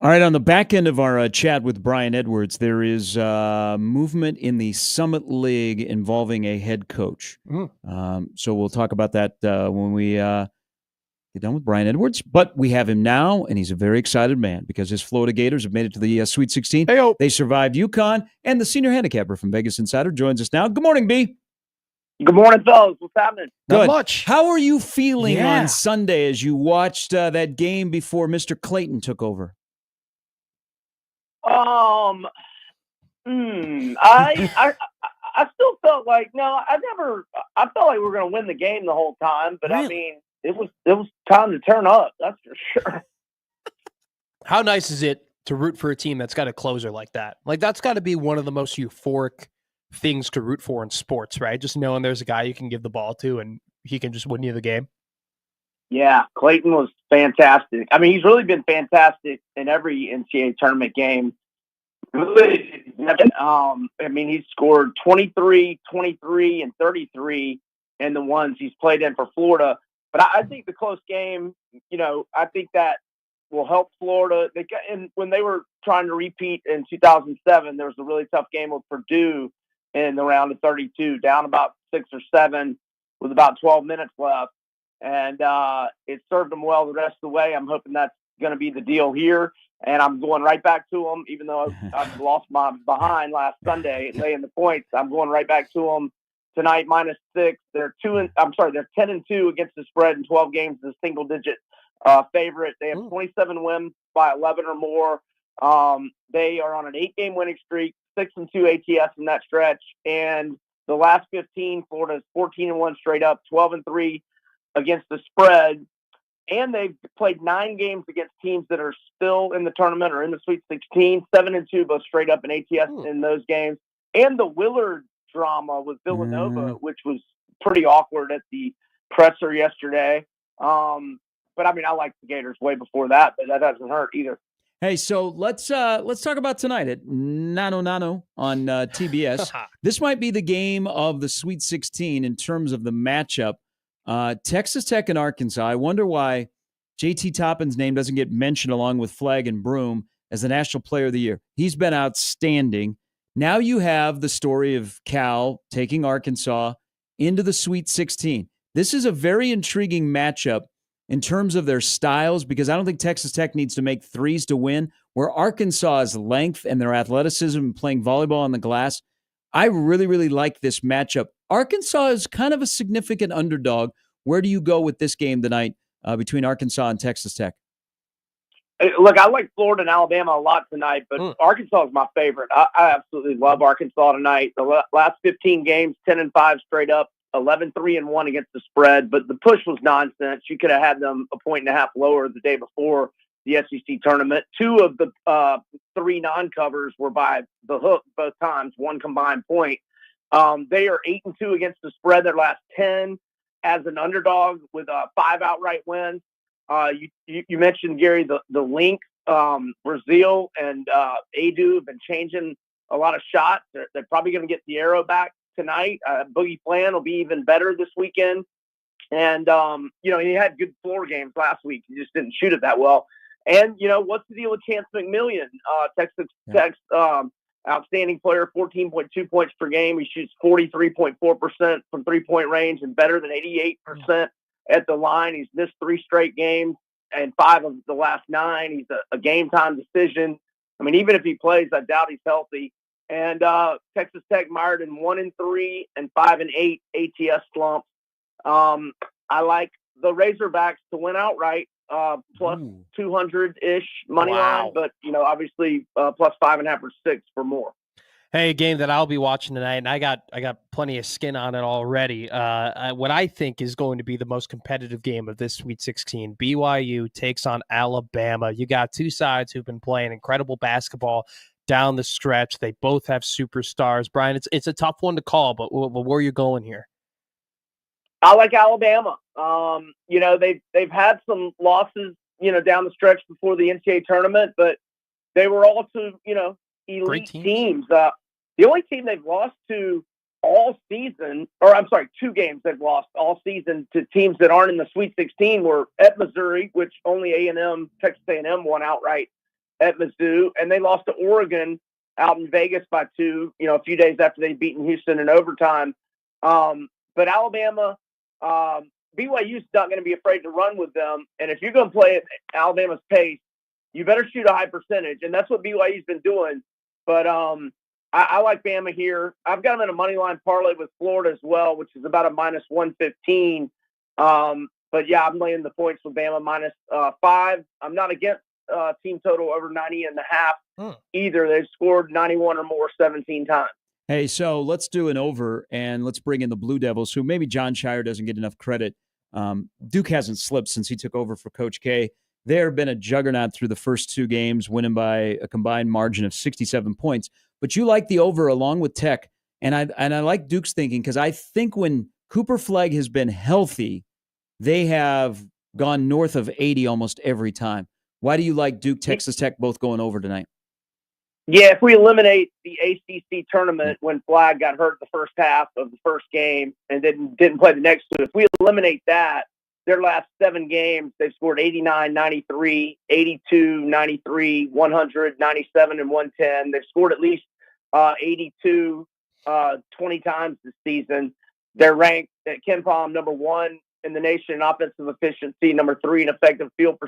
All right, on the back end of our chat with Brian Edwards, there is movement in the Summit League involving a head coach. So we'll talk about that when we get done with Brian Edwards. But we have him now, and he's a very excited man because his Florida Gators have made it to the Sweet 16. Hey-o. They survived UConn, and the senior handicapper from Vegas Insider joins us now. Good morning, B. Good morning, fellas. What's happening? Good. Not much. How are you feeling on Sunday as you watched that game before Mr. Clayton took over? I still felt like I felt like we were going to win the game the whole time, but really? I mean, it was time to turn up. That's for sure. How nice is it to root for a team that's got a closer like that? Like, that's got to be one of the most euphoric things to root for in sports, right? Just knowing there's a guy you can give the ball to and he can just win you the game. Yeah, Clayton was fantastic. I mean, he's really been fantastic in every NCAA tournament game. Really, I mean, he's scored 23, 23, and 33 in the ones he's played in for Florida. But I think the close game, I think that will help Florida. And when they were trying to repeat in 2007, there was a really tough game with Purdue in the round of 32, down about 6 or 7 with about 12 minutes left. And it served them well the rest of the way. I'm hoping that's going to be the deal here. And I'm going right back to them, even though I've lost my behind last Sunday laying the points. I'm going right back to them tonight, -6. They're 10-2 against the spread in 12 games as a single-digit favorite. They have 27 wins by 11 or more. They are on an 8-game winning streak, 6-2 ATS in that stretch. And the last 15, Florida's 14-1 straight up, 12-3 against the spread. And they've played 9 games against teams that are still in the tournament or in the Sweet 16, 7-2, both straight up in ATS in those games. And the Willard drama with Villanova, which was pretty awkward at the presser yesterday. But I mean, I liked the Gators way before that, but that doesn't hurt either. Hey, so let's talk about tonight at Nano on TBS. This might be the game of the Sweet 16 in terms of the matchup. Texas Tech and Arkansas. I wonder why JT Toppin's name doesn't get mentioned along with Flagg and Broom as the National Player of the Year. He's been outstanding. Now you have the story of Cal taking Arkansas into the Sweet 16. This is a very intriguing matchup in terms of their styles because I don't think Texas Tech needs to make threes to win, where Arkansas's length and their athleticism and playing volleyball on the glass. I really, really like this matchup. Arkansas is kind of a significant underdog. Where do you go with this game tonight between Arkansas and Texas Tech? Look, I like Florida and Alabama a lot tonight, but Arkansas is my favorite. I absolutely love Arkansas tonight. The last 15 games, 10-5 straight up, 11-3-1 against the spread, but the push was nonsense. You could have had them a 1.5 lower the day before the SEC tournament. 2 of the 3 non-covers were by the hook both times, 1 combined point. They are 8-2 against the spread their last 10 as an underdog with 5 outright wins. You mentioned, Gary, the link. Brazil and Adu have been changing a lot of shots. They're probably going to get the arrow back tonight. Boogie Flan will be even better this weekend. And, he had good floor games last week. He just didn't shoot it that well. And, what's the deal with Chance McMillian? Texas Tech's outstanding player, 14.2 points per game. He shoots 43.4% from three-point range and better than 88% at the line. He's missed 3 straight games and 5 of the last 9. He's a game-time decision. I mean, even if he plays, I doubt he's healthy. And Texas Tech mired in 1-3 and 5-8 ATS slumps. I like the Razorbacks to win outright, plus 200-ish money line, but obviously plus 5.5 or 6 for more. Hey, a game that I'll be watching tonight, and I got plenty of skin on it already. What I think is going to be the most competitive game of this Sweet 16. BYU takes on Alabama. You got 2 sides who've been playing incredible basketball down the stretch. They both have superstars. Brian, it's a tough one to call, but where are you going here? I like Alabama. They've had some losses, down the stretch before the NCAA tournament, but they were all to, elite teams. The only team they've lost to all season, 2 games they've lost all season to teams that aren't in the Sweet 16 were at Missouri, which only Texas A&M won outright at Mizzou, and they lost to Oregon out in Vegas by 2, a few days after they'd beaten Houston in overtime. But Alabama, BYU's not going to be afraid to run with them. And if you're going to play at Alabama's pace, you better shoot a high percentage. And that's what BYU's been doing. But I like Bama here. I've got them in a money line parlay with Florida as well, which is about a minus 115. But yeah, I'm laying the points with Bama minus 5. I'm not against team total over 90.5 either. They've scored 91 or more 17 times. Hey, so let's do an over, and let's bring in the Blue Devils, who maybe John Shire doesn't get enough credit. Duke hasn't slipped since he took over for Coach K. They've been a juggernaut through the first 2 games, winning by a combined margin of 67 points. But you like the over along with Tech, and I like Duke's thinking, because I think when Cooper Flagg has been healthy, they have gone north of 80 almost every time. Why do you like Duke, Texas Tech both going over tonight? Yeah, if we eliminate the ACC tournament when Flagg got hurt the first half of the first game and didn't play the next 2, if we eliminate that, their last 7 games, they've scored 89, 93, 82, 93, 100, 97, and 110. They've scored at least 82 20 times this season. They're ranked at KenPom number 1 in the nation in offensive efficiency, number 3 in effective field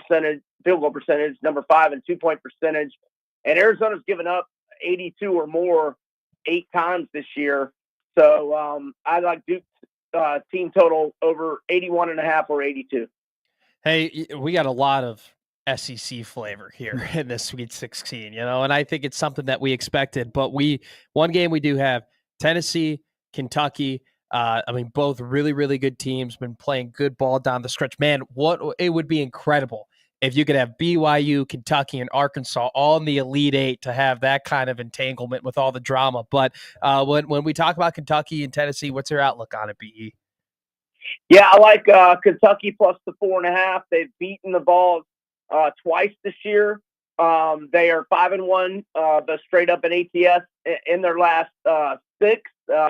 goal percentage, number 5 in 2-point percentage. And Arizona's given up 82 or more 8 times this year. So I like Duke's team total over 81.5 or 82. Hey, we got a lot of SEC flavor here in this Sweet 16, and I think it's something that we expected. But one game we do have Tennessee, Kentucky. Both really, really good teams, been playing good ball down the stretch. Man, it would be incredible if you could have BYU, Kentucky, and Arkansas all in the Elite 8 to have that kind of entanglement with all the drama. But when we talk about Kentucky and Tennessee, what's your outlook on it, BE? Yeah, I like Kentucky plus the 4.5. They've beaten the Vols twice this year. They are 5-1, but straight up in ATS in their last 6.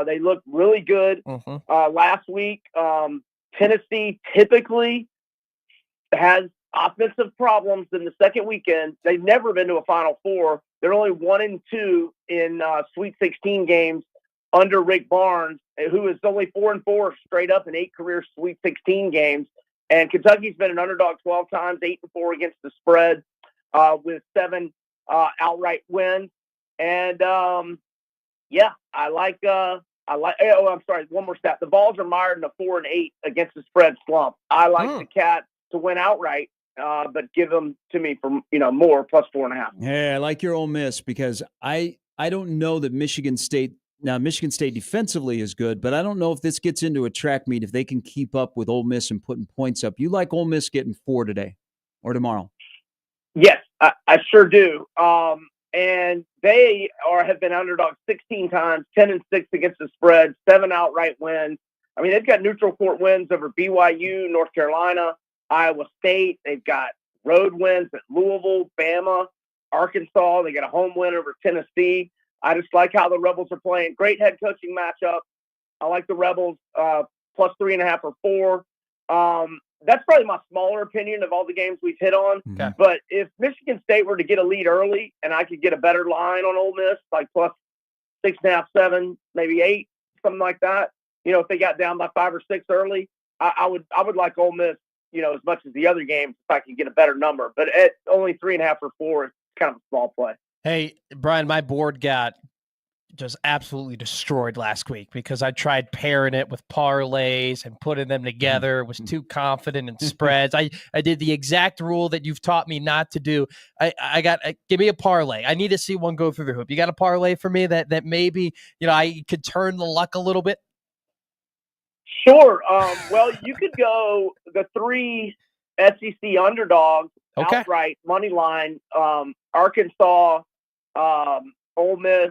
They look really good last week. Tennessee typically has offensive problems in the second weekend. They've never been to a Final Four. They're only 1-2 in Sweet 16 games under Rick Barnes, who is only 4-4 straight up in 8 career Sweet 16 games. And Kentucky's been an underdog 12 times, 8-4 against the spread, with 7 outright wins. And I like. I'm sorry. One more stat. The Vols are mired in a 4-8 against the spread slump. I like the Cats to win outright, but give them to me for more plus 4.5. Yeah, I like your Ole Miss, because I don't know that Michigan State. Now, Michigan State defensively is good, but I don't know if this gets into a track meet if they can keep up with Ole Miss and putting points up. You like Ole Miss getting 4 today or tomorrow? Yes, I sure do. And they have been underdogs 16 times, 10-6 against the spread, 7 outright wins. I mean, they've got neutral court wins over BYU, North Carolina, Iowa State. They've got road wins at Louisville, Bama, Arkansas. They got a home win over Tennessee. I just like how the Rebels are playing. Great head coaching matchup. I like the Rebels plus 3.5 or 4. That's probably my smaller opinion of all the games we've hit on. Okay. But if Michigan State were to get a lead early and I could get a better line on Ole Miss, like plus 6.5, 7, maybe 8, something like that, if they got down by 5 or 6 early, I would like Ole Miss, as much as the other games if I could get a better number. But at only 3.5 or 4, it's kind of a small play. Hey, Brian, my board got just absolutely destroyed last week because I tried pairing it with parlays and putting them together. Was too confident in spreads. I did the exact rule that you've taught me not to do. Give me a parlay. I need to see one go through the hoop. You got a parlay for me that maybe, I could turn the luck a little bit? Sure. Well, you could go the 3 SEC underdogs outright money line, Arkansas, Ole Miss,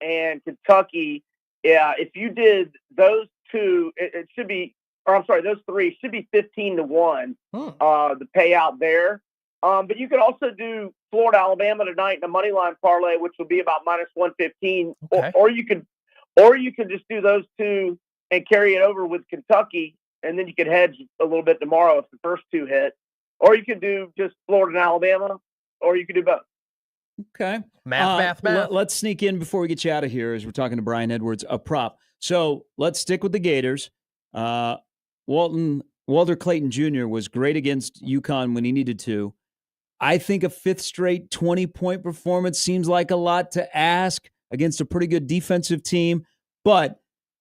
and Kentucky. Yeah, if you did those 2, it should be, those 3 should be 15-1, the payout there. But you could also do Florida, Alabama tonight in a money line parlay, which will be about minus 115. Okay. Or you could just do those 2 and carry it over with Kentucky, and then you could hedge a little bit tomorrow if the first 2 hit. Or you could do just Florida and Alabama, or you could do both. Okay. Math. Let's sneak in before we get you out of here as we're talking to Brian Edwards, a prop. So let's stick with the Gators. Walter Clayton Jr. was great against UConn when he needed to. I think a fifth straight 20-point performance seems like a lot to ask against a pretty good defensive team, but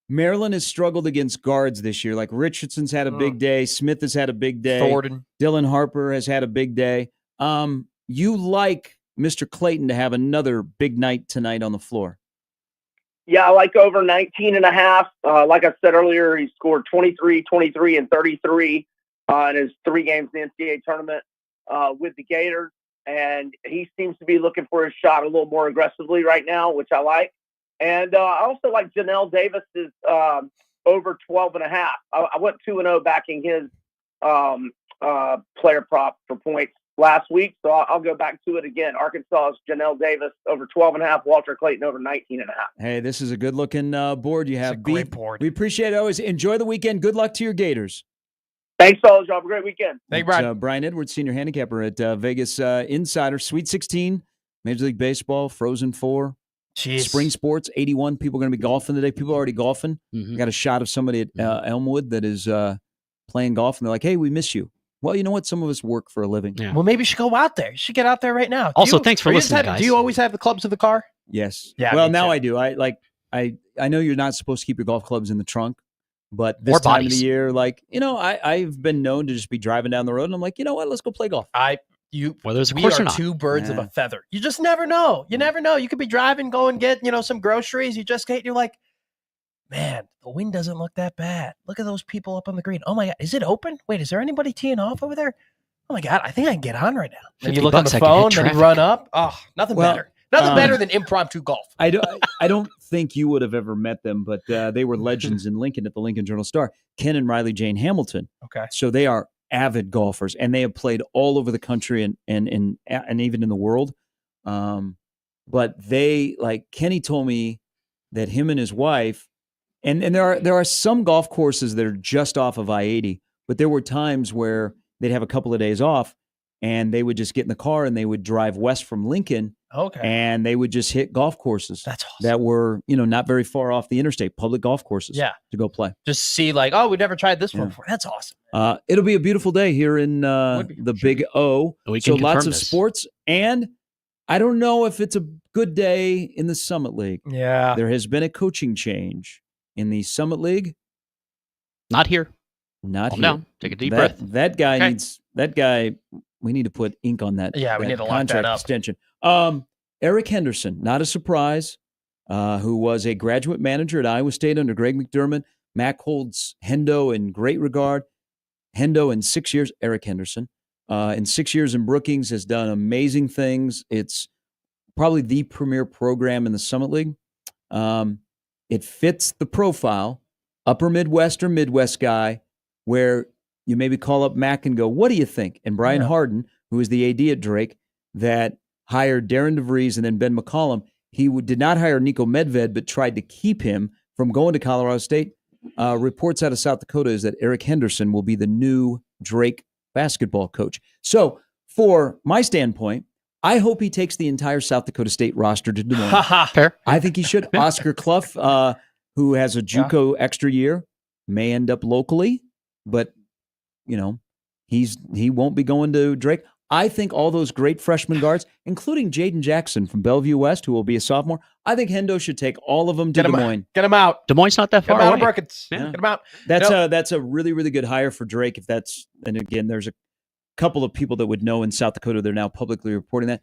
Maryland has struggled against guards this year. Like Richardson's had a big day. Smith has had a big day. Thornton. Dylan Harper has had a big day. You like Mr. Clayton to have another big night tonight on the floor. Yeah, I like over 19.5. Like I said earlier, he scored 23, 23, and 33 in his 3 games in the NCAA tournament with the Gators. And he seems to be looking for his shot a little more aggressively right now, which I like. And I also like Janelle Davis's over 12.5. I went 2-0 backing his player prop for points last week, so I'll go back to it again. Arkansas's Janelle Davis over 12.5, Walter Clayton over 19.5. Hey, this is a good-looking board you have. It's a great board. We appreciate it always. Enjoy the weekend. Good luck to your Gators. Thanks, fellas. Y'all have a great weekend. Thank you, Brian. Brian Edwards, senior handicapper at Vegas Insider. Sweet 16, Major League Baseball, Frozen 4. Jeez. Spring sports, 81 people going to be golfing today. People are already golfing. Mm-hmm. Got a shot of somebody at Elmwood that is playing golf, and they're like, hey, we miss you. Well, you know what? Some of us work for a living. Yeah. Well, maybe you should go out there. You should get out there right now. Also, thanks for listening, guys. Do you always have the clubs in the car? Yes. Yeah, well, me now too. I do. I know you're not supposed to keep your golf clubs in the trunk, but this Or time of bodies. the year, I've been known to just be driving down the road, and I'm like, you know what? Let's go play golf. Whether there's a We course are or not. 2 birds of Yeah. a feather. You just never know. You never know. You could be driving, go and get, some groceries. You just get, you're like, man, the wind doesn't look that bad. Look at those people up on the green. Oh my God, is it open? Wait, is there anybody teeing off over there? Oh my God, I think I can get on right now. And you look on the $50 I could hit phone, then you traffic. run up. Oh, nothing Well, better. Nothing better than impromptu golf. I don't think you would have ever met them, but they were legends in Lincoln at the Lincoln Journal-Star. Ken and Riley Jane Hamilton. Okay. So they are avid golfers, and they have played all over the country and even in the world. But they, like Kenny told me that him and his wife, and there are some golf courses that are just off of I-80, but there were times where they'd have a couple of days off, and they would just get in the car and they would drive west from Lincoln. Okay. And they would just hit golf courses That's awesome. that were, not very far off the interstate, public golf courses. Yeah. To go play. Just see we've never tried this one Yeah. before. That's awesome. It'll be a beautiful day here in Would be, the for sure. Big O. We So can lots confirm of this. sports, and I don't know if it's a good day in the Summit League. Yeah. There has been a coaching change in the Summit League. Not here. Not Calm here. down. Take a deep breath. That guy Okay. needs that guy. We need to put ink on that. Yeah, we that need to lock contract that up. extension. Eric Henderson, not a surprise, who was a graduate manager at Iowa State under Greg McDermott. Mac holds Hendo in great regard. Hendo in 6 years, Eric Henderson, in 6 years in Brookings has done amazing things. It's probably the premier program in the Summit League. It fits the profile, upper Midwest or Midwest guy, where you maybe call up Mac and go, what do you think? And Brian Harden, who is the AD at Drake, that hired Darren DeVries and then Ben McCollum, he did not hire Nico Medved, but tried to keep him from going to Colorado State. Reports out of South Dakota is that Eric Henderson will be the new Drake basketball coach. So for my standpoint, I hope he takes the entire South Dakota State roster to Des Moines. Fair. I think he should. Oscar Clough, who has a JUCO extra year, may end up locally, but he won't be going to Drake. I think all those great freshman guards, including Jaden Jackson from Bellevue West, who will be a sophomore, I think Hendo should take all of them to Des Moines. Get him out. Des Moines not that Get him far out of away. Brookings. Yeah. Get him out. That's a really, really good hire for Drake. And again, there's a couple of people that would know in South Dakota. They're now publicly reporting that.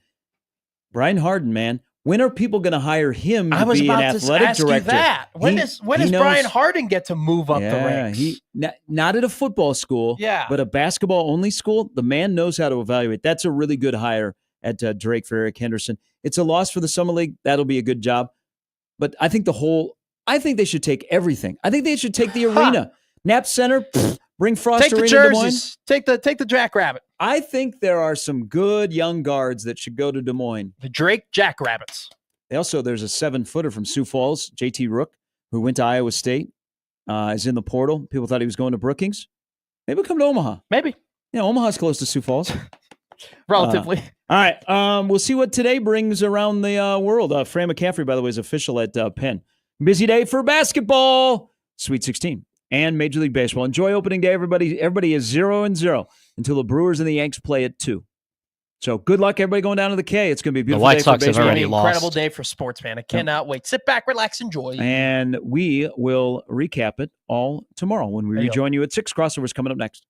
Brian Harden, man, when are people going to hire him to be an athletic ask director? you that. When does Brian Harden get to move up the ranks? Not at a football school, but a basketball only school. The man knows how to evaluate. That's a really good hire at Drake for Eric Henderson. It's a loss for the Summer League. That'll be a good job. But I think they should take everything. I think they should take the arena. Knapp Center, bring Frost Take Arena the to Des Moines. jerseys. Take the Jackrabbit. I think there are some good young guards that should go to Des Moines. The Drake Jackrabbits. There's a 7-footer from Sioux Falls, JT Rook, who went to Iowa State, is in the portal. People thought he was going to Brookings. Maybe come to Omaha. Maybe. Omaha's close to Sioux Falls. Relatively. All right. We'll see what today brings around the world. Fran McCaffrey, by the way, is official at Penn. Busy day for basketball, Sweet 16, and Major League Baseball. Enjoy opening day, everybody. Everybody is 0-0 until the Brewers and the Yanks play at 2. So good luck, everybody going down to the K. It's going to be a beautiful day for baseball. Already incredible lost. day for sports, man. I cannot wait. Sit back, relax, enjoy. And we will recap it all tomorrow when we rejoin you at 6. Crossovers coming up next.